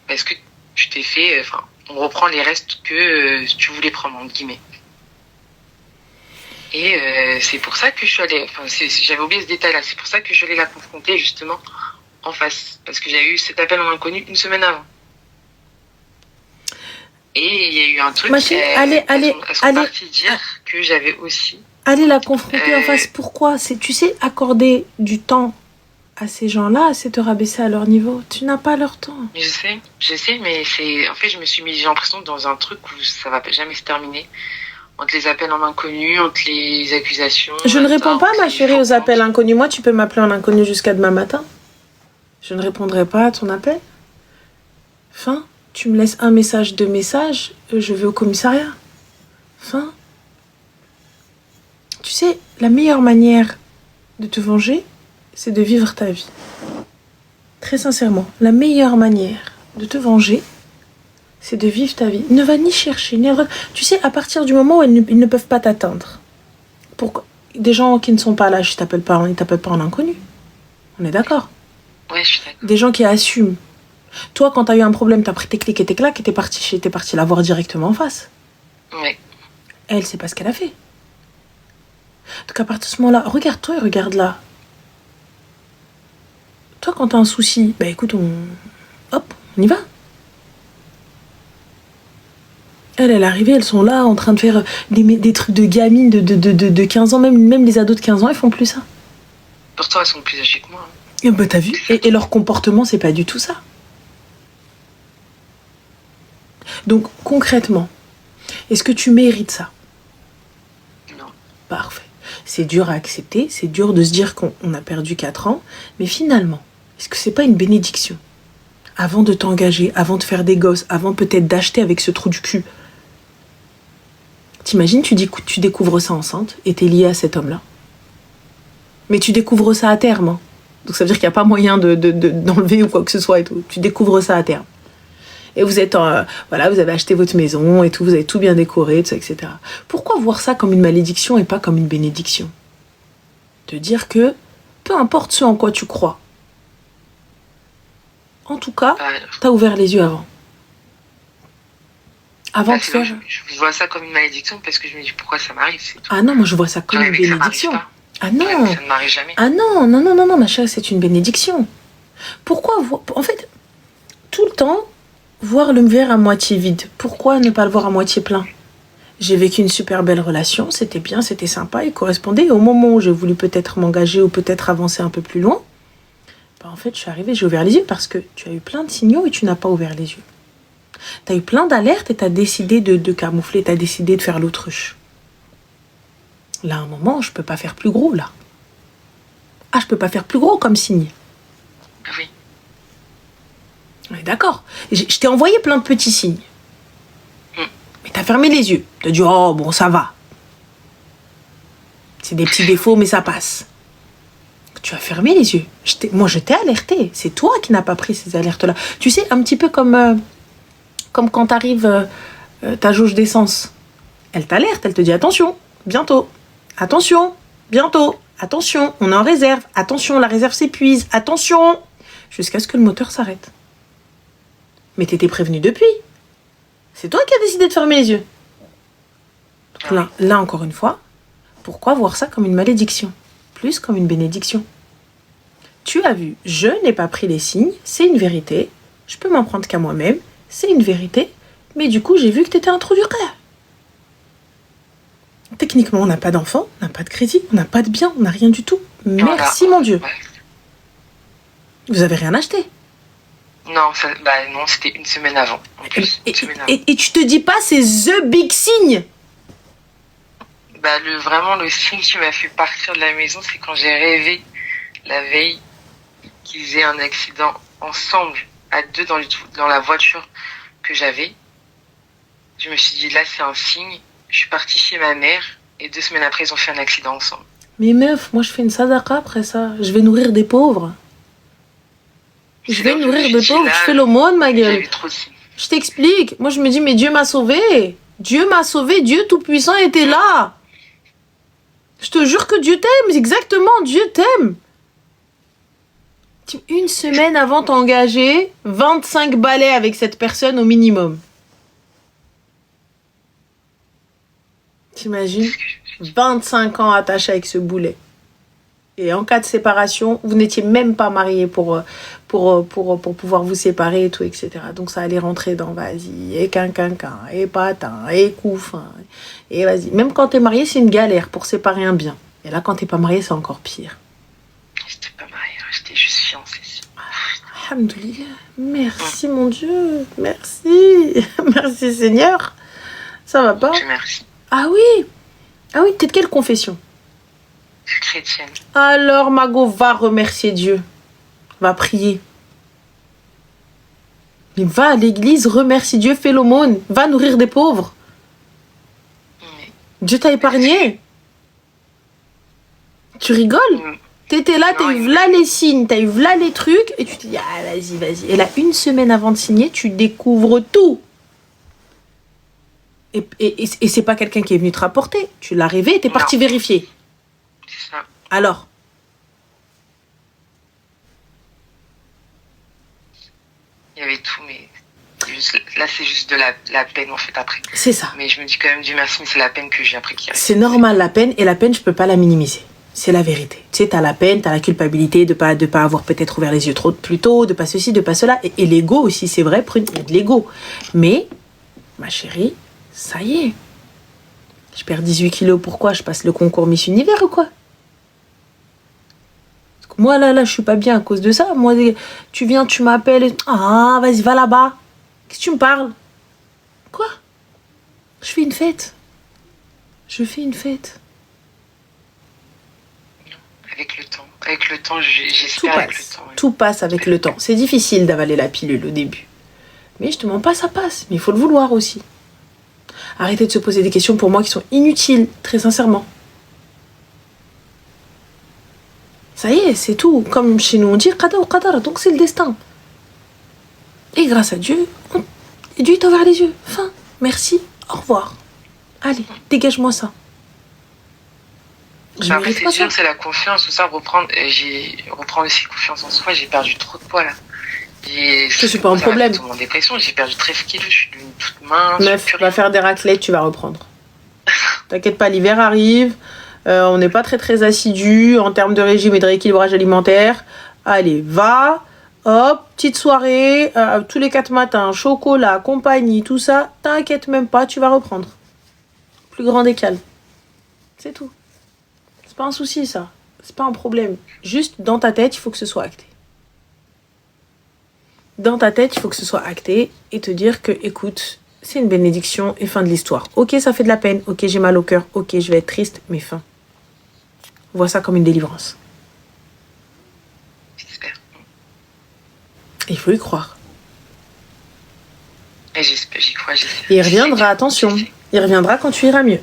parce que tu t'es fait, on reprend les restes que tu voulais prendre, entre guillemets. Et c'est pour ça que je suis allée, j'avais oublié ce détail-là, c'est pour ça que je suis allée la confronter, justement, en face, parce que j'avais eu cet appel en inconnu une semaine avant. Et il y a eu un truc, allez, partie dire que j'avais aussi... Allez la confronter en face, pourquoi? Tu sais, accorder du temps à ces gens-là, c'est te rabaisser à leur niveau. Tu n'as pas leur temps. Je sais, mais en fait, j'ai l'impression dans un truc où ça va jamais se terminer. Entre les appels en inconnu, entre les accusations... Je ne réponds pas, ma chérie, aux appels inconnus. Moi, tu peux m'appeler en inconnu jusqu'à demain matin. Je ne répondrai pas à ton appel. Fin. Tu me laisses un message, 2 messages, je vais au commissariat. Fin. Tu sais, la meilleure manière de te venger, c'est de vivre ta vie. Très sincèrement, la meilleure manière de te venger, c'est de vivre ta vie. Ne va ni chercher, ni... Tu sais, à partir du moment où ils ne peuvent pas t'atteindre. Pourquoi? Des gens qui ne sont pas là, ils t'appellent pas en inconnu. On est d'accord? Ouais, je suis d'accord. Des gens qui assument. Toi, quand t'as eu un problème, t'as pris tes clics et tes claques et t'es parti la voir directement en face. Ouais. Elle, c'est pas ce qu'elle a fait. Donc à partir de ce moment-là, regarde-toi et regarde-la. Toi, quand t'as un souci, écoute, on y va. Elle est arrivée, elles sont là en train de faire des trucs de gamines de 15 ans, même les ados de 15 ans, ils font plus ça. Pourtant, elles sont plus âgées que moi. Et t'as vu, et leur comportement, c'est pas du tout ça. Donc, concrètement, est-ce que tu mérites ça? Non. Parfait. C'est dur à accepter, c'est dur de se dire qu'on a perdu 4 ans, mais finalement, est-ce que c'est pas une bénédiction? Avant de t'engager, avant de faire des gosses, avant peut-être d'acheter avec ce trou du cul. T'imagines, tu découvres ça enceinte et t'es liée à cet homme-là. Mais tu découvres ça à terme. Hein. Donc ça veut dire qu'il n'y a pas moyen d'enlever ou quoi que ce soit et tout. Tu découvres ça à terme. Et vous êtes, vous avez acheté votre maison et tout, vous avez tout bien décoré, tout ça, etc. Pourquoi voir ça comme une malédiction et pas comme une bénédiction? Te dire que, peu importe ce en quoi tu crois, en tout cas, t'as ouvert les yeux avant. Avant de faire... Je vois ça comme une malédiction parce que je me dis pourquoi ça m'arrive. Ah non, moi je vois ça comme une bénédiction. Ah non. Ça ne m'arrive jamais. Ah non, ma chérie, c'est une bénédiction. Pourquoi en fait, tout le temps, voir le verre à moitié vide. Pourquoi ne pas le voir à moitié plein? J'ai vécu une super belle relation, c'était bien, c'était sympa, il correspondait. Et au moment où j'ai voulu peut-être m'engager ou peut-être avancer un peu plus loin, en fait, je suis arrivée, j'ai ouvert les yeux parce que tu as eu plein de signaux et tu n'as pas ouvert les yeux. Tu as eu plein d'alertes et tu as décidé de camoufler, tu as décidé de faire l'autruche. Là, à un moment, je peux pas faire plus gros, là. Ah, je peux pas faire plus gros comme signe. Oui. On est d'accord. Je t'ai envoyé plein de petits signes. Mais t'as fermé les yeux. T'as dit, oh, bon, ça va. C'est des petits défauts, mais ça passe. Tu as fermé les yeux. Moi, je t'ai alerté. C'est toi qui n'as pas pris ces alertes-là. Tu sais, un petit peu comme quand t'arrives ta jauge d'essence. Elle t'alerte, elle te dit, attention, bientôt. Attention, bientôt. Attention, on est en réserve. Attention, la réserve s'épuise. Attention. Jusqu'à ce que le moteur s'arrête. Mais t'étais prévenue depuis. C'est toi qui as décidé de fermer les yeux. Donc là, encore une fois, pourquoi voir ça comme une malédiction? Plus comme une bénédiction. Tu as vu, je n'ai pas pris les signes, c'est une vérité. Je peux m'en prendre qu'à moi-même, c'est une vérité. Mais du coup, j'ai vu que t'étais un trou du rêve. Techniquement, on n'a pas d'enfant, on n'a pas de crédit, on n'a pas de bien, on n'a rien du tout. Merci, mon Dieu. Vous avez rien acheté? Non, non, c'était une semaine avant. En plus, et tu te dis pas, c'est the big signe? Vraiment, le signe qui m'a fait partir de la maison, c'est quand j'ai rêvé la veille qu'ils aient un accident ensemble, à deux dans la voiture que j'avais. Je me suis dit, là, c'est un signe. Je suis partie chez ma mère et 2 semaines après, ils ont fait un accident ensemble. Mais meuf, moi, je fais une sadaqa après ça. Je vais nourrir des pauvres. Je vais nourrir des pauvres, je fais l'aumône, ma gueule. Je t'explique. Moi, je me dis, mais Dieu m'a sauvé. Dieu m'a sauvé. Dieu Tout-Puissant était là. Je te jure que Dieu t'aime. Exactement, Dieu t'aime. Une semaine avant t'engager, 25 balais avec cette personne au minimum. T'imagines? 25 ans attachés avec ce boulet. Et en cas de séparation, vous n'étiez même pas mariés pour pouvoir vous séparer et tout, etc. Donc ça allait rentrer dans vas-y, et quinquinquin, et patin, et couffin, et vas-y. Même quand t'es marié, c'est une galère pour séparer un bien. Et là, quand t'es pas marié, c'est encore pire. J'étais pas mariée, j'étais juste fiancée. Alhamdoulilah. Merci, mon Dieu. Merci. Merci, Seigneur. Ça va pas? Merci. Ah oui, t'es de quelle confession? Je suis chrétienne. Alors, Mago, va remercier Dieu. Va prier. Mais va à l'église, remercie Dieu, fais l'aumône. Va nourrir des pauvres. Mais... Dieu t'a épargné. Tu rigoles? T'étais là, t'as eu là les signes, t'as eu là les trucs, et tu te dis, ah, vas-y. Et là, une semaine avant de signer, tu découvres tout. Et c'est pas quelqu'un qui est venu te rapporter. Tu l'as rêvé et t'es parti vérifier. C'est ça. Alors? Il y avait tout, mais là, c'est juste de la peine, en fait, après. C'est ça. Mais je me dis quand même, Dieu merci, mais c'est la peine que j'ai après qui arrive. C'est normal, la peine, et la peine, je peux pas la minimiser. C'est la vérité. Tu sais, t'as la peine, t'as la culpabilité de pas avoir peut-être ouvert les yeux trop plus tôt, de pas ceci, de pas cela. Et l'ego aussi, c'est vrai, il y a de l'ego. Mais, ma chérie, ça y est. Je perds 18 kilos, pourquoi? Je passe le concours Miss Univers ou quoi? Parce que moi, là, je suis pas bien à cause de ça. Moi, tu viens, tu m'appelles, et... ah, vas-y, va là-bas. Qu'est-ce que tu me parles? Quoi? Je fais une fête. Avec le temps, j'espère avec le temps. Oui. Tout passe avec le temps. C'est difficile d'avaler la pilule au début. Mais je te mens pas, ça passe. Mais il faut le vouloir aussi. Arrêtez de se poser des questions pour moi qui sont inutiles, très sincèrement. Ça y est, c'est tout. Comme chez nous on dit, qada ou qadar, donc c'est le destin. Et grâce à Dieu, Dieu t'a ouvert les yeux. Fin. Merci. Au revoir. Allez, dégage-moi ça. Après, c'est sûr, c'est la confiance, tout ça, reprendre aussi confiance en soi. J'ai perdu trop de poids là. C'est pas un problème. J'ai mon dépression, j'ai perdu 13 kilos, je suis devenue toute mince. Meuf, tu vas faire des raclettes, tu vas reprendre. T'inquiète pas, l'hiver arrive. On n'est pas très très assidus en termes de régime et de rééquilibrage alimentaire. Allez, va. Hop, petite soirée, tous les 4 matins, chocolat, compagnie, tout ça. T'inquiète même pas, tu vas reprendre. Plus grand décal. C'est tout. C'est pas un souci, ça. C'est pas un problème. Juste, dans ta tête, il faut que ce soit acté. Dans ta tête, il faut que ce soit acté et te dire que, écoute, c'est une bénédiction et fin de l'histoire. Ok, ça fait de la peine. Ok, j'ai mal au cœur. Ok, je vais être triste, mais fin. Vois ça comme une délivrance. J'espère. Il faut y croire. Et j'y crois, j'espère. Et il reviendra, attention. Il reviendra quand tu iras mieux.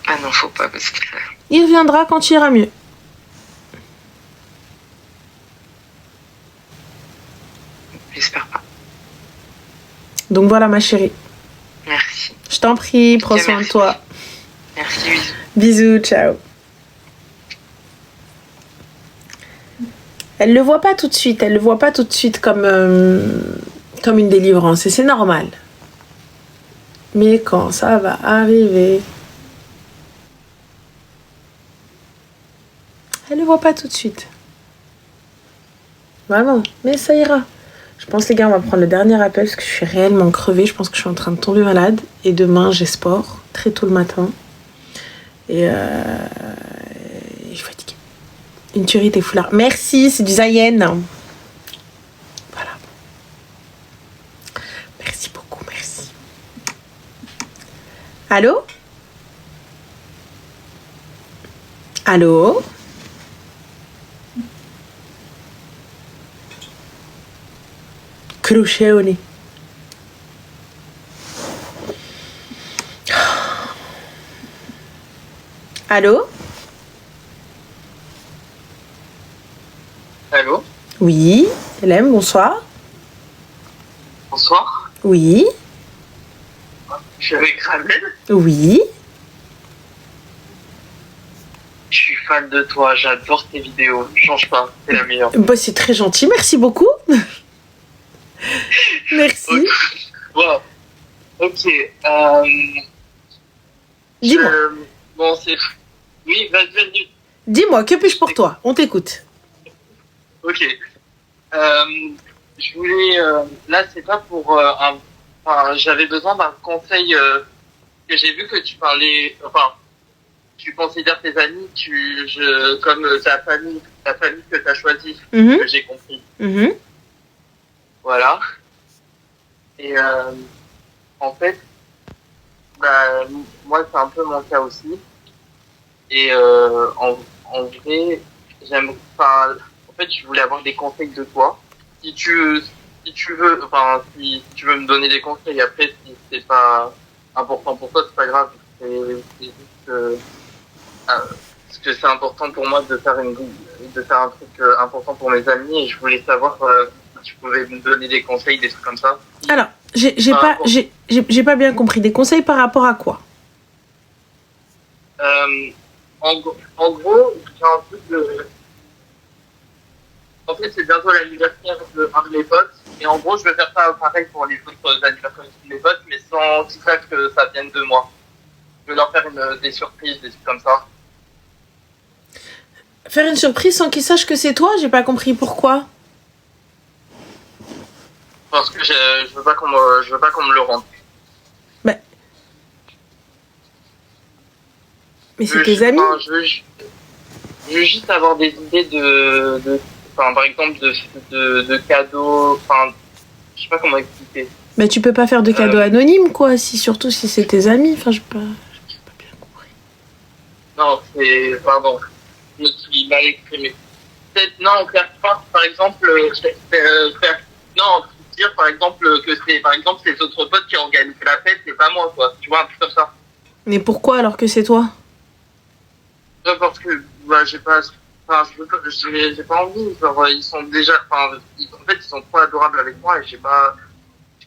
Ah non, faut pas, parce que... Il reviendra quand tu iras mieux. J'espère pas. Donc voilà, ma chérie. Merci. Je t'en prie, prends soin de toi. Merci, bisous. Bisous, ciao. Elle le voit pas tout de suite. Elle le voit pas tout de suite comme une délivrance. Et c'est normal. Mais quand ça va arriver, elle le voit pas tout de suite. Vraiment. Mais ça ira. Je pense, les gars, on va prendre le dernier appel parce que je suis réellement crevée. Je pense que je suis en train de tomber malade. Et demain, j'ai sport très tôt le matin. Et je suis fatiguée. Une tuerie, t'es foulard. Merci, c'est du Zayen. Voilà. Merci beaucoup, merci. Allô? Allô? Crochet au nez. Allô? Allô? Oui, Hélène, bonsoir. Bonsoir. Oui, Je suis avec Ramel. oui. Je suis fan de toi. J'adore tes vidéos. Change pas. C'est la meilleure. Bah, c'est très gentil, merci beaucoup. Merci. Ok. Wow. Ok. Dis-moi. Bon, c'est... Oui, vas-y. Dis-moi, que puis-je pour toi? On t'écoute. Ok. Je voulais... là, c'est pas pour un... Enfin, j'avais besoin d'un conseil que j'ai vu que tu parlais... Enfin, tu considères tes amis comme ta famille que tu as choisie, que j'ai compris. Voilà. Et en fait, bah, moi, c'est un peu mon cas aussi. Et en vrai, enfin, en fait, je voulais avoir des conseils de toi. Si tu veux, si tu veux me donner des conseils, après, si c'est pas important pour toi, c'est pas grave. C'est juste parce que c'est important pour moi de faire un truc important pour mes amis, et je voulais savoir si tu pouvais me donner des conseils, des trucs comme ça. Alors, j'ai pas bien compris. Des conseils par rapport à quoi? En gros, j'ai un truc de... En fait, c'est bientôt l'anniversaire d'un de mes potes. Et en gros, je vais faire ça pareil pour les autres anniversaires de mes potes, mais sans qu'ils sachent que ça vienne de moi. Je vais leur faire des surprises, des trucs comme ça. Faire une surprise sans qu'ils sachent que c'est toi? J'ai pas compris pourquoi. Parce que je veux pas qu'on me le rende. Bah. Mais c'est tes amis. Je veux juste avoir des idées par exemple, de cadeaux, enfin, je sais pas comment expliquer. Mais tu peux pas faire de cadeaux anonymes, quoi, surtout si c'est tes amis. Enfin, j'ai pas bien compris. Non, pardon, je me suis mal exprimé. Peut-être, non, par exemple, dire, par exemple, que c'est, par exemple, ces autres potes qui organisent la fête, c'est pas moi, quoi. Tu vois, un truc comme ça. Mais pourquoi alors que c'est toi? Parce que, j'ai pas envie, genre, ils sont déjà, en fait, ils sont trop adorables avec moi, et j'ai pas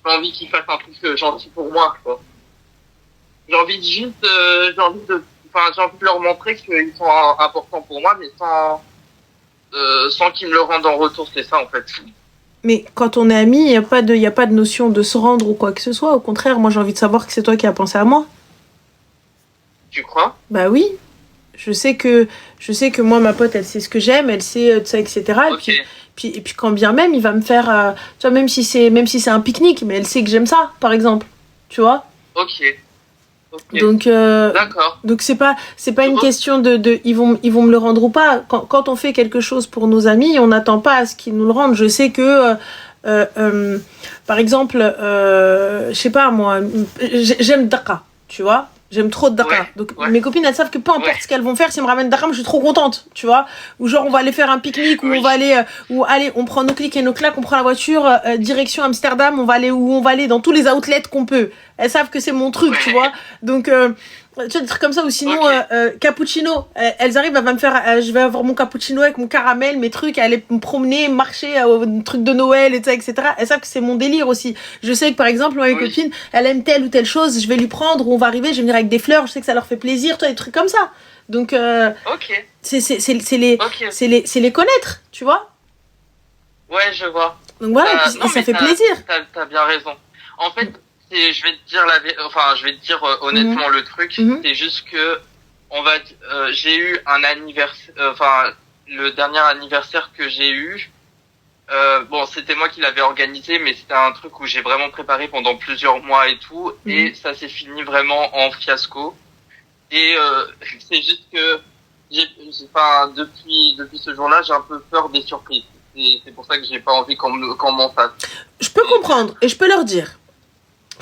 envie qu'ils fassent un truc gentil pour moi, quoi. J'ai envie de leur montrer qu'ils sont importants pour moi, mais sans qu'ils me le rendent en retour, c'est ça, en fait. Mais quand on est amis, il y a pas de notion de se rendre ou quoi que ce soit. Au contraire, moi, j'ai envie de savoir que c'est toi qui as pensé à moi. Tu crois? Bah oui. Je sais que moi, ma pote, elle sait ce que j'aime, elle sait ça, etc. Okay. Et puis quand bien même, il va me faire... tu vois, même si c'est un pique-nique, mais elle sait que j'aime ça, par exemple. Tu vois? Ok. Donc, d'accord. Donc c'est pas une question de ils vont me le rendre ou pas. Quand on fait quelque chose pour nos amis, on n'attend pas à ce qu'ils nous le rendent. Je sais que... par exemple, je sais pas moi, j'aime Dakar, tu vois? J'aime trop Dakar. Ouais, donc mes copines, elles savent que peu importe ce qu'elles vont faire, si elles me ramènent Dakar, je suis trop contente, tu vois. Ou genre on va aller faire un pique-nique, ou on va aller on prend nos clics et nos claques, on prend la voiture direction Amsterdam, on va aller dans tous les outlets qu'on peut. Elles savent que c'est mon truc, tu vois. Donc tu vois, des trucs comme ça, ou sinon cappuccino, elles arrivent, elles vont me faire je vais avoir mon cappuccino avec mon caramel, mes trucs, aller me promener, marcher au truc de Noël, etc. Elles savent que c'est mon délire aussi. Je sais que par exemple, mes copines, elle aime telle ou telle chose, je vais lui prendre, ou on va arriver, je vais venir avec des fleurs, je sais que ça leur fait plaisir, toi, des trucs comme ça. Donc c'est les connaître, tu vois. Ouais, je vois. Donc voilà, et puis, Non, ça mais fait plaisir. T'as bien raison. En fait, je vais te dire je vais te dire honnêtement le truc. Mhm. C'est juste que j'ai eu un anniversaire, le dernier anniversaire que j'ai eu. Bon, c'était moi qui l'avais organisé, mais c'était un truc où j'ai vraiment préparé pendant plusieurs mois et tout, et ça s'est fini vraiment en fiasco. Et c'est juste que depuis ce jour-là, j'ai un peu peur des surprises. C'est pour ça que j'ai pas envie qu'on m'en fasse. Je peux comprendre, et je peux leur dire.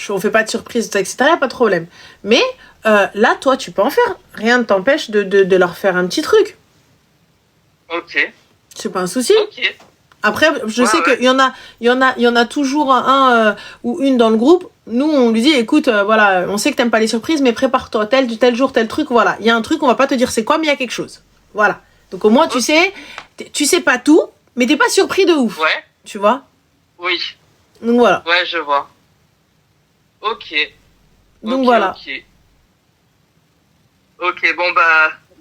On fait pas de surprise, etc., y a pas de problème. Mais là, toi, tu peux en faire. Rien ne t'empêche de leur faire un petit truc. Ok. C'est pas un souci. Ok. Après, je sais qu'il y en a toujours un ou une dans le groupe. Nous, on lui dit, écoute, voilà, on sait que t'aimes pas les surprises, mais prépare-toi, tel jour, tel truc, voilà. Il y a un truc, on va pas te dire c'est quoi, mais il y a quelque chose. Voilà. Donc au moins, tu sais pas tout, mais t'es pas surpris de ouf. Ouais. Tu vois? Oui. Donc voilà. Ouais, je vois. Ok. Donc voilà. Ok, bon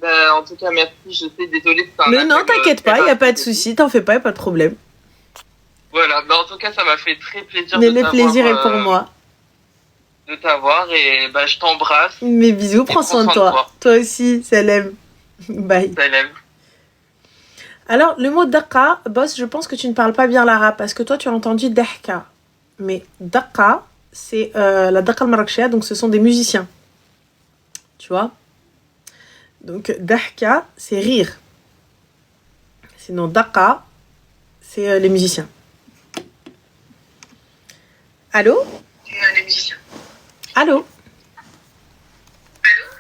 en tout cas, merci. Je sais, désolé. Mais non, t'inquiète pas, il y a pas de souci, t'en fais pas, y a pas de problème. Voilà, en tout cas, ça m'a fait très plaisir Mais le plaisir est pour moi. De t'avoir et je t'embrasse. Mes bisous, prends soin de toi. Toi aussi, salam. Bye. Salam. Alors, le mot daqa, boss, je pense que tu ne parles pas bien l'arabe parce que toi, tu as entendu dahka. Mais daqa, c'est la daqa al-marrakchia, donc ce sont des musiciens. Tu vois? Donc, dahka, c'est rire. Sinon, daqa, c'est les musiciens. Allô? Les musiciens. Allô?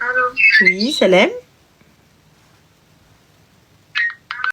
Allô? Oui, salam.